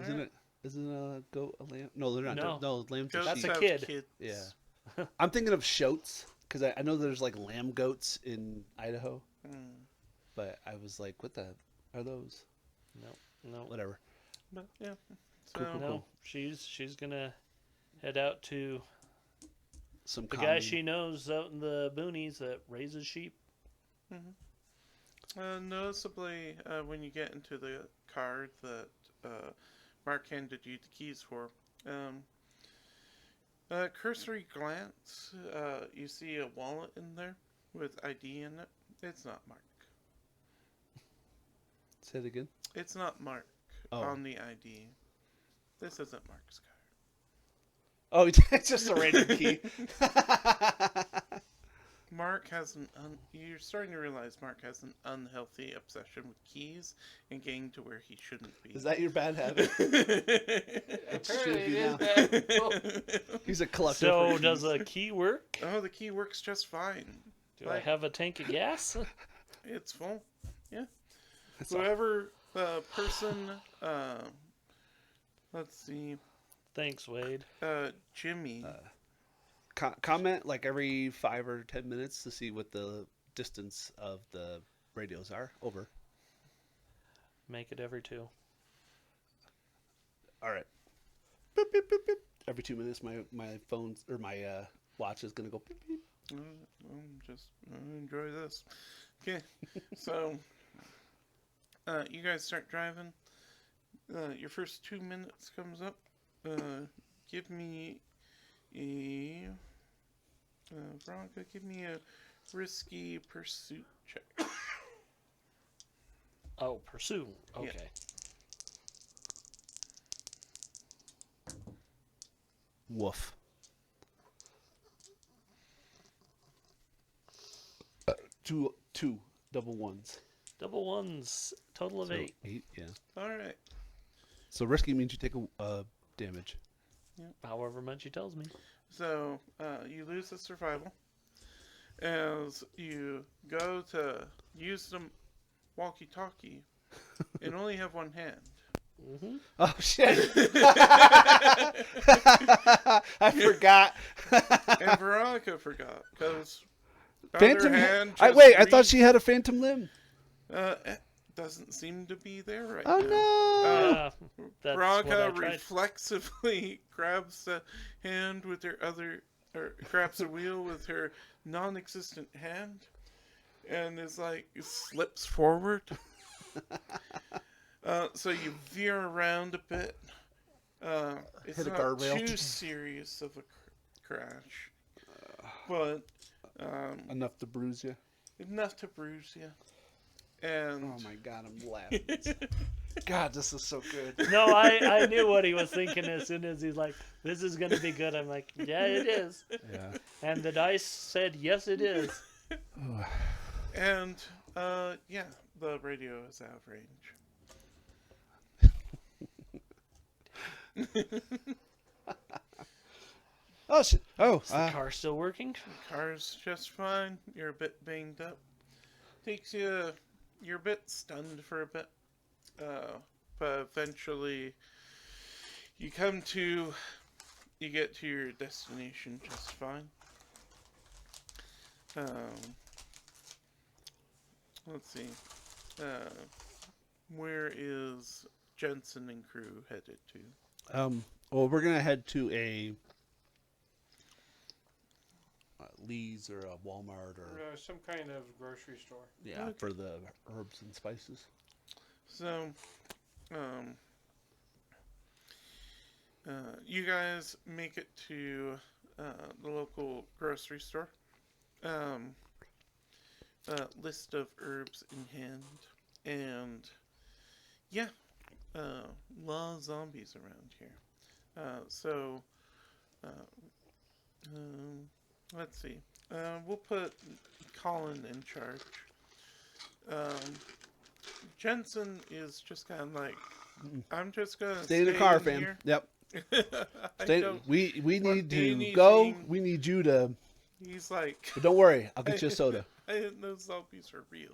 Isn't it? Isn't a goat a lamb? No, they're not. No. No, lamb's Goats That's a have kid. Kids. Yeah. I'm thinking of shoats because I know there's like lamb goats in Idaho, Mm. but I was like, what the are those? no, Whatever. But yeah. So Cool. no. She's gonna head out to Some the common, guy she knows out in the boonies that raises sheep. noticeably, when you get into the car that Mark handed you the keys for, cursory glance, you see a wallet in there with ID in it. It's not Mark. Say it again. It's not Mark Oh. on the ID. This isn't Mark's car. Oh, it's just a random key. Mark Mark has you're starting to realize Mark has an unhealthy obsession with keys and getting to where he shouldn't be. Is that your bad habit? Apparently it be is now. bad. He's a collector. So for does keys. a key work? Oh, the key works just fine. Do I have a tank of gas? It's full. Yeah. That's all. Whoever person, let's see, Thanks, Wade. Jimmy. Comment like every 5 or 10 minutes to see what the distance of the radios are. Over. Make it every 2. All right. Beep, beep, beep, beep. Every 2 minutes, my phone or my watch is gonna go beep, beep. Just enjoy this. Okay, so you guys start driving. Your first 2 minutes comes up. Give me a Veronica. Give me a risky pursuit check. Oh, pursue. Okay. Yeah. Woof. Two double ones. Double ones. Total of So 8. 8, yeah. All right. So risky means you take a damage. However much he tells me. So you lose the survival as you go to use the walkie-talkie and only have one hand. Mm-hmm. Oh shit! I forgot. And Veronica forgot because Phantom hand. I just wait. I thought reached- she had a phantom limb. It doesn't seem to be there right Oh now. no! That's Veronica what I tried. reflexively grabs the hand with her or grabs the wheel with her non-existent hand, and is like slips forward. So you veer around a bit. It's Hit a not guardrail. too serious of a crash, but Enough to bruise you. enough to bruise you. And Oh my god, I'm laughing. God, this is so good. No, I knew what he was thinking as soon as he's like, this is going to be good. I'm like, yeah, it is. Yeah. And the dice said, yes, it is. And yeah, the radio is out of range. Oh shit! Oh, Is the car still working? The car's just fine. You're a bit banged up. Takes you. You're a bit stunned for a bit, but eventually you get to your destination just fine. Let's see. Where is Jensen and crew headed to? well, we're gonna head to a Lee's or a Walmart or Some kind of grocery store. yeah, Okay. for the herbs and spices. So, you guys make it to the local grocery store. List of herbs in hand, and yeah, lot of zombies around here. So, let's see. We'll put Colin in charge. Jensen is just kind of like, I'm just gonna Stay in the car, fam. here. Yep. I Stay, don't- we what need to anything- go. We need you to. He's like, But don't worry, I'll get you a soda. I didn't know zombies are real.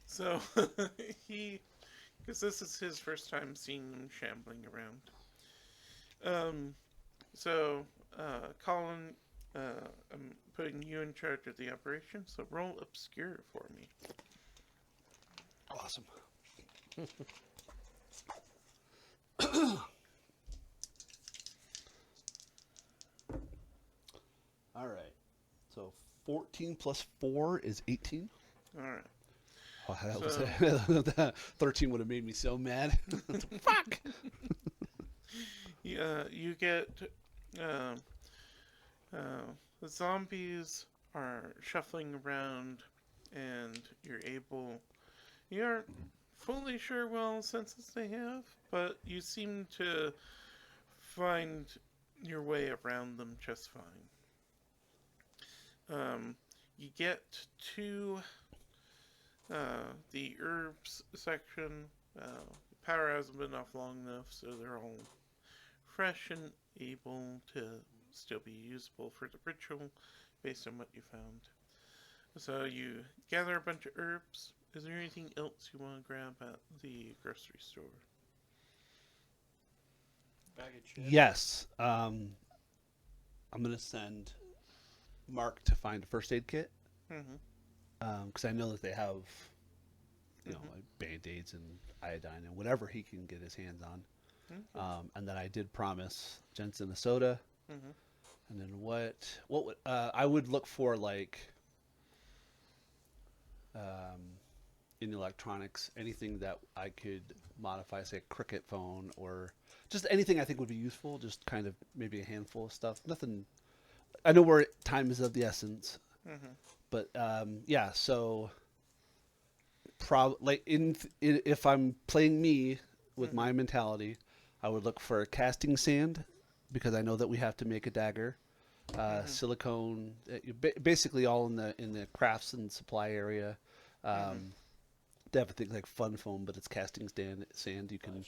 So because this is his first time seeing them shambling around. So Colin, I'm putting you in charge of the operation. So roll obscure for me. Awesome. All right. So 14 plus 4 is 18. All right. Oh, that So- was that 13 would have made me so mad. Fuck. You get the zombies are shuffling around, and you aren't fully sure what all senses they have, but you seem to find your way around them just fine. you get to the herbs section. The power hasn't been off long enough, so they're all fresh and able to still be usable for the ritual based on what you found. So you gather a bunch of herbs. Is there anything else you want to grab at the grocery store? Bag of chips. Yes. I'm going to send Mark to find a first aid kit. Mm-hmm. Because I know that they have, you know, like Band-Aids and iodine and whatever he can get his hands on. Mm-hmm. And then I did promise Jensen a soda. Mm-hmm. And then what would I would look for, like, in electronics, anything that I could modify, say a Cricket phone or just anything I think would be useful. Just kind of maybe a handful of stuff. Nothing. I know where time is of the essence. Mm-hmm. But yeah, so like if I'm playing me with my mentality, I would look for casting sand because I know that we have to make a dagger, silicone, basically all in the crafts and supply area. They have a thing like fun foam, but it's casting sand. You can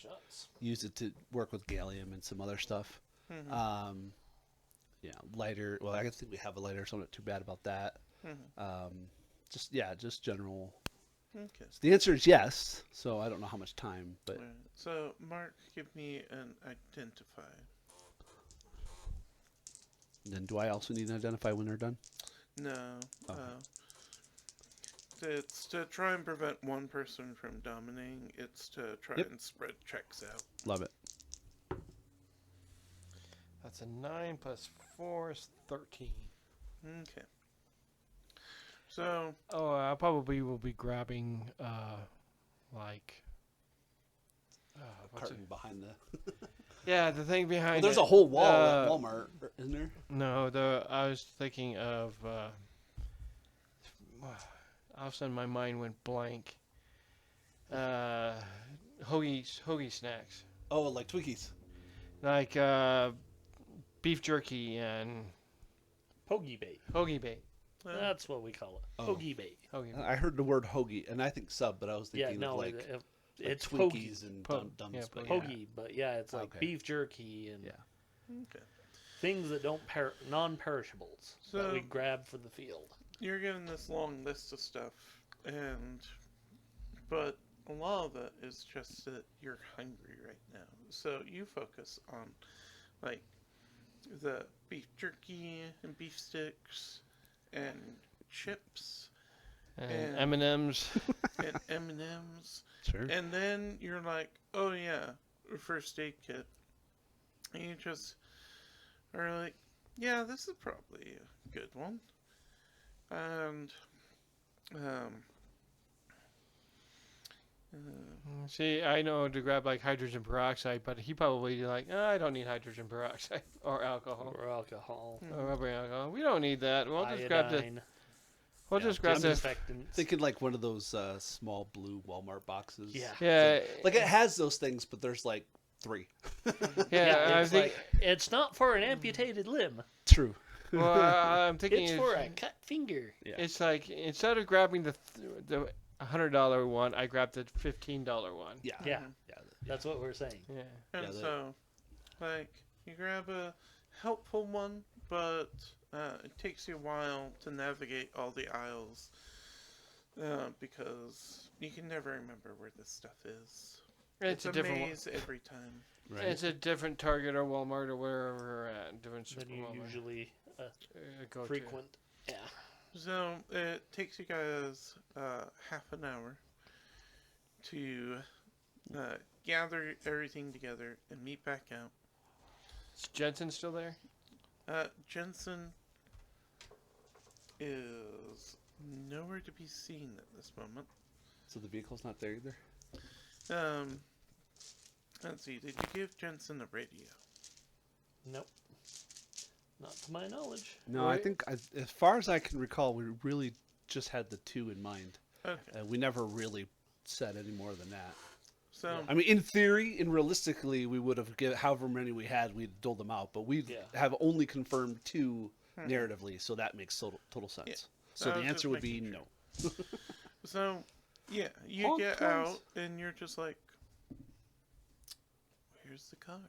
use it to work with gallium and some other stuff. Yeah, lighter. Well, I think we have a lighter, so I'm not too bad about that. Just general. Okay. So the answer is yes. So I don't know how much time, but Alright. So, Mark, give me an identify. then do I also need to identify when they're done? No. Okay. It's to try and prevent one person from dominating. It's to try Yep. and spread checks out. Love it. That's a 9 plus 4 is 13. Okay. So, Oh, I probably will be grabbing, like, what's it? Curtain behind the. Yeah, the thing behind Well, there's it. a whole wall at Walmart, isn't there? No, I was thinking of, all of a sudden my mind went blank. Hoagie snacks. Oh, like Twinkies. Like, beef jerky and Hoagie bait. hoagie bait. That's what we call it. Oh. Hoagie bait. Hoagie bait. I heard the word hoagie, and I think sub, but I was Yeah, thinking no, of like it's Twinkies hoagie. and Po- Dum yeah, Dums. But Hoagie, but yeah, it's like Okay. beef jerky and Yeah. okay. things that don't non-perishables that So- we grab for the field. You're given this long list of stuff, but a lot of it is just that you're hungry right now. So you focus on, like, the beef jerky and beef sticks and chips And And- M&M's. and M&Ms. Sure. And then you're like, oh yeah, first aid kit. And you just are like, yeah, this is probably a good one. And, See, I know to grab like hydrogen peroxide, but he probably like, I don't need hydrogen peroxide or alcohol Or alcohol. or rubber alcohol. We don't need that. We'll just grab the. Iodine, We'll just grab the. disinfectants. Thinking like one of those small blue Walmart boxes. Yeah. Yeah, Like it has those things, but there's like 3. yeah. I it's think. like it's not for an amputated limb. True. Well, I'm thinking It's for a cut finger. Yeah. it's like instead of grabbing the $100 one, I grabbed the $15 one. Yeah. Yeah, Yeah. that's what we're saying. Yeah. and Yeah, so, like, you grab a helpful one, but it takes you a while to navigate all the aisles because you can never remember where this stuff is. It's a different one. maze every time. Right. It's a different Target or Walmart or wherever we're at. Different Than you Walmart. usually Go to. frequent. Yeah. So it takes you guys half an hour to gather everything together and meet back out. Is Jensen still there? Jensen is nowhere to be seen at this moment. So the vehicle's not there either. Let's see. Did you give Jensen a radio? Nope. Not to my knowledge. No, I Right. think as far as I can recall, we really just had the 2 in mind. Okay. We never really said any more than that. So I mean, in theory and realistically, we would have given however many we had, we'd doled them out. But we Yeah. have only confirmed 2 narratively, so that makes total sense. So I the was answer just would be making no. sure. So, yeah, you Oh, get close. out and you're just like, where's the car?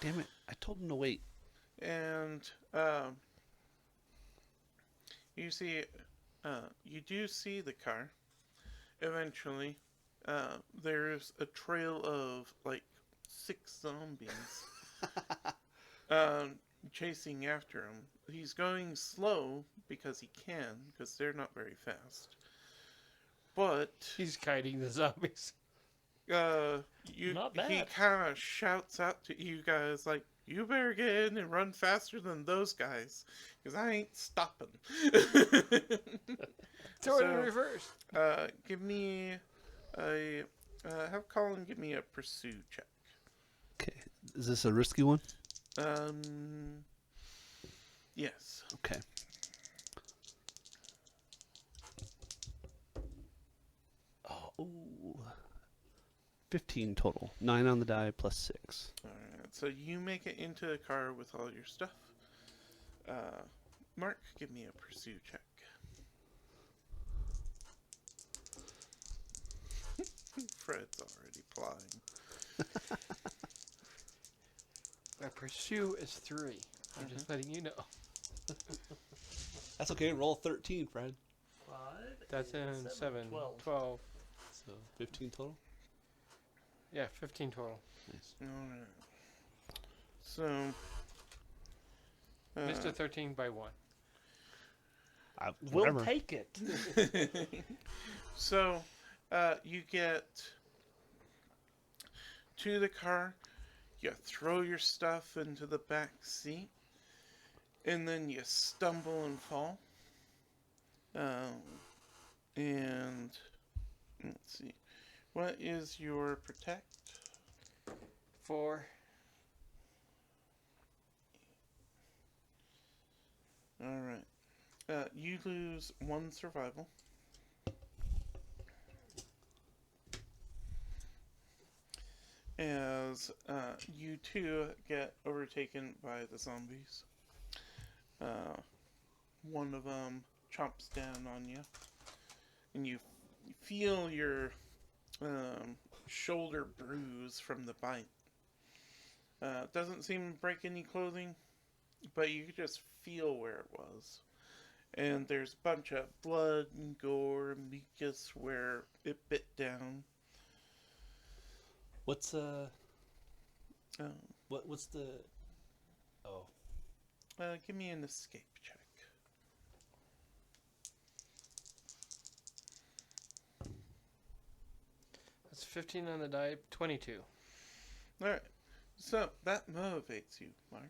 Damn it! I told him to wait. And you see, you do see the car. Eventually, there's a trail of like 6 zombies chasing after him. He's going slow because he can, because they're not very fast. But He's kiting the zombies. Not he bad. kind of shouts out to you guys like, "You better get in and run faster than those guys, because I ain't stopping." Throw it in So, reverse. Give me a have Colin give me a pursue check. Okay. Is this a risky one? Yes. Okay. Oh, ooh. 15 total. 9 on the die plus 6. All right. So you make it into the car with all your stuff. Mark, give me a pursue check. Fred's already flying. My pursue is 3. I'm just letting you know. That's okay. Roll 13, Fred. 5. That's in 7, 12. So 15 total. Yeah, 15 total. Nice. All right. So. Missed a 13 by 1. We'll Whatever. take it. So, you get to the car, you throw your stuff into the back seat, and then you stumble and fall. And let's see, what is your protect? 4. All right. You lose 1 survival. As you two get overtaken by the zombies. One of them chomps down on you, and you feel your shoulder bruise from the bite. Doesn't seem to break any clothing, but you can just feel where it was. And there's a bunch of blood and gore and mucus where it bit down. What's Um, what's the? Oh. Give me an escape check. That's 15 on the die, 22. Alright. So, that motivates you, Mark.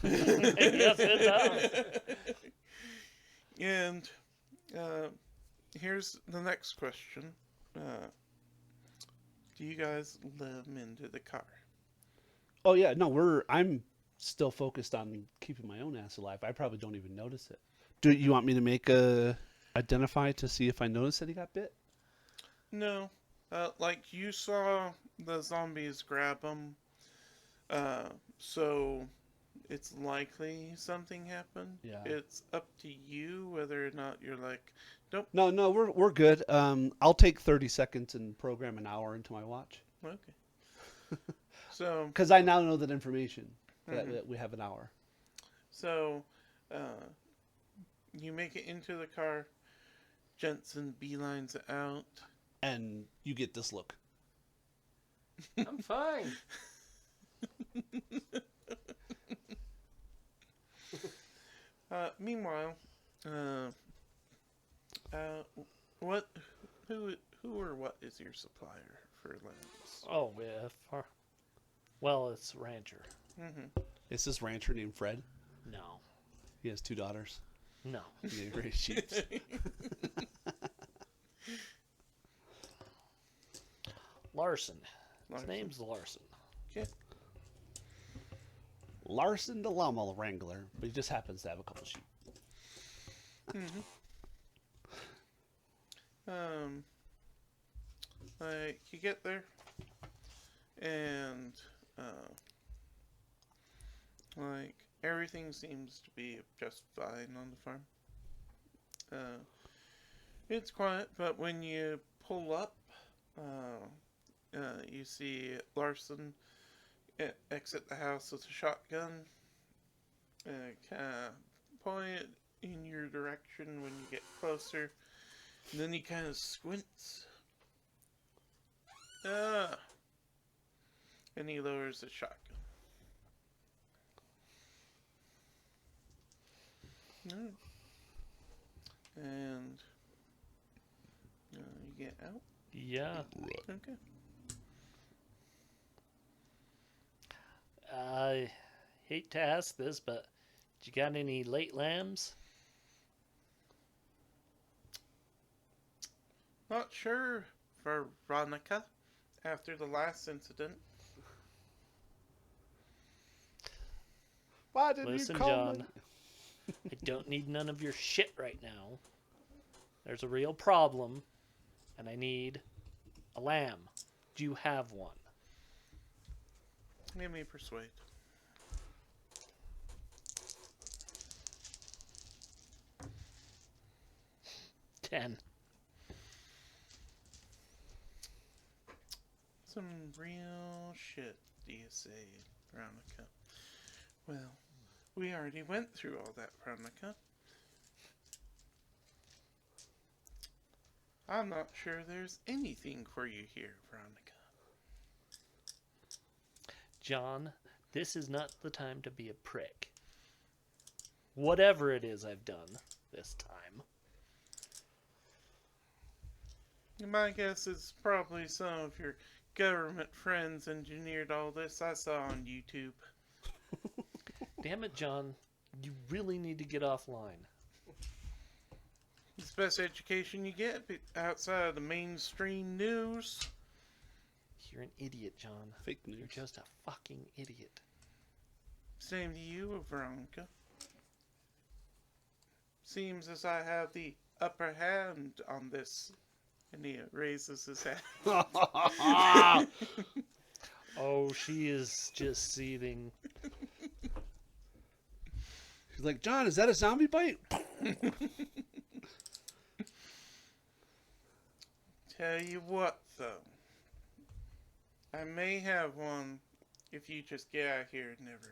Yes, it does. And, here's the next question. Do you guys let him into the car? Oh yeah, no, I'm still focused on keeping my own ass alive. I probably don't even notice it. Do you want me to make a identify to see if I notice that he got bit? No. Like, you saw the zombies grab him. So, it's likely something happened. Yeah. It's up to you whether or not you're like, nope, No, we're good. I'll take 30 seconds and program an hour into my watch okay. So, because I now know that information that we have an hour. So, you make it into the car. Jensen beelines it out. And you get this look. I'm fine. Meanwhile, who or what is your supplier for lamps? Oh, yeah. Well, it's Rancher. Is this rancher named Fred? No. He has 2 daughters. No. He raised sheep. Larson. His Larson. name's Larson. Okay. Larson the llama wrangler, but he just happens to have a couple sheep. Like, you get there, and, like, everything seems to be just fine on the farm. It's quiet, but when you pull up, you see Larson exit the house with a shotgun, kind of point it in your direction when you get closer, and then he kind of squints. And he lowers the shotgun. And you get out? Yeah. Okay. I hate to ask this, but you got any late lambs? Not sure, Veronica, after the last incident. Why didn't Listen, you call John, me? I don't need none of your shit right now. There's a real problem, and I need a lamb. Do you have one? Give me persuade. 10. Some real shit, do you say, Veronica? Well, we already went through all that, Veronica. I'm not sure there's anything for you here, Veronica. John, this is not the time to be a prick. Whatever it is I've done this time. My guess is probably some of your government friends engineered all this I saw on YouTube. Damn it, John. You really need to get offline. It's the best education you get outside of the mainstream news. You're an idiot, John. Fake news. You're just a fucking idiot. Same to you, Veronica. Seems as I have the upper hand on this. And he raises his head. Oh, she is just seething. She's like, John, is that a zombie bite? Tell you what, though. I may have one if you just get out here and never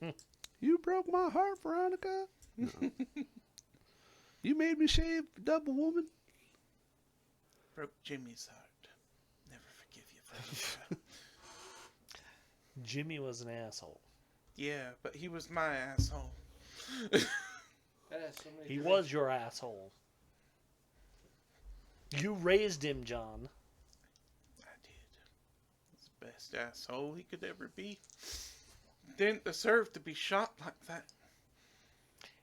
return. You broke my heart, Veronica. No. You made me shave, double woman. Broke Jimmy's heart. Never forgive you, Veronica. Jimmy was an asshole. Yeah, but he was my asshole. He was your asshole. You raised him, John. I did. He's the best asshole he could ever be. Didn't deserve to be shot like that.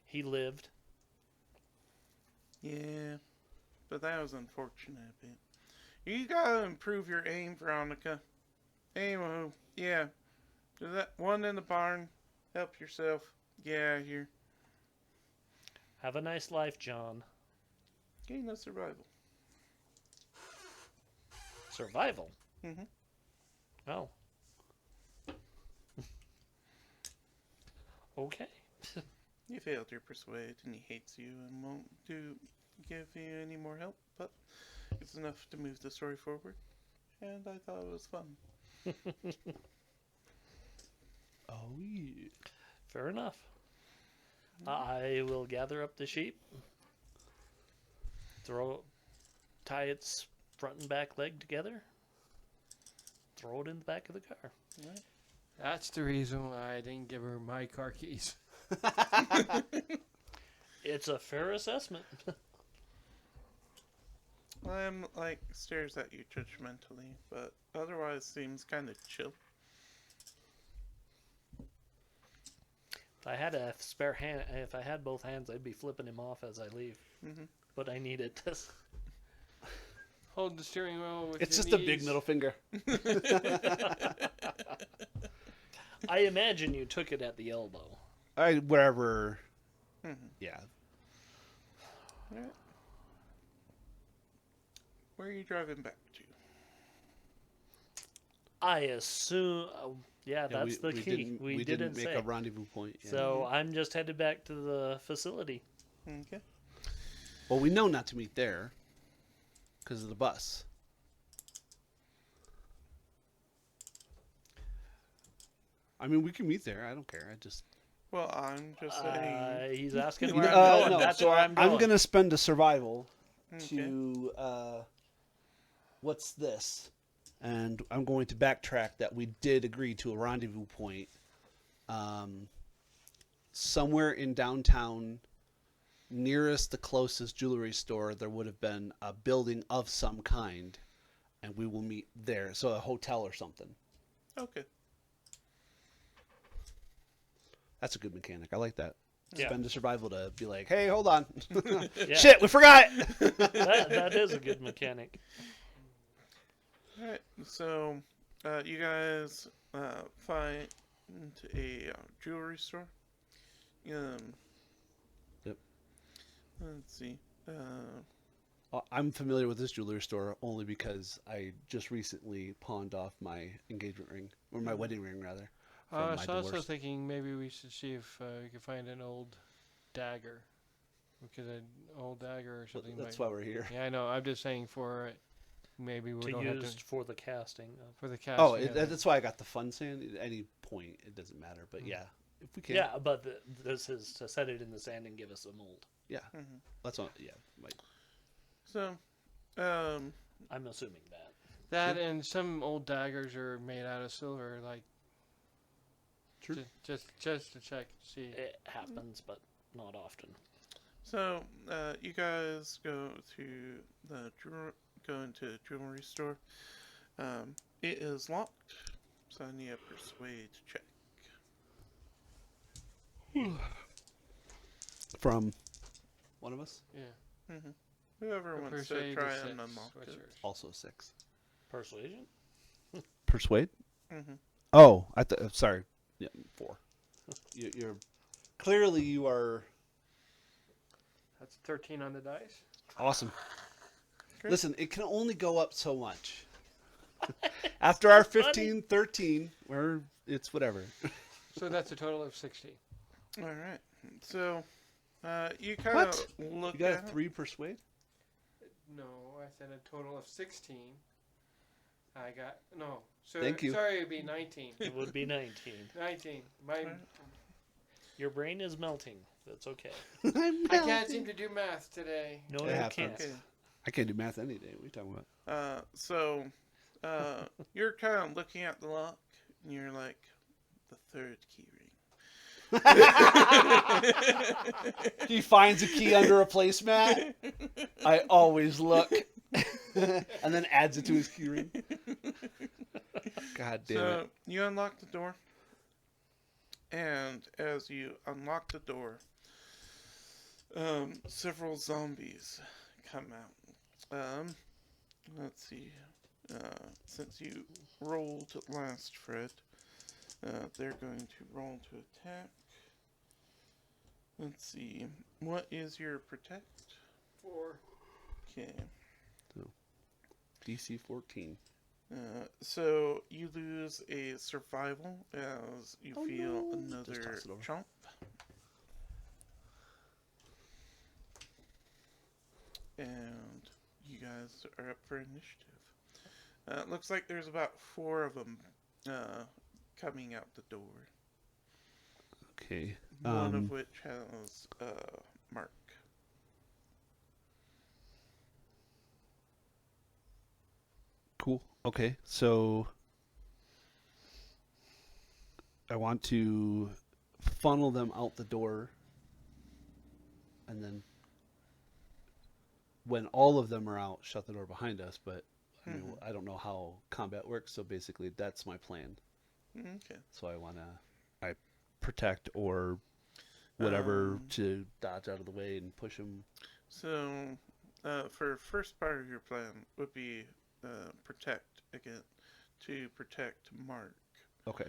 He lived. Yeah, but that was unfortunate a bit. You gotta improve your aim, Veronica. Anyway, yeah. Do that one in the barn. Help yourself. Get out of here. Have a nice life, John. Gain the survival. Survival? Mm-hmm. Oh. Okay. You failed your persuade and he hates you and won't give you any more help, but it's enough to move the story forward. And I thought it was fun. Oh, yeah. Fair enough. I will gather up the sheep, tie its front and back leg together, throw it in the back of the car. Right. That's the reason why I didn't give her my car keys. It's a fair assessment. I'm stares at you judgmentally, but otherwise seems kind of chill. If I had a spare hand, if I had both hands, I'd be flipping him off as I leave. Mm-hmm. But I needed this. Hold the steering wheel with It's your just a big knees. middle finger. I imagine you took it at the elbow. Wherever. Mm-hmm. Yeah. Right. Where are you driving back to? I assume. Yeah, that's the key. We didn't make say. a rendezvous point. Yeah. So I'm just headed back to the facility. Okay. Well, we know not to meet there because of the bus. I mean, we can meet there. I don't care. I just. Well, I'm just saying. He's asking You where know, I'm going. no, That's so where I'm going. I'm gonna spend a survival Okay. to what's this? And I'm going to backtrack that we did agree to a rendezvous point somewhere in downtown, nearest the closest jewelry store. There would have been a building of some kind, and we will meet there. So a hotel or something. Okay. That's a good mechanic. I like that. Yeah. Spend a survival to be like, hey, hold on. Yeah. Shit, we forgot. That is a good mechanic. All right. So, you guys find a jewelry store. Yep. Let's see. I'm familiar with this jewelry store only because I just recently pawned off my engagement ring, or my wedding ring, rather. I from was my also divorce. thinking maybe we should see if we could find an old dagger. Because an old dagger or something. That's might- why we're here. Yeah, I know. I'm just saying for maybe we To don't have use to for the casting. for the cast. Oh, that's why I got the fun sand. At any point, it doesn't matter. But yeah, if we can. Yeah, but this is to set it in the sand and give us a mold. Yeah. Mhm. That's all. Yeah. So, I'm assuming that. that and some old daggers are made out of silver. Like True. just to check to see. It happens, but not often. So, you guys go to the into the jewelry store. It is locked, so I need a persuade check. From one of us. Yeah. Whoever wants to Persuade try is and 6. unlock What's it. yours? Also 6. Persuasion? Persuade. Mm-hmm. Oh, sorry. Yeah, 4. You're clearly you are That's 13 on the dice. awesome. Great. Listen, it can only go up so much. After our funny. 15, 13, it's whatever. So that's a total of 60. All right. So, you kind What? of look You got a at 3 persuade? No, I said a total of 16. I got no. So Thank you. Sorry, it'd be 19. It would be 19. 19. My Right. Your brain is melting. That's okay. I can't seem to do math today. No, It you happens. can't. Okay. I can't do math any day. What are you talking about? So, you're kind of looking at the lock, and you're like, the third key ring. He finds a key under a placemat. I always look. And then adds it to his key ring. God damn So, it. you unlock the door, and as you unlock the door, several zombies come out. Let's see. Since you rolled last, Fred, they're going to roll to attack. Let's see. What is your protect? 4. Okay. DC 14. So you lose a survival as you Oh, feel no. another Just toss it over. chomp. And you guys are up for initiative. Looks like there's about 4 of them coming out the door. Okay. One of which has Mark. Cool. Okay. So I want to funnel them out the door. And then when all of them are out, shut the door behind us. But I mean, I don't know how combat works. So basically, that's my plan. Okay. So I want to protect or whatever to dodge out of the way and push them. So, for first part of your plan would be protect again, to protect Mark. Okay.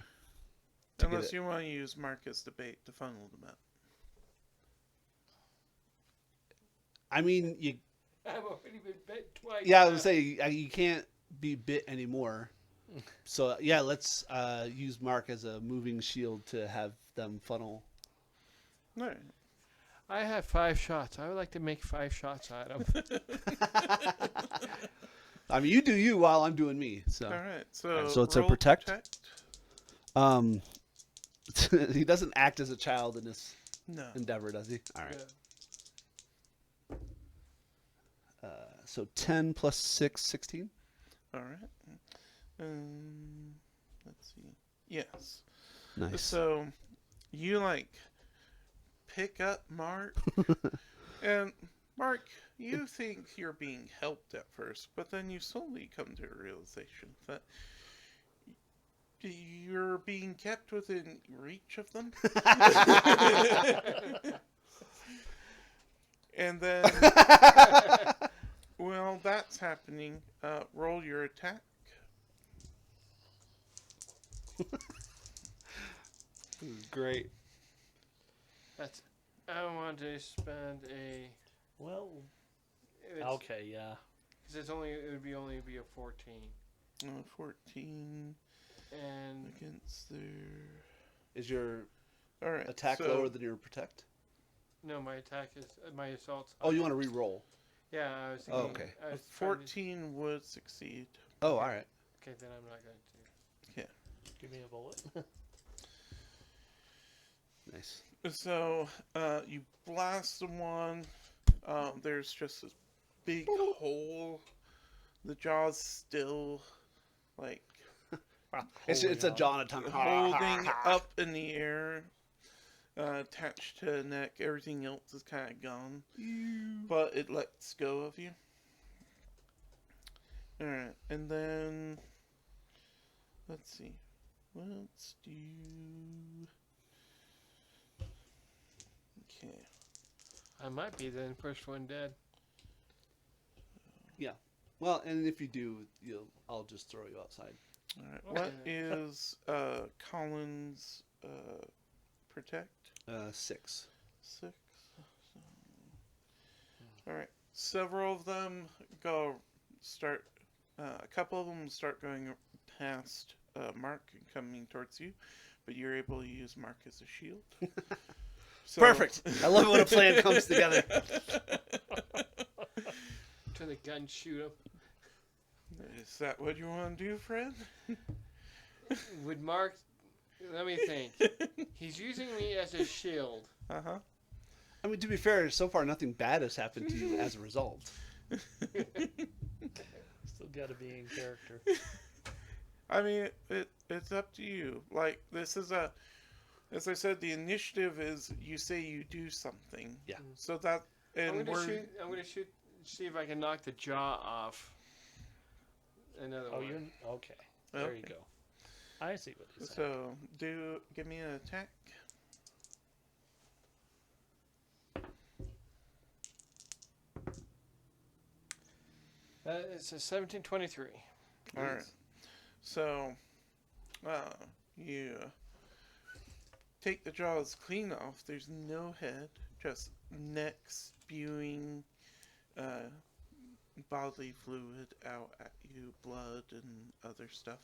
Unless you want to use Mark as the bait to funnel them out. I mean, I've already been bit twice. yeah, I was say you can't be bit anymore. So yeah, let's use Mark as a moving shield to have them funnel. Alright. I have 5 shots. I would like to make 5 shots at him. I mean, you do you while I'm doing me. So, All right. So, So it's a roll protect? He doesn't act as a child in this No. endeavor, does he? All right. Yeah. So 10 plus 6, 16. All right. Let's see. Yes. Nice. So you pick up Mark, and Mark, you think you're being helped at first, but then you slowly come to a realization that you're being kept within reach of them. And then, well, that's happening. Roll your attack. Great. That's. I want to spend a. Well, It's, okay, yeah. Because it's only. It would only be a 14. 14 And against their. Is your All right. attack so, lower than your protect? no, my attack is my assault's. Oh, you want to re-roll? Yeah, I was thinking. Oh, okay. I A was trying to- 14 would succeed. Oh, all right. Okay, then I'm not going to. Give me a bullet. Nice. So, you blast the one. There's just this big hole. The jaw's still, It's a jaw and a tongue. holding up in the air, attached to the neck. Everything else is kind of gone, but it lets go of you. All right, and then let's see. Let's do. Okay. I might be the first one dead. Well, and if you do, I'll just throw you outside. All right. Okay. What is Colin's protect? 6. 6. All right. Several of them start. A couple of them start going past Mark and coming towards you, but you're able to use Mark as a shield. So, Perfect. I love it when a plan comes together. Turn the gun, shoot him. Is that what you want to do, Fred? Would Mark? Let me think. He's using me as a shield. Uh huh. I mean, to be fair, so far nothing bad has happened to you as a result. Still got to be in character. I mean, it's up to you. This is as I said, the initiative is you say you do something. Yeah. So that, and I'm gonna shoot. See if I can knock the jaw off. Another Oh, one. you're okay. There you Okay. go. I see what he's saying. So give me an attack. It's a 1723. All right. So, you take the jaws clean off. There's no head, just neck spewing bodily fluid out at you, blood and other stuff.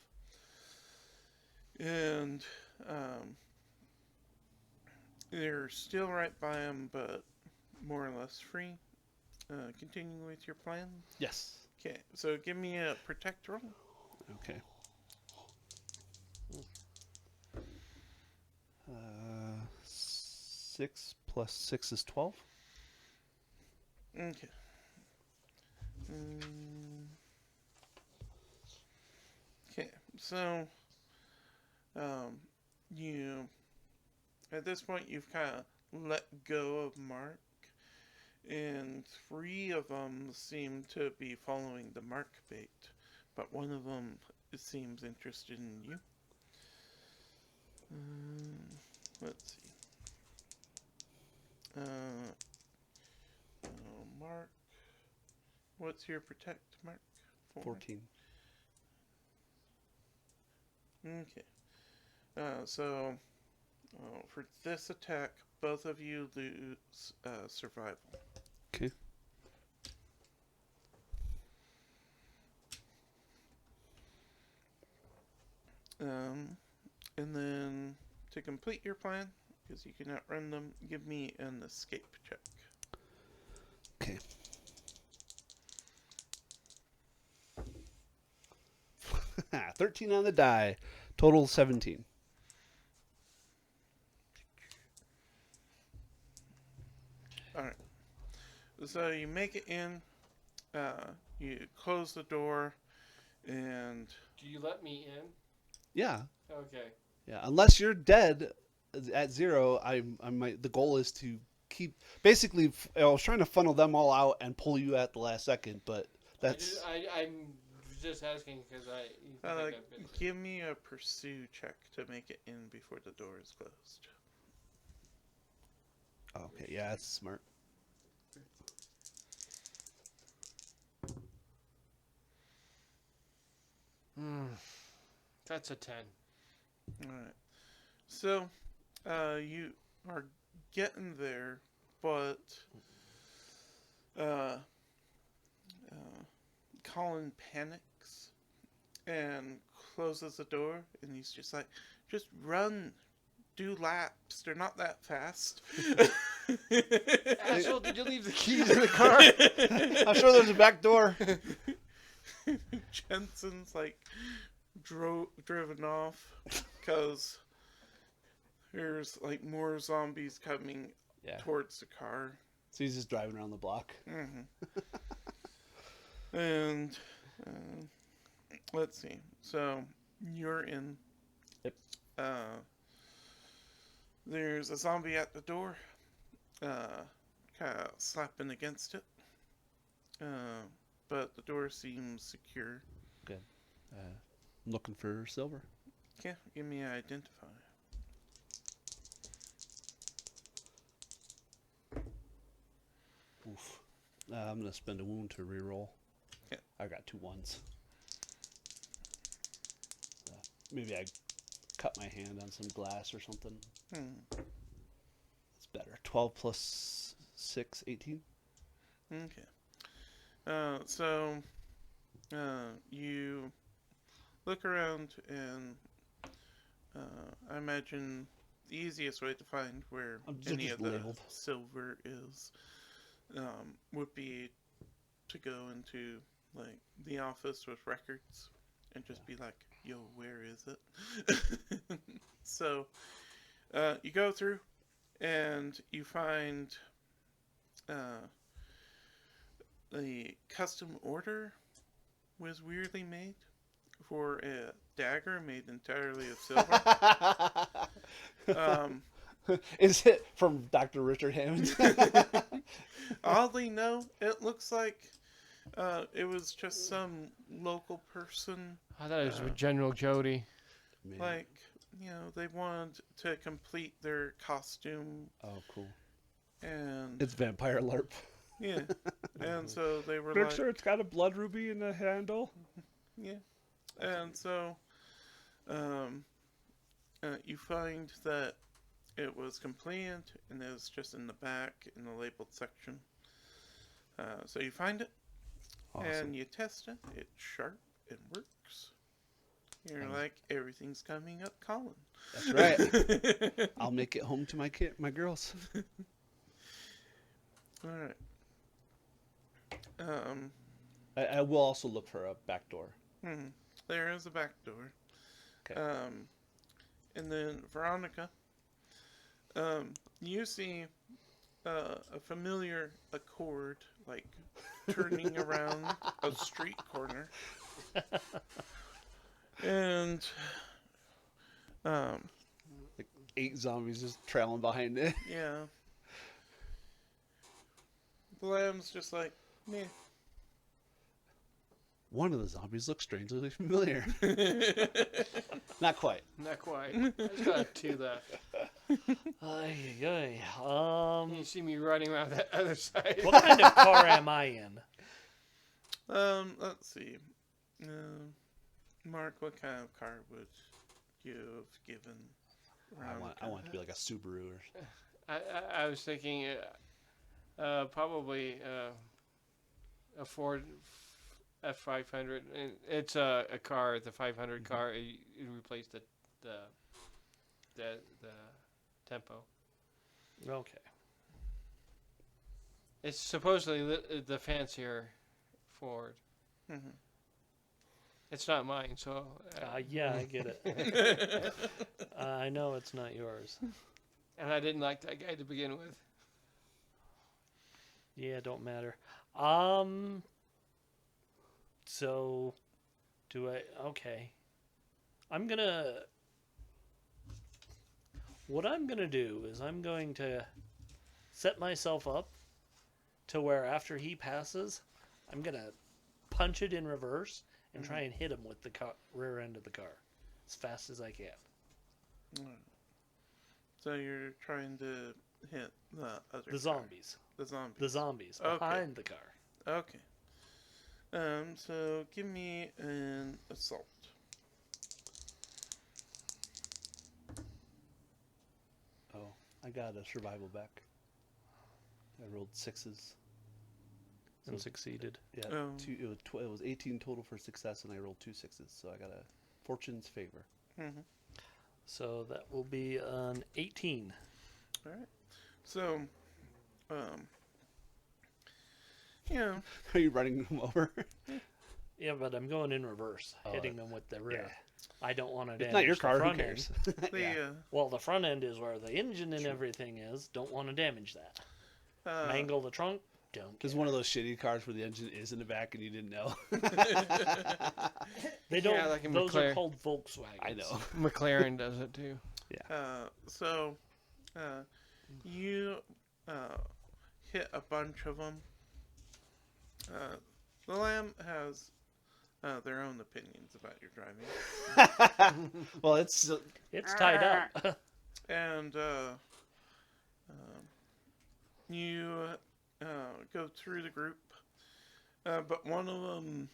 And you're still right by him, but more or less free. Continuing with your plan. Yes. Okay, so give me a protect roll. Okay. 6 plus 6 is 12. Okay. Okay, so you at this point you've kind of let go of Mark, and 3 of them seem to be following the Mark bait, but one of them seems interested in you. Let's see. Mark. What's your protect, Mark? 14. Okay. So, for this attack, both of you lose survival. Okay. And then to complete your plan, because you can outrun them. Give me an escape check. Okay. Ah, 13 on the die. Total 17. All right. So you make it in. You close the door, and Do you let me in? Yeah. Okay. Yeah. Unless you're dead at 0, I might. The goal is to keep. Basically, I was trying to funnel them all out and pull you at the last second, but that's. I'm just asking because give me a pursue check to make it in before the door is closed. Okay. Yeah, that's smart. That's a 10. All right. So, you are getting there, but Colin panics and closes the door, and he's just like, "Just run, do laps. They're not that fast." Asshole, did you leave the keys in the car? I'm sure there's a back door. Jensen's like driven off because there's like more zombies coming Yeah. towards the car. So he's just driving around the block. And let's see. So you're in. Yep. There's a zombie at the door, kind of slapping against it. But the door seems secure. Good. I'm looking for silver. Okay, give me an identify. Oof. I'm gonna spend a wound to reroll. Yeah. I got 2 1s. Maybe I cut my hand on some glass or something. That's better. 12 plus 6, 18. Okay. So you look around, and I imagine the easiest way to find where They're any just of the labeled. silver is would be to go into like the office with records and just be like, "Yo, where is it?" So you go through, and you find the custom order was weirdly made for a dagger made entirely of silver. Is it from Dr. Richard Hammond? Oddly, no. It looks like it was just some local person. I thought it was with General Jody. Man. Like, they wanted to complete their costume. Oh, cool. And It's Vampire LARP. yeah. And so they were Make like, sure it's got a blood ruby in the handle. yeah. And so you find that it was completed, and it was just in the back in the labeled section. So you find it, Awesome. and you test it. It's sharp and works. You're like, everything's coming up, Colin. That's right. I'll make it home to my girls. All right. I will also look for a back door. There is a back door. Okay. And then Veronica, you see a familiar Accord like turning around a street corner, and Like 8 zombies just trailing behind it. yeah, the lamb's just like, meh. One of the zombies looks strangely familiar. Not quite. Not quite. I just got a 2 left. You see me riding around that other side. What kind of car am I in? Let's see. Mark, what kind of car would you have given? I want it to be like a Subaru or. I was thinking probably a Ford F500. And it's a car, the 500 car. It replaced the Tempo. Okay. It's supposedly the fancier Ford. Mm-hmm. It's not mine, so. Yeah, I get it. I know it's not yours. And I didn't like that guy to begin with. Yeah, don't matter. So, do I? Okay. What I'm gonna do is I'm going to set myself up to where after he passes, I'm gonna punch it in reverse and try and hit him with the rear end of the car as fast as I can. Alright. So you're trying to hit the other The car. zombies. The zombies. The zombies Okay. behind the car. Okay. So give me an assault. Oh, I got a survival back. I rolled 6s. And So- succeeded. Yeah, Oh. it was 18 total for success, and I rolled 2 6s, so I got a fortune's favor. Mm-hmm. So that will be an 18. All right. So, you know, Are you running them over? Yeah, but I'm going in reverse, Oh, hitting them with the rear. I don't want to damage It's not your car. the Who front cares? end. the Yeah. Well, the front end is where the engine and everything is. Don't want to damage that. Mangle the trunk. Don't. There's care. one of those shitty cars where the engine is in the back and you didn't know. They don't. Yeah, like a those are McLaren. called Volkswagens. I know. McLaren does it too. so, you hit a bunch of them. The Lamb has their own opinions about your driving, Well, it's It's tied up. and you go through the group, but one of them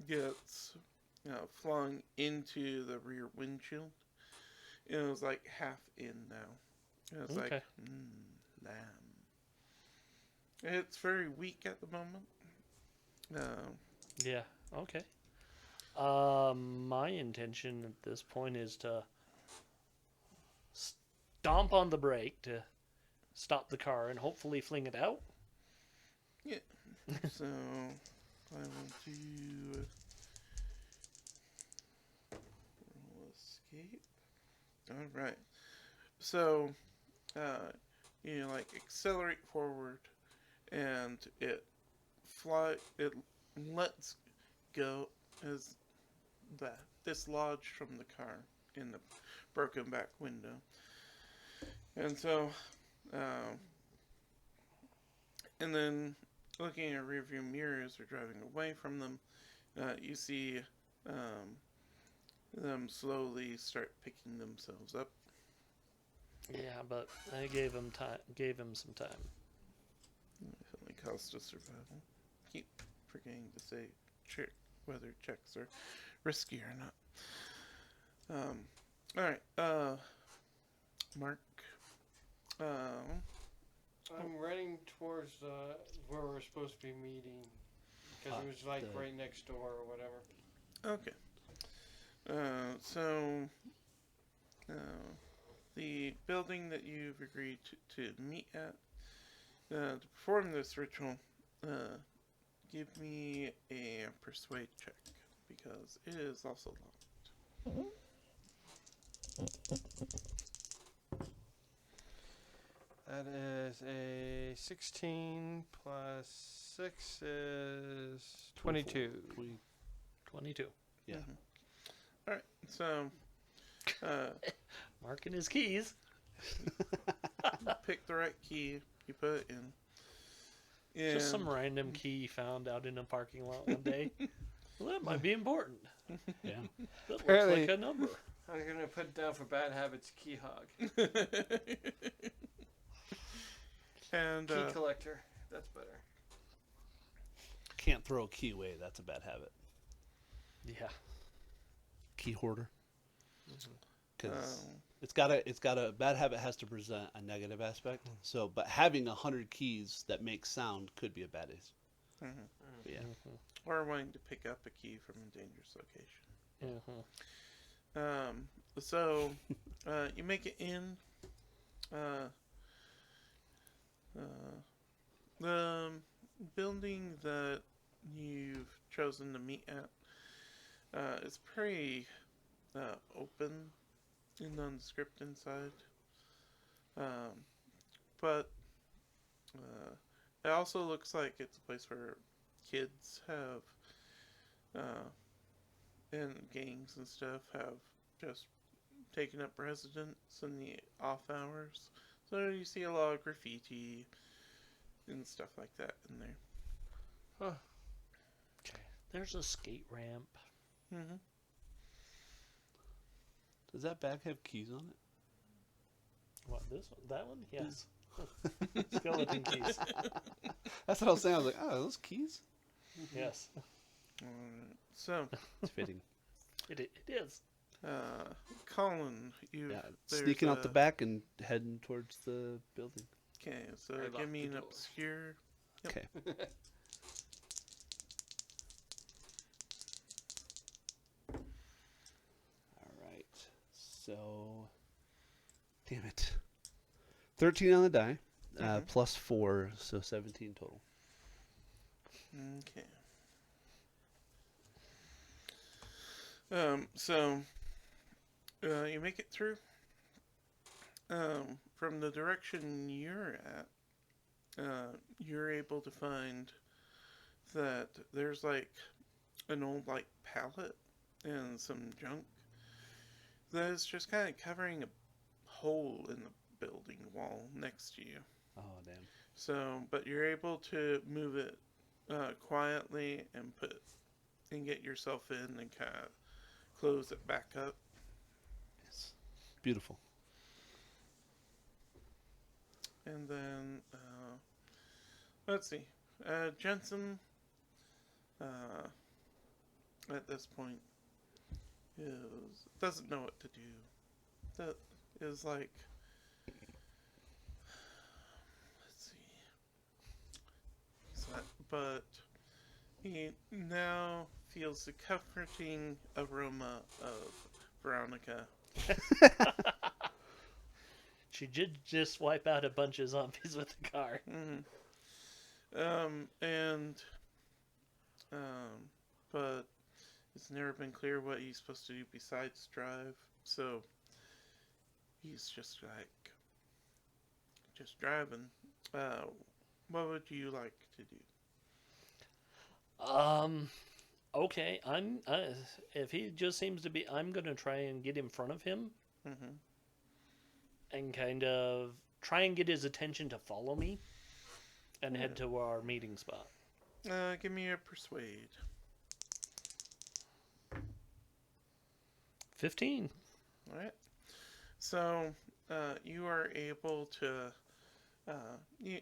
gets flung into the rear windshield. It was like half in now. It was like, Okay. Lamb. It's very weak at the moment. Yeah. Okay. My intention at this point is to stomp on the brake to stop the car and hopefully fling it out. So I will do roll escape. All right. So you like accelerate forward, and it lets go as that dislodged from the car in the broken back window, and so and then looking in your rearview mirror as they're driving away from them, you see them slowly start picking themselves up. Yeah, but I gave him time. Gave him some time. It only cost us survival. Keep forgetting to say check whether checks are risky or not. Alright, Mark. I'm running towards where we're supposed to be meeting because it was like right next door or whatever. Okay. So the building that you've agreed to meet at, to perform this ritual, give me a persuade check, because it is also locked. That is a 16 plus 6 is 22. 22. Yeah. Alright, so Marking his keys. pick the right key, you put it in. Just some And- random key found out in a parking lot one day. Well, that might be important. Yeah. That looks Apparently- like a number. I'm going to put it down for bad habits, key hog. and Key collector. That's better. Can't throw a key away. That's a bad habit. Yeah. Key hoarder. Because um, it's got a bad habit has to present a negative aspect. So, but having 100 keys that make sound could be a bad issue. mhm. But yeah. or wanting to pick up a key from a dangerous location. Mm-hmm. So you make it in, The building that you've chosen to meet at is pretty open and nondescript inside. But it also looks like it's a place where kids have, and gangs and stuff have just taken up residence in the off hours. So you see a lot of graffiti and stuff like that in there. Huh. There's a skate ramp. Mm-hmm. Does that bag have keys on it? What, this one? That one? Yes. Skeleton keys. That's what I was saying. I was like, oh, are those keys? Yes. So, It's fitting. It is. Colin, you Yeah, sneaking out the back and heading towards the building. Okay, so I locked give me the an door. obscure. Yep. Okay. All right. So, damn it. 13 on the die, Mhm. plus 4, so 17 total. Okay. So you make it through. From the direction you're at, you're able to find that there's like an old like pallet and some junk that is just kind of covering a hole in the building wall next to you. Oh, damn. So, but you're able to move it quietly and get yourself in and kind of close it back up. Yes. Beautiful. And then, let's see. Jensen, at this point, doesn't know what to do. That is like, let's see. But he now feels the comforting aroma of Veronica. She did just wipe out a bunch of zombies with the car. Mm-hmm. But it's never been clear what he's supposed to do besides drive. So he's just driving. What would you like to do? Okay. If he just seems to be, I'm gonna try and get in front of him Mm-hmm. and kind of try and get his attention to follow me and head to our meeting spot. Give me a persuade. 15. All right. So you are able to, you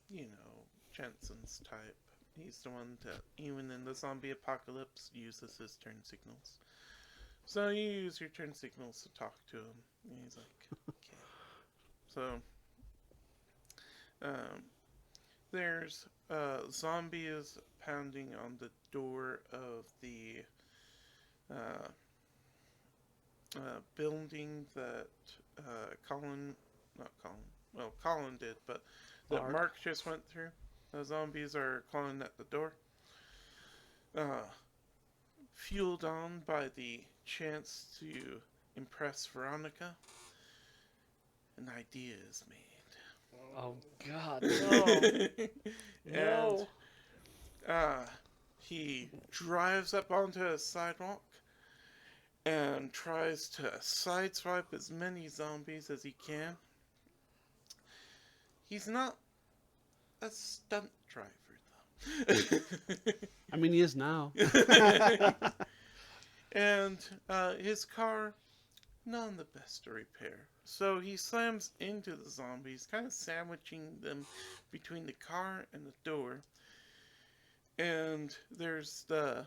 know, Jensen's type. He's the one that, even in the zombie apocalypse, uses his turn signals. So you use your turn signals to talk to him. And he's like, okay. So, there's zombies pounding on the door of the building that Colin did, but that Mark just went through. The zombies are calling at the door. Fueled on by the chance to impress Veronica, an idea is made. Oh, God, no. No. And he drives up onto a sidewalk and tries to sideswipe as many zombies as he can. He's not a stunt driver, though. I mean, he is now. And his car, not in the best of repair. So he slams into the zombies, kind of sandwiching them between the car and the door. And there's the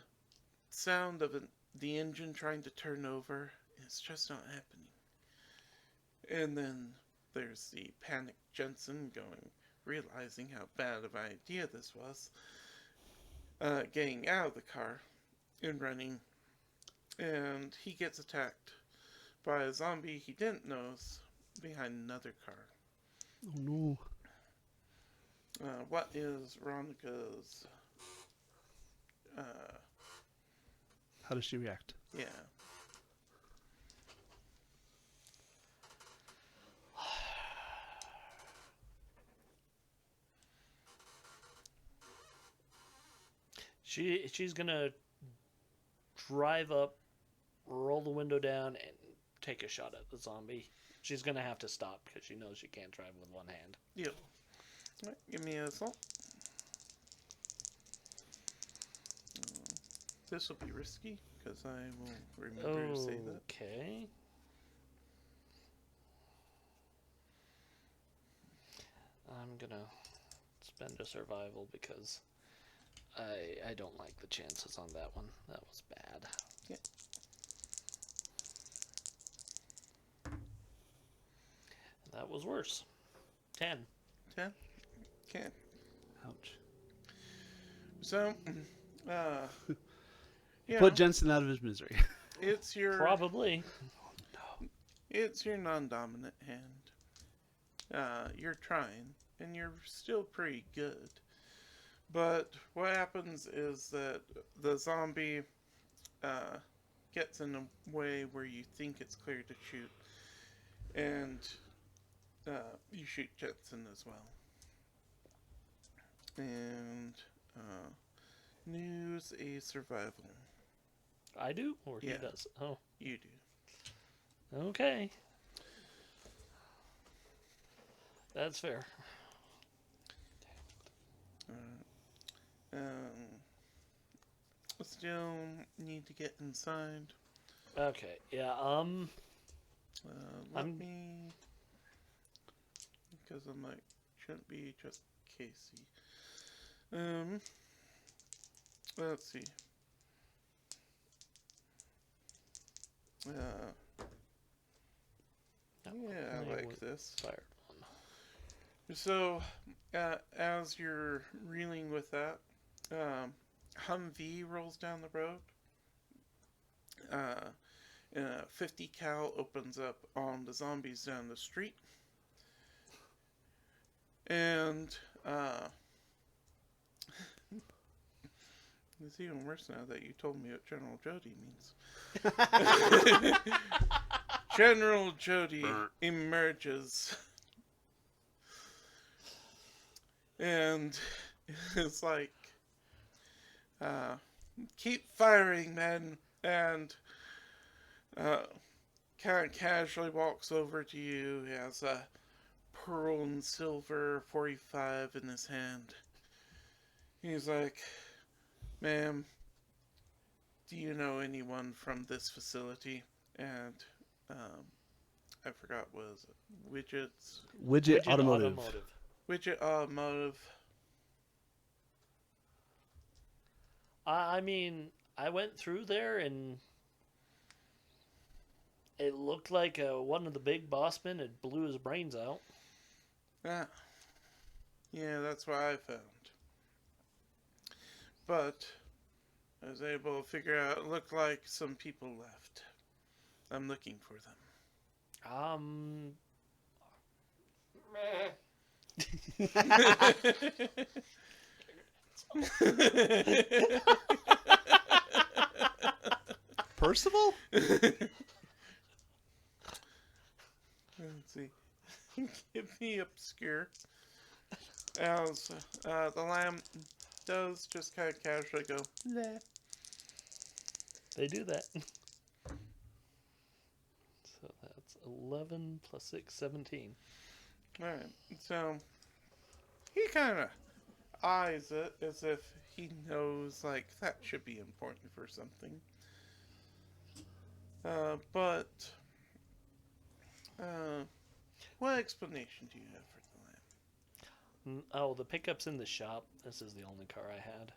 sound of the engine trying to turn over. And it's just not happening. And then there's the panicked Jensen realizing how bad of an idea this was. Getting out of the car and running. And he gets attacked by a zombie he didn't notice behind another car. Oh no. What is Veronica's? How does she react? Yeah. She's gonna drive up, roll the window down, and take a shot at the zombie. She's gonna have to stop because she knows she can't drive with one hand. Yep. All right, give me a assault. This will be risky because I will remember to say that. Okay. I'm gonna spend a survival because I don't like the chances on that one. That was bad. Yeah. That was worse. 10. 10? Okay. Ouch. So, yeah, Put Jensen out of his misery. it's your Probably. it's your non-dominant hand. You're trying, and you're still pretty good. But what happens is that the zombie gets in a way where you think it's clear to shoot, and you shoot Jetson as well. And news a survival. I do? Or he Yeah. does? Oh, You do. okay. That's fair. Still need to get inside. Okay, yeah, Let I'm- me, because I'm like, shouldn't be just Casey. Let's see. that Yeah, I one like was this. fired one. So, as you're reeling with that, Humvee rolls down the road. And a 50 cal opens up on the zombies down the street. And, it's even worse now that you told me what General Jody means. General Jody emerges. And it's like, keep firing, men. And kind of casually walks over to you. He has a pearl and silver 45 in his hand. He's like, ma'am, do you know anyone from this facility? And I forgot, what is it? Widgets? Widget Automotive. Widget Automotive. I mean, I went through there and it looked like one of the big bossmen had blew his brains out. Ah. Yeah, that's what I found. But I was able to figure out, it looked like some people left. I'm looking for them. Percival? Let's see. Give me obscure. As the lamb does just kind of casually go, nah. They do that. So that's 11 plus 6, 17. Alright, so he kind of eyes it as if he knows, like, that should be important for something. But what explanation do you have for the lamb? Oh, the pickup's in the shop. This is the only car I had.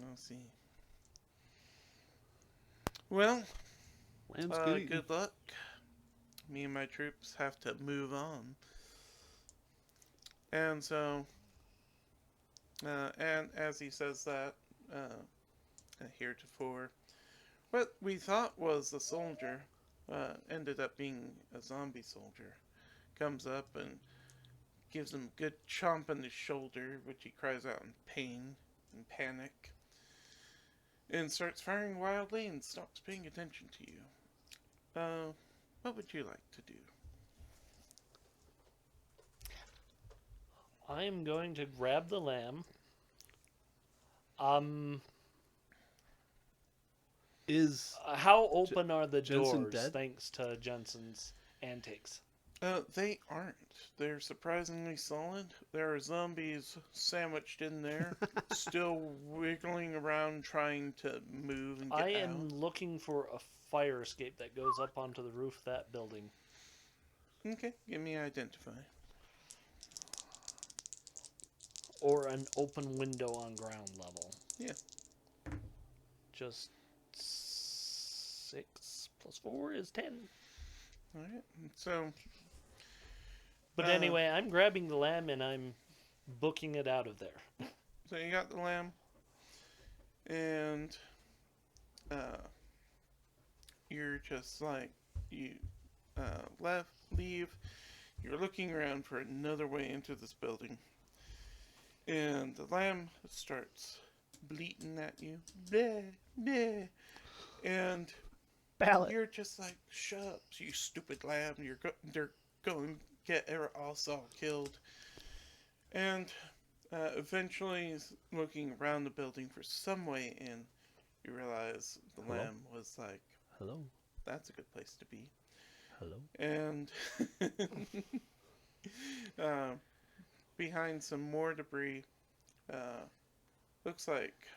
I'll see. Well, Lamb's good. good luck. Me and my troops have to move on. And so, and as he says that, heretofore, what we thought was a soldier ended up being a zombie soldier, comes up and gives him a good chomp on his shoulder, which he cries out in pain and panic, and starts firing wildly and stops paying attention to you. What would you like to do? I'm going to grab the lamb. How open are the Jensen doors dead? thanks to Jensen's antics? They aren't. They're surprisingly solid. There are zombies sandwiched in there, still wiggling around trying to move and get I out. am looking for a fire escape that goes up onto the roof of that building. Okay, give me identify. Or an open window on ground level. Yeah. Just 6 plus 4 is 10. Alright, so... But anyway, I'm grabbing the lamb and I'm booking it out of there. So you got the lamb, and you're just like, you leave, you're looking around for another way into this building, and the lamb starts bleating at you, bleh, bleh, and you're just like, shut up, you stupid lamb, they're going to get us all killed, and eventually looking around the building for some way in, you realize the Hello? lamb was like, Hello. that's a good place to be. Hello. And behind some more debris, looks like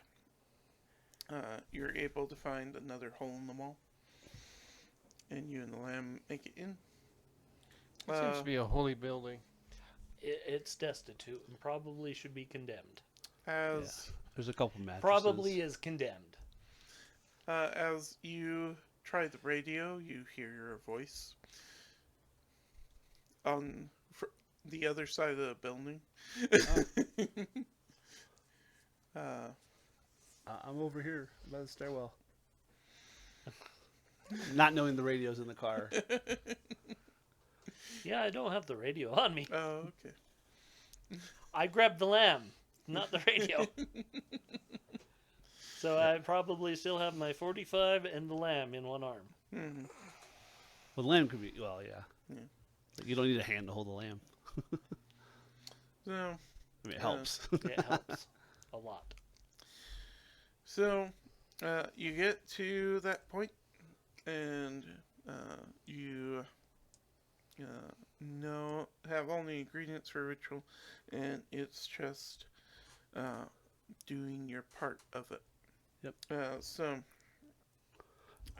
you're able to find another hole in the wall. And you and the lamb make it in. It seems to be a holy building. It's destitute and probably should be condemned. As There's a couple mattresses. Probably is condemned. as you try the radio, you hear your voice on the other side of the building. I'm over here by the stairwell. Not knowing the radio's in the car. Yeah, I don't have the radio on me. Oh, okay. I grabbed the lamb, not the radio. So I probably still have my 45 and the lamb in one arm. Mm-hmm. Well, the lamb could be. Well, yeah. Yeah. You don't need a hand to hold the lamb. So, I mean, it helps. It helps a lot. So, you get to that point, and you have all the ingredients for a ritual, and it's just doing your part of it. Yep.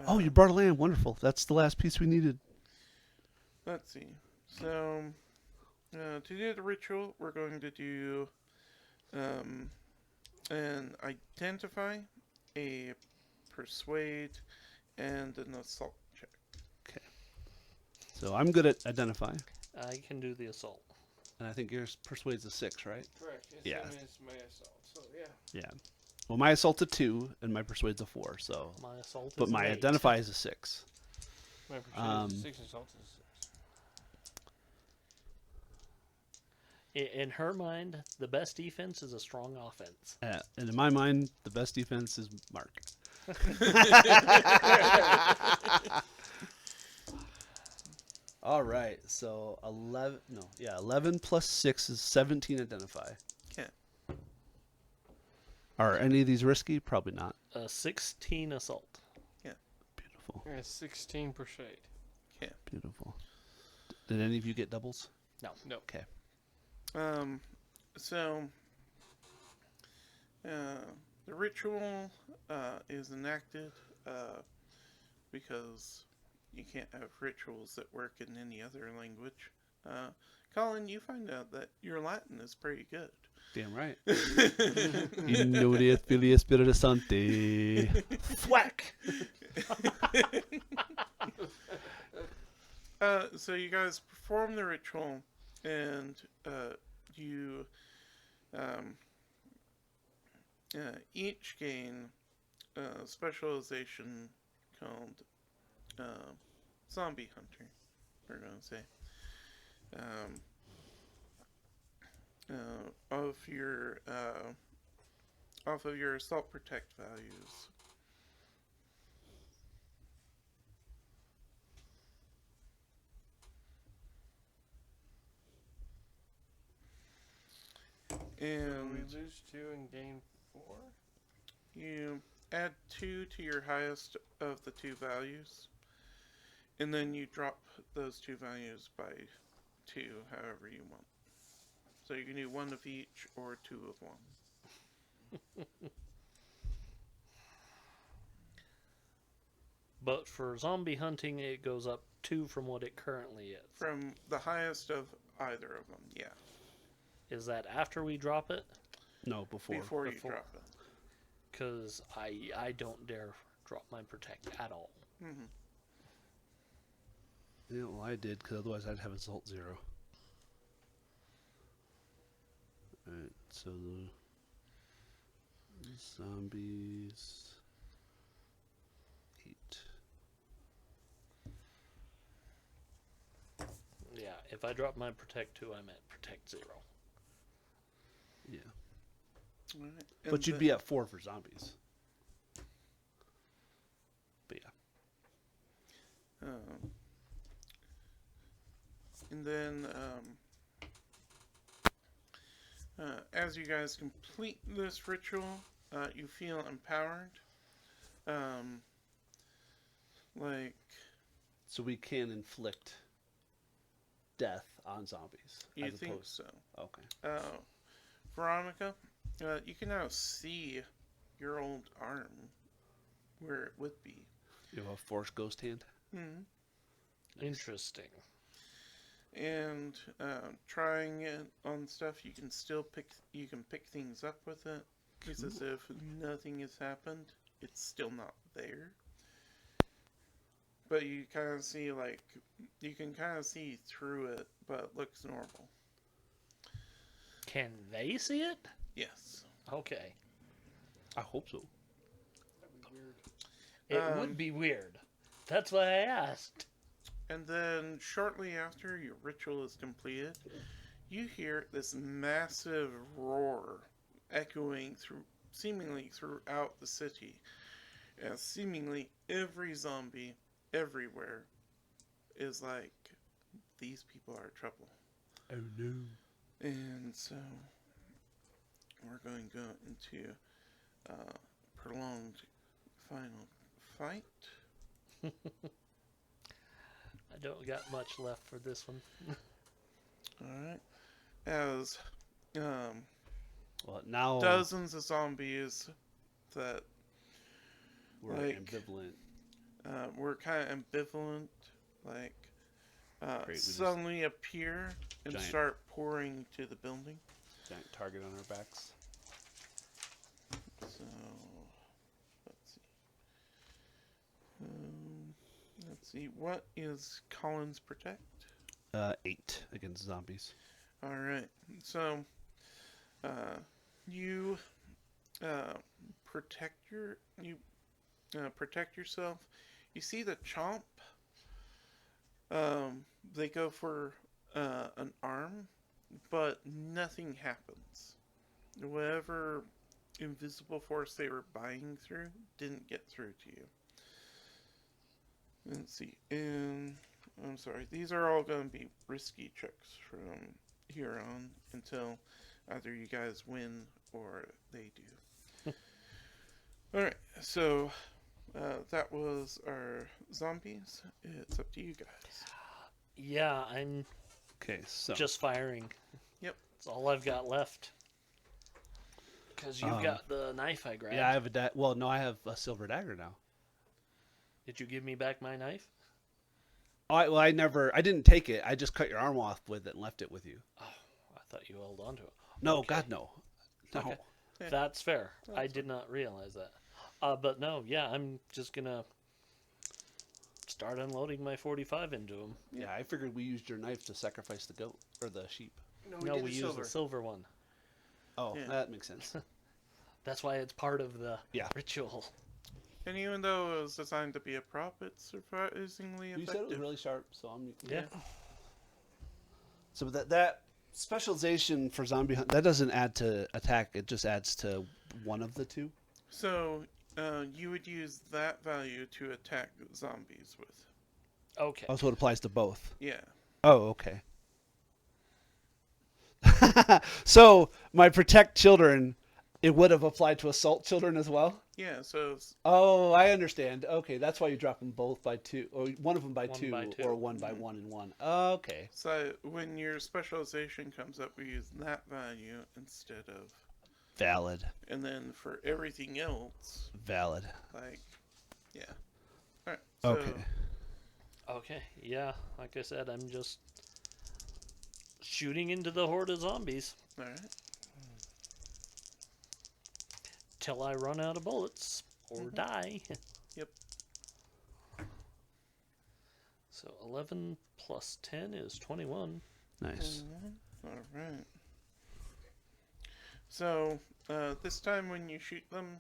Oh, you brought a lamb. Wonderful. That's the last piece we needed. Let's see. So, to do the ritual, we're going to do an identify, a persuade, and an assault check. Okay. So I'm good at identify, I can do the assault. and I think yours persuades a 6, right? Correct. It's Yeah. same as my assault. So yeah. Yeah. Well, my assault's a 2, and my persuade's a 4. So, My assault but is my an 8. identify is a 6. My percentage is 6 assault is 6. In her mind, the best defense is a strong offense. And in my mind, the best defense is Mark. All right. So 11 plus 6 is 17 identify. Okay. Are any of these risky? Probably not. 16 assault. Beautiful. Yeah, 16 persuade. Beautiful. Did any of you get doubles? No. No. Okay. So, the ritual is enacted because you can't have rituals that work in any other language. Colin, you find out that your Latin is pretty good. Damn right. In Nodia Filia Spiritus Sancti. Thwack! So you guys perform the ritual, and you each gain a specialization called zombie hunter, we're going to say. Off of your assault protect values. And we lose 2 and gain 4? you add 2 to your highest of the 2 values. And then you drop those 2 values by 2, however you want. So you can do 1 of each or 2 of one. But for zombie hunting, it goes up 2 from what it currently is. From the highest of either of them, yeah. Is that after we drop it? No, before. Before you drop it. Because I don't dare drop my protect at all. Mm-hmm. Yeah, well, I did, because otherwise I'd have assault 0. Alright, so the zombies 8. Yeah, if I drop my protect 2, I'm at protect 0. Yeah. Right. But you'd be at 4 for zombies. But yeah. And then, as you guys complete this ritual, you feel empowered. So we can inflict death on zombies. You as think opposed... so. Okay. Veronica, you can now see your old arm where it would be. You have a force ghost hand? Mm-hmm. Interesting. And trying it on stuff, you can pick things up with it. It's as if nothing has happened. It's still not there. But you kind of see, you can kind of see through it, but it looks normal. Can they see it? Yes. Okay. I hope so. It would be weird. That's why I asked. And then, shortly after your ritual is completed, you hear this massive roar echoing seemingly throughout the city. As seemingly every zombie everywhere is like, these people are trouble. Oh no. And so, we're going to go into prolonged final fight. I don't got much left for this one. Alright. As Well, now dozens of zombies that we're ambivalent. were kind of ambivalent, Great, we suddenly appear and Giant. start pouring to the building. Giant target on our backs. So, let's see. Let's see. What is Colin's protect? 8 against zombies. All right. So, you protect yourself. You see the chomp. They go for an arm, but nothing happens. Whatever invisible force they were buying through didn't get through to you. Let's see. And I'm sorry, these are all going to be risky checks from here on until either you guys win or they do. Alright, so that was our zombies. It's up to you guys. Yeah, I'm Okay, so just firing. Yep. That's all I've got left. Because you've got the knife I grabbed. yeah, I have a well, no, I have a silver dagger now. Did you give me back my knife? I didn't take it. I just cut your arm off with it and left it with you. Oh, I thought you held on to it. No, Okay. God, no. No. Okay. Yeah. That's fair. That's I did not realize that. But no, yeah, I'm just gonna start unloading my 45 into him. Yeah, I figured we used your knife to sacrifice the goat or the sheep. No, we used the silver one. Oh, Yeah. that makes sense. That's why it's part of the Yeah. ritual. And even though it was designed to be a prop, it's surprisingly You effective. said it was really sharp, so I'm Yeah. So that specialization for zombie hunt, that doesn't add to attack. It just adds to one of the two. So you would use that value to attack zombies with. Okay. Oh, so it applies to both. Yeah. Oh, okay. So my protect children, it would have applied to assault children as well. Yeah, so Oh, I understand. Okay, that's why you drop them both by 2, or one of them by One 2, by 2. or 1 by 1 and 1. Okay, so when your specialization comes up, we use that value instead of, valid, and then for everything else, valid. like, yeah. All right. So, Okay. Okay. Yeah. Like I said, I'm just shooting into the horde of zombies all right. till I run out of bullets or die. Yep. So 11 plus 10 is 21. Nice. All right. So this time when you shoot them,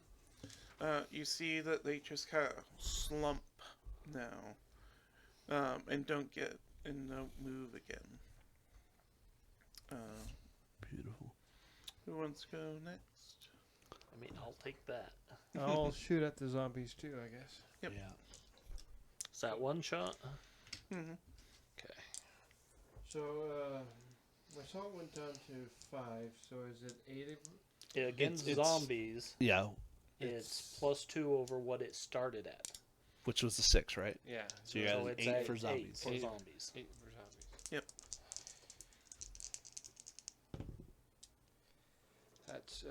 you see that they just kind of slump now, and don't move again. Beautiful. Who wants to go next? I mean, I'll take that. I'll shoot at the zombies too, I guess. Yep. Yeah. Is that one shot? Mm-hmm. Okay. So, my salt went down to 5, so is it 8 of Yeah, against It's- zombies, Yeah, it's +2 over what it started at. which was the 6, right? Yeah. So you got an it's 8 at for 8 zombies. for Eight. zombies. 8 for zombies. Yep. That's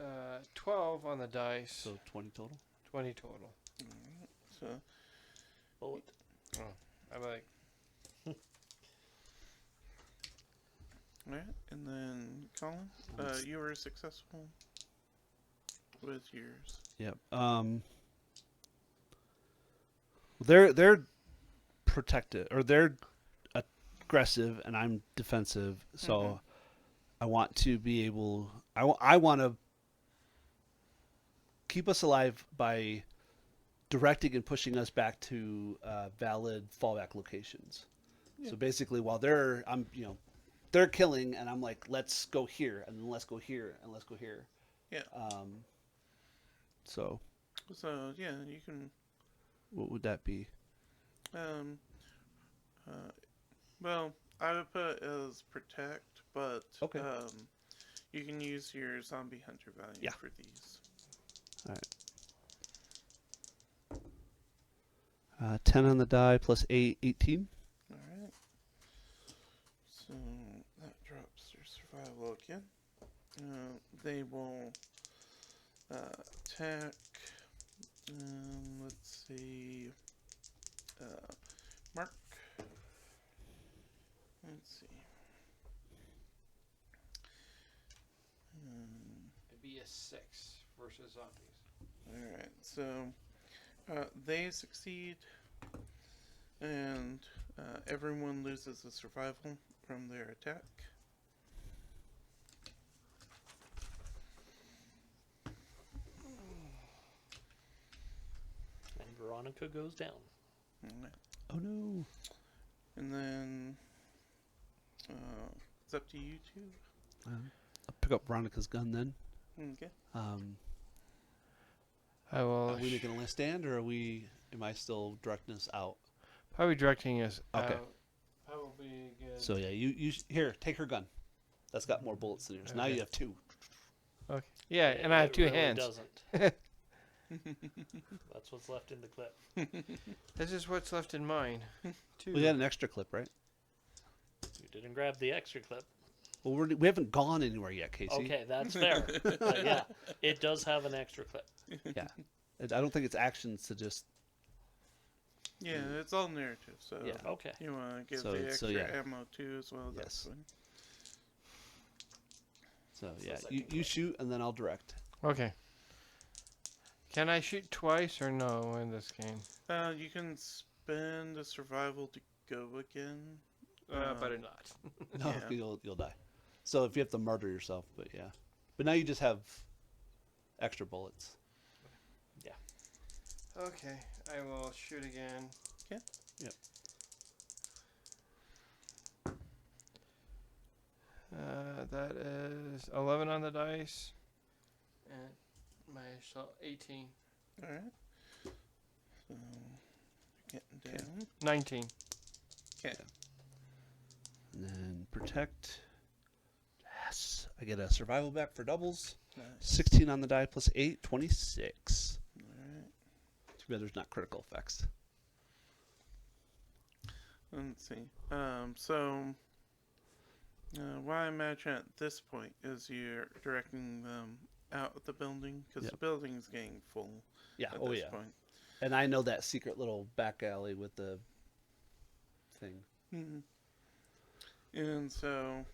12 on the dice. So 20 total. 20 total. So Bullet. I'm like, all right, and then Colin, you were successful with yours. Yep. They're protected, or they're aggressive, and I'm defensive. So I want to be able. I want to keep us alive by directing and pushing us back to valid fallback locations. Yeah. So basically, while they're they're killing, and I'm like, let's go here, and then let's go here, and let's go here. Yeah. So So yeah, you can. what would that be? Well, I would put it as protect, but Okay. you can use your zombie hunter value Yeah. for these. All right. 10 on the die plus 8, 18. All right. So that drops their survival again. They will attack. Let's see. Mark. Let's see. it'd be a 6 versus zombies. Alright, so they succeed, and everyone loses a survival from their attack. And Veronica goes down. Alright. Oh no. And then it's up to you two. I'll pick up Veronica's gun then. Okay. I will Are we making a last stand, or am I still directing us out? probably directing us Okay. out. Probably good. So yeah, you here, take her gun. That's got more bullets than yours. Now you Okay. have 2. Okay. Yeah, and I have It 2 really hands. Doesn't. That's what's left in the clip. This is what's left in mine. 2. We got an extra clip, right? You didn't grab the extra clip. Well, we haven't gone anywhere yet, Casey. Okay, that's fair. But yeah, it does have an extra clip. Yeah. I don't think it's actions to just. Yeah, it's all narrative, so Yeah. Okay. you want to give So- the so extra yeah. ammo too as well. That's Yes. fine. So yeah, second you clip. shoot and then I'll direct. Okay. Can I shoot twice or no in this game? You can spend a survival to go again. Better not. No, Yeah. you'll die. So if you have to murder yourself, but yeah. But now you just have extra bullets. Okay, I will shoot again. Okay. Yep. That is 11 on the dice. And my 18. All right. So, getting down. 19. Okay. And then protect. Yes. I get a survival back for doubles. Nice. 16 on the die plus 8, 26. All right. Too bad there's not critical effects. Let's see. What I imagine at this point is you're directing them out of the building because Yep. the building's getting full Yeah. at Oh, this yeah. point. And I know that secret little back alley with the thing. Hmm. And so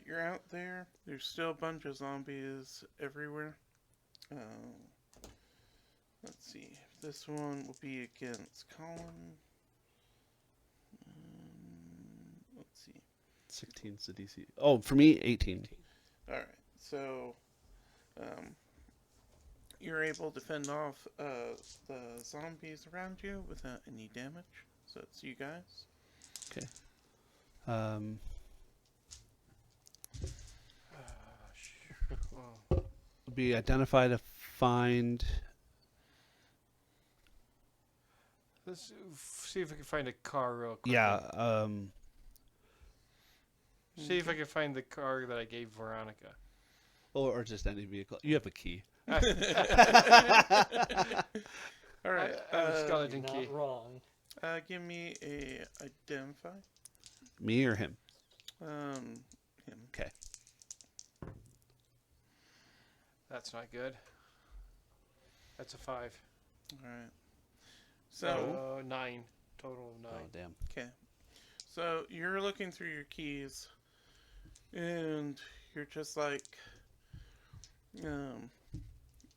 you're out there. There's still a bunch of zombies everywhere. Let's see. This one will be against Colin. Let's see. 16's the DC. Oh, for me, 18. All right. So you're able to fend off the zombies around you without any damage. So it's you guys. Okay. Well, Be identify to find. let's see if we can find a car real quick. Yeah. See if I can find the car that I gave Veronica. Or just any vehicle. You have a key. All right. I have a skeleton Not key. wrong. Give me a identify. Me or him? Him. Okay. That's not good. That's a 5. All right. So 9. Total of 9. Oh, damn. okay. So you're looking through your keys, and you're just like,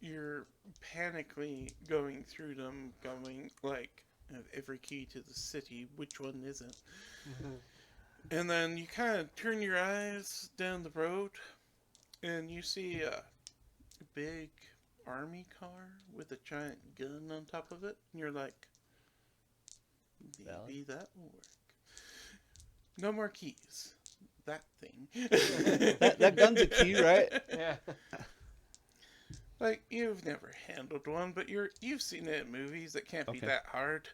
you're panically going through them, going like every key to the city. Which one isn't? And then you kind of turn your eyes down the road, and you see a big army car with a giant gun on top of it. And you're like, maybe that will work. No more keys. That thing. That gun's a key, right? Yeah. Like, you've never handled one, but you've seen it in movies. It can't be Okay. that hard.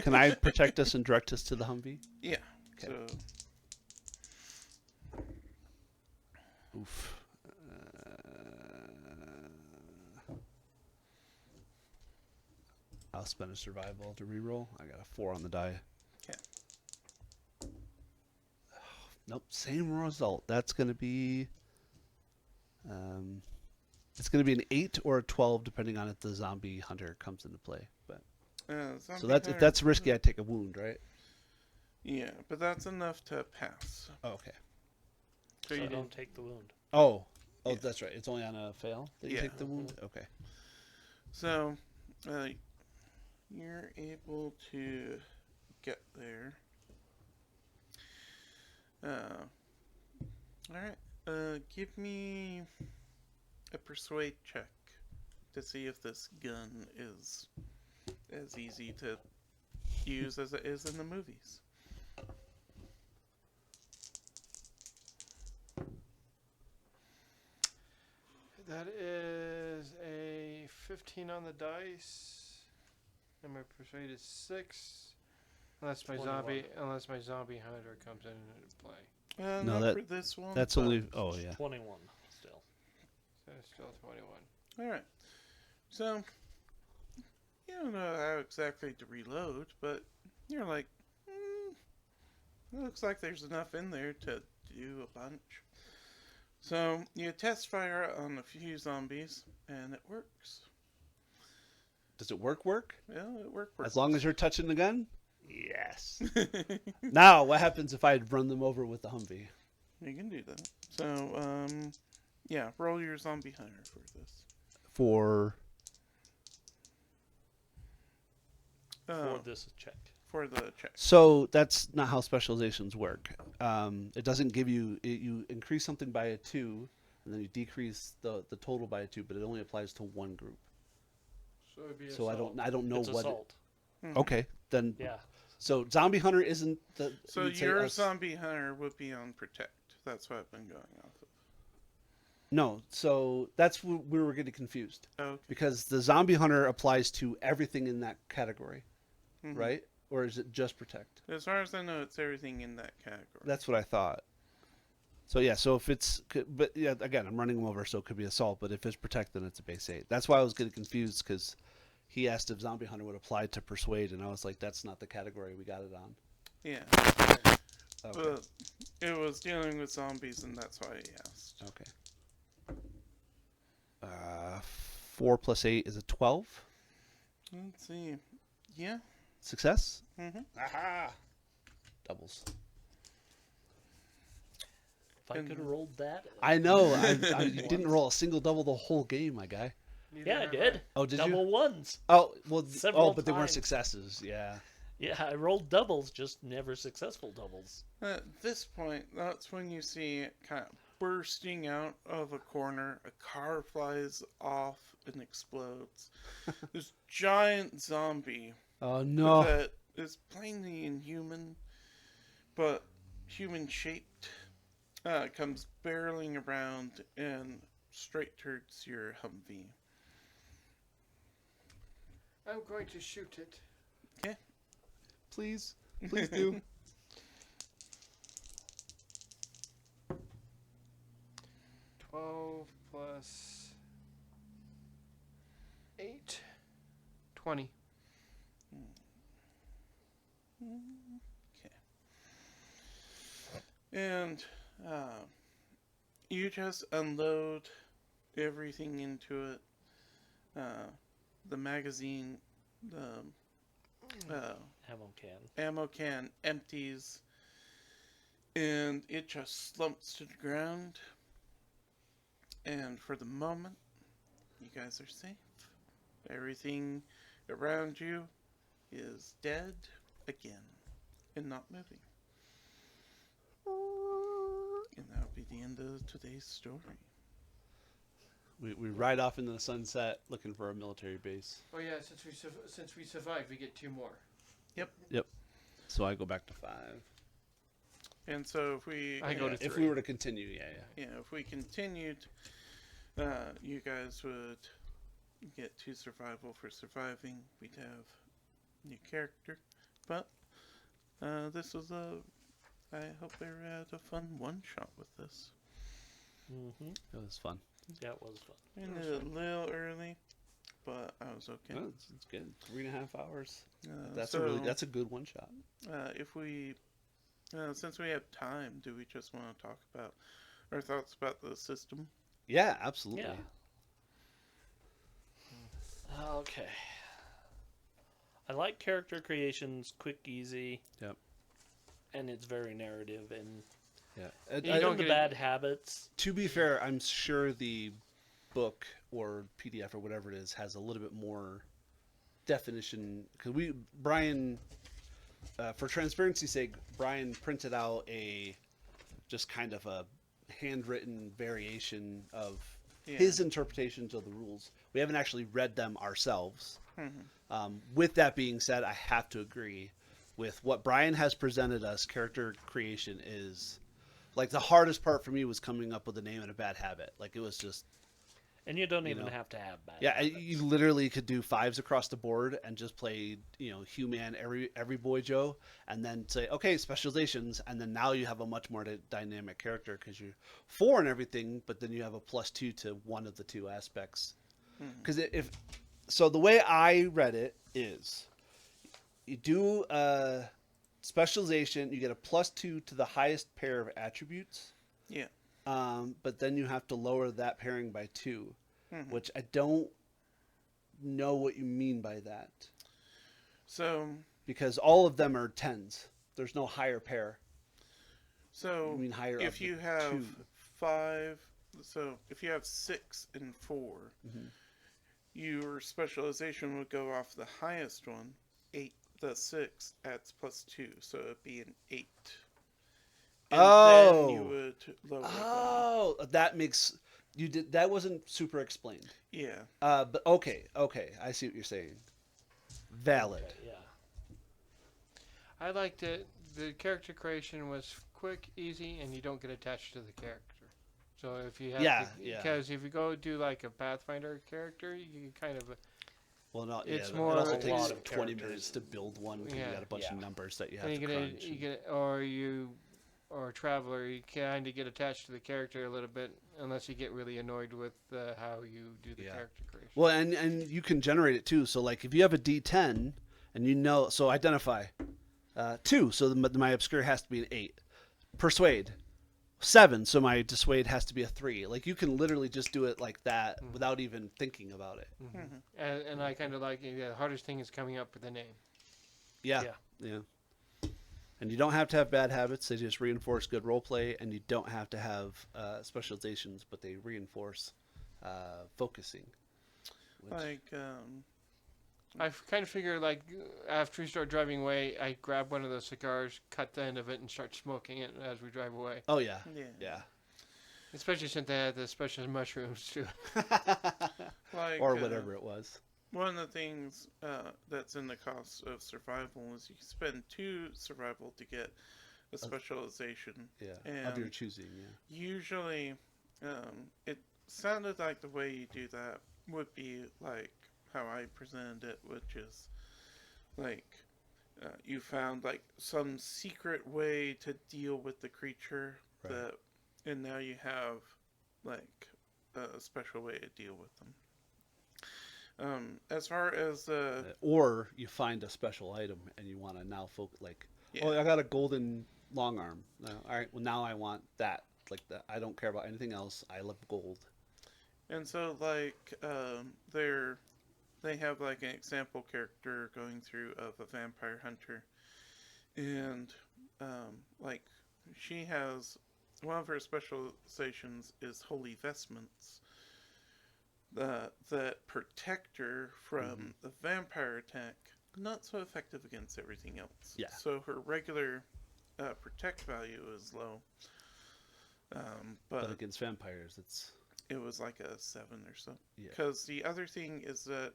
Can I protect us and direct us to the Humvee? Yeah. Okay. So, Oof. I'll spend a survival to reroll. I got a 4 on the die. Okay. Nope, same result. That's going to be... it's going to be an 8 or a 12, depending on if the zombie hunter comes into play. But zombie so that's if hunter- that's risky, I take a wound, right? Yeah, but that's enough to pass. Oh, okay. So you you didn't- don't take the wound. Oh, Yeah. that's right. It's only on a fail that you Yeah. take the wound. Okay. So, you're able to get there. Alright, give me a persuade check to see if this gun is as easy to use as it is in the movies. That is a 15 on the dice. And my persuade is 6. Unless my 21. zombie hunter comes into play. No, Not for this one. That's but- only... Oh, yeah. 21 still. Uh, So it's still 21. Alright. So, you don't know how exactly to reload, but you're like, it looks like there's enough in there to do a bunch. So, you test fire on a few zombies, and it works. Does it work? Well, it worked. As long as you're touching the gun? Yes. Now, what happens if I run them over with the Humvee? You can do that. So, yeah, roll your zombie hunter for this. For... For this check. For the check. So that's not how specializations work. It doesn't give you... you increase something by a 2, and then you decrease the total by a 2, but it only applies to one group. So it would be So assault. I don't know It's what. assault. Okay, then. Yeah. So zombie hunter isn't the. So you'd say your us- zombie hunter would be on protect. That's what I've been going off of. No, so that's where we were getting confused Okay. because the zombie hunter applies to everything in that category, Mhm. right? Or is it just protect? As far as I know, it's everything in that category. That's what I thought. So yeah, so if it's, but yeah, again, I'm running them over, so it could be assault. But if it's protect, then it's a base 8. That's why I was getting confused because he asked if zombie hunter would apply to persuade, and I was like, that's not the category we got it on. Yeah. Okay. But it was dealing with zombies, and that's why he asked. Okay. 4 plus 8 is a 12. Let's see. Yeah. Success. Mm-hmm. Aha! Doubles. If I could have rolled that. I know. I didn't roll a single double the whole game, my guy. Yeah, I did. Oh, did Double you? ones. Oh, well. Several but they weren't times. successes. Yeah. Yeah, I rolled doubles, just never successful doubles. At this point, that's when you see it kind of bursting out of a corner. A car flies off and explodes. This giant zombie Oh no. that is plainly inhuman, but human-shaped, comes barreling around and straight towards your Humvee. I'm going to shoot it. Please do. 12 plus 8. 20. And you just unload everything into it. The magazine, the Ammo can. ammo can empties, and it just slumps to the ground. And for the moment, you guys are safe. Everything around you is dead again and not moving. And that'll be the end of today's story. We ride off into the sunset looking for a military base. Oh yeah, since we survived, we get 2 more. Yep. So I go back to 5. And so if we I go to If 3. we were to continue, yeah. if we continued, you guys would get 2 survival for surviving. We'd have new character, but this was I hope they had a fun one shot with this. Mm-hmm. It was fun. That was fun. Ended a little early, but I was okay. Oh, it's good. 3.5 hours. That's so, that's a good one shot. if we, since we have time, do we just want to talk about our thoughts about the system? Yeah, absolutely. Yeah. Okay. I like character creations, quick, easy. Yep. And it's very narrative and Yeah. You even don't the get- bad habits. To be fair, I'm sure the book or PDF or whatever it is has a little bit more definition because Brian, for transparency's sake, Brian printed out a just kind of a handwritten variation of his interpretations of the rules. We haven't actually read them ourselves. With that being said, I have to agree with what Brian has presented us. Character creation is like the hardest part for me was coming up with a name and a bad habit. Like it was just, And you don't even know. have to have bad yeah, habits. you literally could do 5s across the board and just play, human every boy Joe, and then say, okay, specializations, and then now you have a much more dynamic character because you're 4 and everything, but then you have a +2 to one of the 2 aspects. Because so the way I read it is, you do a specialization, you get a +2 to the highest pair of attributes. Yeah. But then you have to lower that pairing by 2, which I don't know what you mean by that. So, Because all of them are 10s. There's no higher pair. so You mean higher if of you the have 2. 5, so if you have 6 and 4, your specialization would go off the highest one. 8, the 6 adds +2, so it'd be an 8. And then you would lower it down. Oh, that makes You did that wasn't super explained. Yeah. But okay, I see what you're saying. Valid. Okay, yeah. I liked it. The character creation was quick, easy, and you don't get attached to the character. So if you have Yeah, to, yeah. because if you go do like a Pathfinder character, you can kind of Well, no, It's yeah, more it also a takes lot of 20 characters. minutes to build one because you Yeah. got a bunch of Yeah. numbers that you have and to crunch. you get or a traveler, you kind of get attached to the character a little bit unless you get really annoyed with how you do the Yeah. character creation. Well, and you can generate it too. So like if you have a D10 and you know, so identify 2, so my obscure has to be an 8. Persuade 7, so my dissuade has to be a 3. Like you can literally just do it like that without even thinking about it. And I kind of like the hardest thing is coming up with a name. Yeah. And you don't have to have bad habits; they just reinforce good role play. And you don't have to have specializations, but they reinforce focusing. Like, I kind of figure like after we start driving away, I grab one of those cigars, cut the end of it, and start smoking it as we drive away. Oh yeah, yeah. yeah. Especially since they had the special mushrooms too. Like, Or whatever it was. One of the things that's in the cost of survival is you spend 2 survival to get a specialization. Yeah, of your choosing. Yeah. Usually, it sounded like the way you do that would be like how I presented it, which is like you found like some secret way to deal with the creature Right. and now you have like a special way to deal with them. As far as Or you find a special item and you want to now focus. Like, Yeah. oh, I got a golden long arm. All right, well now I want that. Like that. I don't care about anything else. I love gold. And so, like, they have, like, an example character going through of a vampire hunter. And, like, she has, one of her specializations is holy vestments that protect her from the vampire attack. Not so effective against everything else. Yeah. So her regular protect value is low. But against vampires, it's it was like a 7 or so. Yeah. Because the other thing is that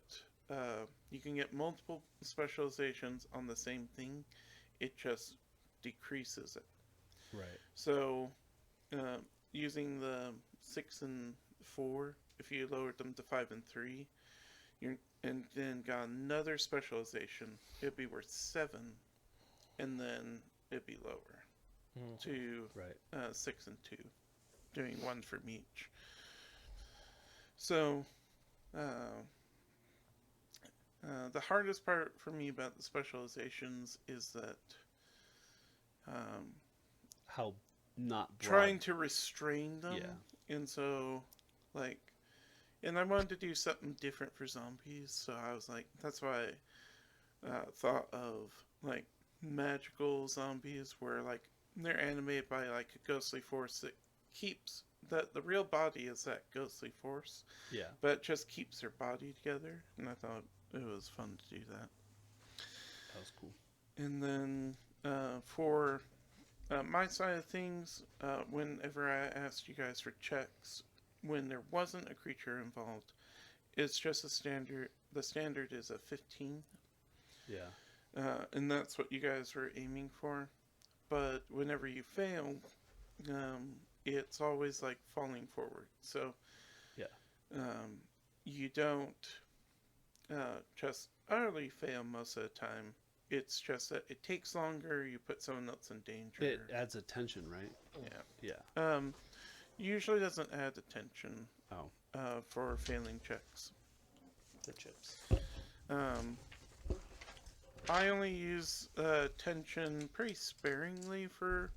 you can get multiple specializations on the same thing. It just decreases it. right. So, using the 6 and 4, if you lowered them to 5 and 3, and then got another specialization, it'd be worth 7, and then it'd be lower to Right. 6 and 2, doing 1 from each. So, the hardest part for me about the specializations is that How not broad. trying to restrain them. Yeah. And so, like, and I wanted to do something different for zombies, so I was like, that's why I thought of, like, magical zombies where, like, they're animated by, like, a ghostly force that keeps, that the real body is that ghostly force, Yeah. but it just keeps their body together, and I thought it was fun to do that. That was cool. And then for my side of things, whenever I asked you guys for checks, when there wasn't a creature involved, it's just a standard. The standard is a 15. Yeah. And that's what you guys were aiming for. But whenever you fail, it's always like falling forward. So you don't just utterly fail most of the time. It's just that it takes longer, you put someone else in danger. It adds attention, right? Yeah. Usually doesn't add attention Oh. for failing checks. The chips. I only use attention pretty sparingly for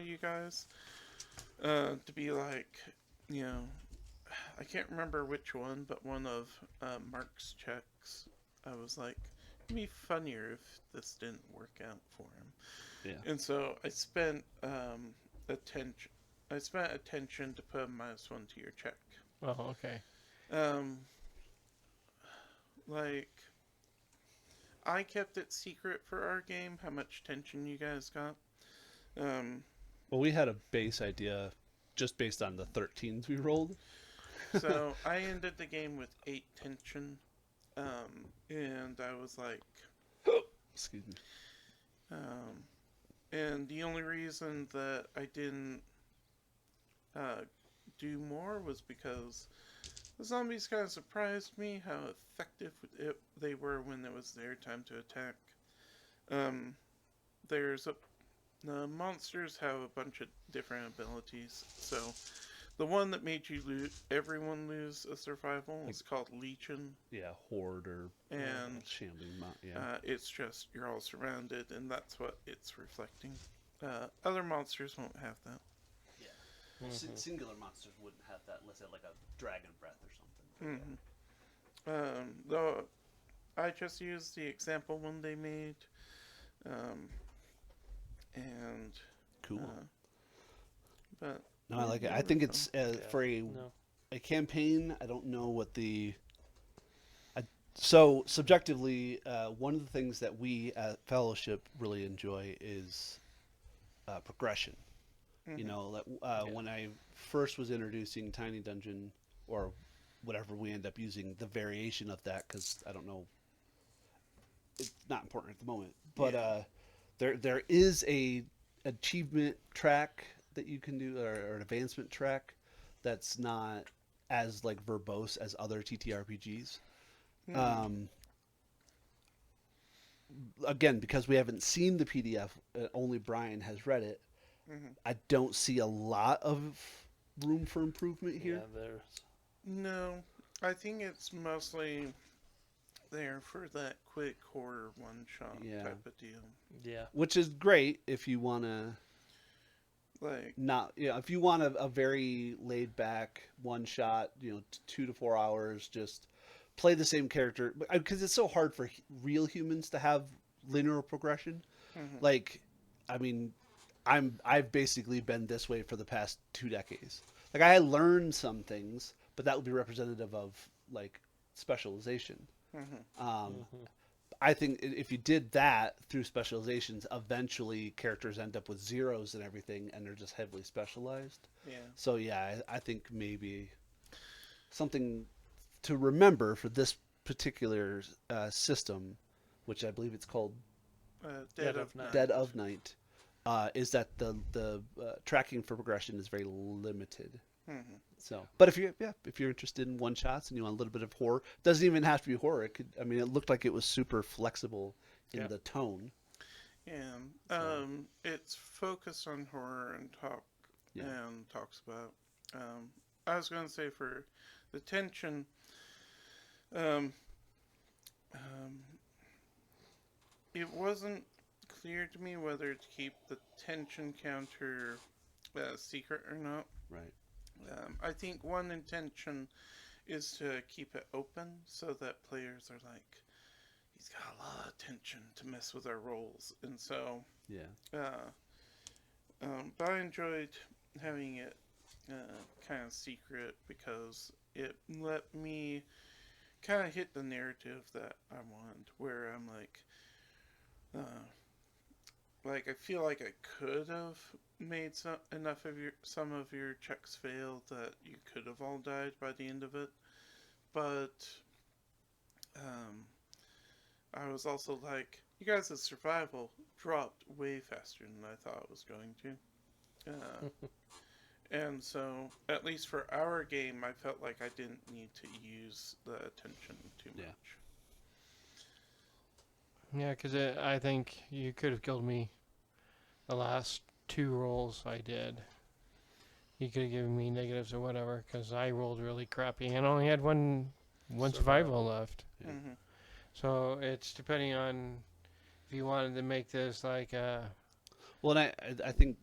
you guys. To be like, you know, I can't remember which one, but one of Mark's checks, I was like, it'd be funnier if this didn't work out for him. Yeah. And so I spent attention. I spent attention to put a -1 to your check. Oh, okay. Like, I kept it secret for our game how much tension you guys got. Well, we had a base idea just based on the 13s we rolled. So I ended the game with 8 tension, and I was like, Excuse me. and the only reason that I didn't do more was because the zombies kind of surprised me how effective they were when it was their time to attack. The monsters have a bunch of different abilities, so the one that made everyone lose a survival is called Legion. Yeah, horde or And shambling mount. Yeah. it's just you're all surrounded, and that's what it's reflecting. Other monsters won't have that. Yeah. Well, singular monsters wouldn't have that unless they had like a dragon breath or something. Though I just used the example one they made, and Cool. but No, I like it. I really think fun. it's for No. a campaign. I don't know what the. So subjectively, one of the things that we at Fellowship really enjoy is progression. You know, when I first was introducing Tiny Dungeon or whatever we end up using, the variation of that, because I don't know, it's not important at the moment. But there is a achievement track that you can do, or an advancement track that's not as like verbose as other TTRPGs. Again, because we haven't seen the PDF, only Brian has read it. I don't see a lot of room for improvement here. Yeah, there's. No, I think it's mostly there for that quick horror one-shot type of deal. Yeah. Which is great if you want to Like, if you want a very laid back one shot, 2 to 4 hours, just play the same character, because it's so hard for real humans to have linear progression. Like, I mean, I've basically been this way for the past 2 decades. Like, I learned some things, but that would be representative of like specialization. I think if you did that through specializations, eventually characters end up with zeros and everything, and they're just heavily specialized. yeah. So yeah, I think maybe something to remember for this particular system, which I believe it's called Dead of Night. Dead of Night, is that the tracking for progression is very limited. So, but if you're interested in one shots and you want a little bit of horror, it doesn't even have to be horror. It could. I mean, it looked like it was super flexible in the tone. Yeah. It's focused on horror and talks about. I was going to say for the tension. It wasn't clear to me whether to keep the tension counter secret or not. Right. I think one intention is to keep it open so that players are like, he's got a lot of tension to mess with our rolls, and so but I enjoyed having it kind of secret because it let me kind of hit the narrative that I want, where I'm like I feel like I could have made some of your checks fail that you could have all died by the end of it, but I was also like, you guys' survival dropped way faster than I thought it was going to. And so, at least for our game, I felt like I didn't need to use the attention too much. Yeah, because I think you could have killed me the last 2 rolls I did. You could have given me negatives or whatever, because I rolled really crappy and only had one survival left. Yeah. So it's depending on if you wanted to make this like Well, and I think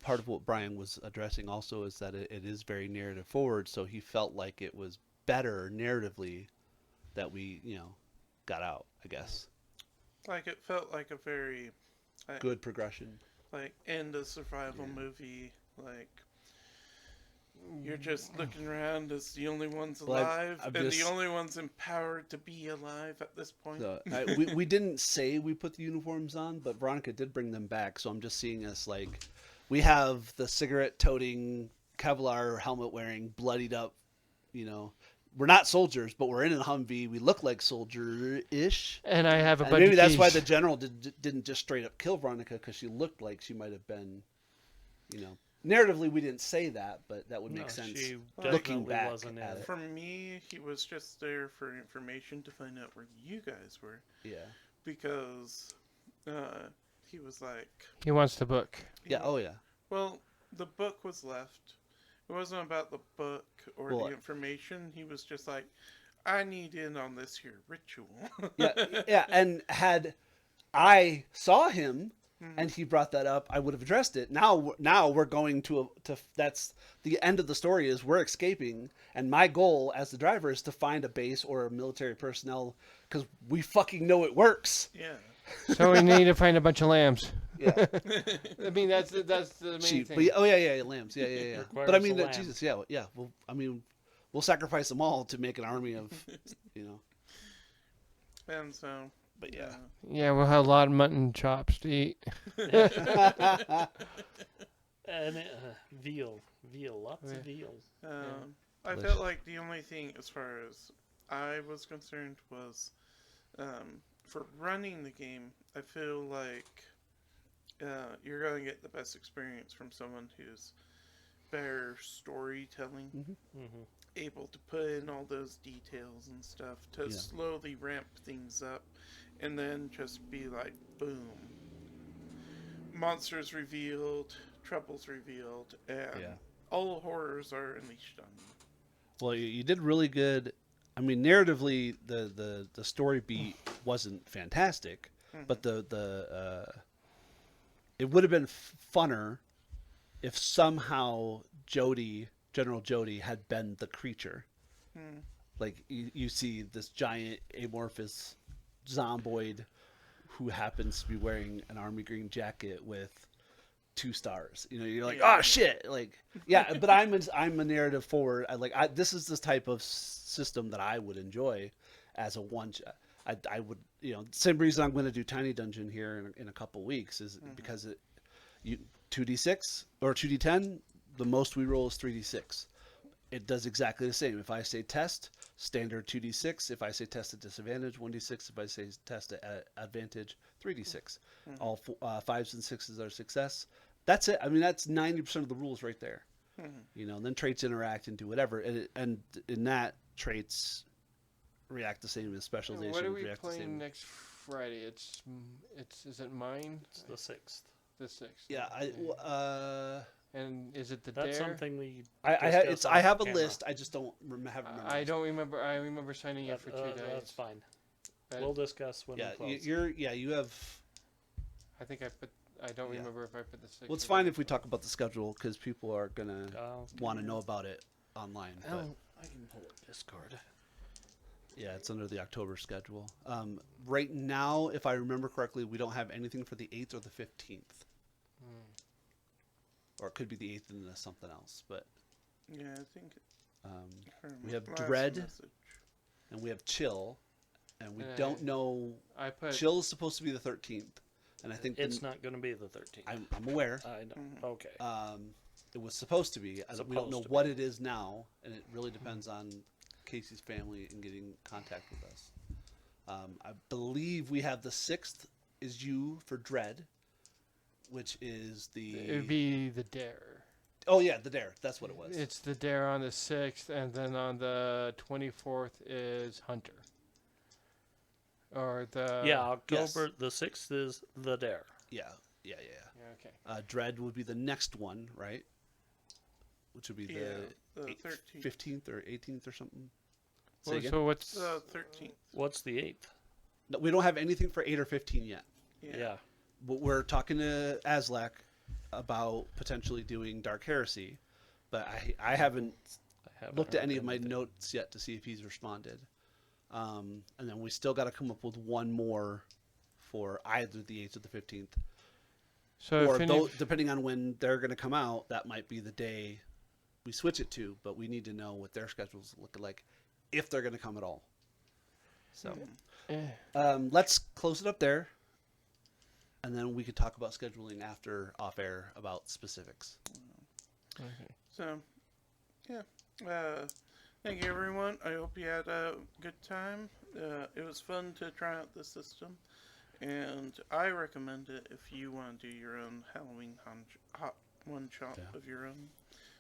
part of what Brian was addressing also is that it is very narrative forward, so he felt like it was better narratively that we, got out, I guess. Like, it felt like a very Good progression. like end of survival movie. Like, you're just looking around as the only ones alive, I've and just- the only ones empowered to be alive at this point. So, we didn't say we put the uniforms on, but Veronica did bring them back, so I'm just seeing us like, we have the cigarette-toting, Kevlar helmet-wearing, bloodied-up you know, we're not soldiers, but we're in a Humvee. We look like soldier-ish. And I have a And bunch maybe of that's why keys. the general didn't just straight up kill Veronica, because she looked like she might have been, you know. Narratively, we didn't say that, but that would make sense. She looking definitely back wasn't at in it. it. For me, he was just there for information to find out where you guys were. Yeah. Because he was like... He wants the book. Yeah. Oh, yeah. Well, the book was left. It wasn't about the book or Well, the information. He was just like, I need in on this here ritual. Yeah. Yeah. And had I saw him and he brought that up, I would have addressed it. Now we're going to that's the end of the story, is we're escaping, and my goal as the driver is to find a base or a military personnel, because we fucking know it works. Yeah. So we need to find a bunch of lambs. Yeah. I mean, that's the main Sheep. thing. But yeah, lambs. Yeah. Requires But I mean, a lamb. Jesus, yeah. Well, I mean, we'll sacrifice them all to make an army of, you know. And so... But yeah. Yeah, we'll have a lot of mutton chops to eat. And veal, lots of veal. I felt like the only thing as far as I was concerned was for running the game, I feel like you're going to get the best experience from someone who's better storytelling, able to put in all those details and stuff to slowly ramp things up, and then just be like, boom. Monsters revealed, troubles revealed, and all horrors are unleashed on you. Well, you did really good. I mean, narratively, the story beat wasn't fantastic, but the it would have been funner if somehow General Jody, had been the creature. Like you see this giant amorphous zomboid who happens to be wearing an army green jacket with 2 stars. You know, you're like, oh shit, like but I'm a narrative forward. This is the type of system that I would enjoy as a one shot. I would, you know, same reason I'm going to do Tiny Dungeon here in a couple weeks is because 2d6 or 2d10, the most we roll is 3d6. It does exactly the same. If I say test, standard 2d6. If I say test at disadvantage, 1d6. If I say test at advantage, 3d6. All 5s and 6s are success. That's it. I mean, that's 90% of the rules right there. You know, and then traits interact and do whatever. And in that, traits react the same as specializations. What are we react the playing same. next Friday? It's is it mine? It's the 6th. The 6th. Yeah, And is it the That's dare? something we. I discussed have off a camera. list. I just don't haven't remembered. I don't remember. I remember signing up for 2 days. That's fine. But We'll discuss when we close. You have. I think I put. I don't remember if I put the 6th. Well, it's fine if we talk about the schedule because people are gonna Oh, want to know about it online. But I can pull up Discord. yeah, it's under the October schedule. Right now, if I remember correctly, we don't have anything for the 8th or the 15th. Or it could be the 8th and then something else. But Yeah, I think we have last Dread message. and we have Chill, and we And don't know. I put. Chill is supposed to be the 13th, and I think It's not going to be the 13th. I'm aware. I know. Okay. It was supposed to be. We don't know Supposed to what it is now, and it really depends on Casey's family and getting contact with us. I believe we have the 6th is you for Dread, which is It would be the dare. Oh yeah, the Dare. That's what it was. It's the dare on the 6th, and then on the 24th is Hunter. Or the. yeah, October the 6th is the dare. Yeah. Yeah, okay. Dread would be the next one, right? Which would be The the 13th. 15th or 18th or something. Say Well, again? so what's. The 13th. What's the 8th? No, we don't have anything for 8 or 15 yet. Yeah. But we're talking to Aslak about potentially doing Dark Heresy, but I haven't looked at any of my notes yet to see if he's responded. And then we still got to come up with one more for either the 8th or the 15th. So Or if any, depending on when they're going to come out, that might be the day we switch it to, but we need to know what their schedules look like, if they're going to come at all. So let's close it up there, and then we could talk about scheduling after off air about specifics. Okay. So, yeah. Thank you, everyone. I hope you had a good time. It was fun to try out the system, and I recommend it if you want to do your own Halloween hot one shot of your own.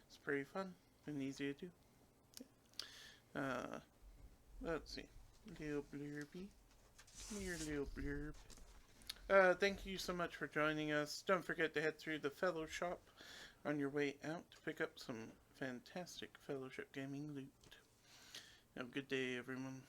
It's pretty fun and easy to do. Let's see. Little blurby. Come here, little blurb. Thank you so much for joining us. Don't forget to head through the Fellow Shop on your way out to pick up some fantastic Fellowship Gaming loot. Have a good day, everyone.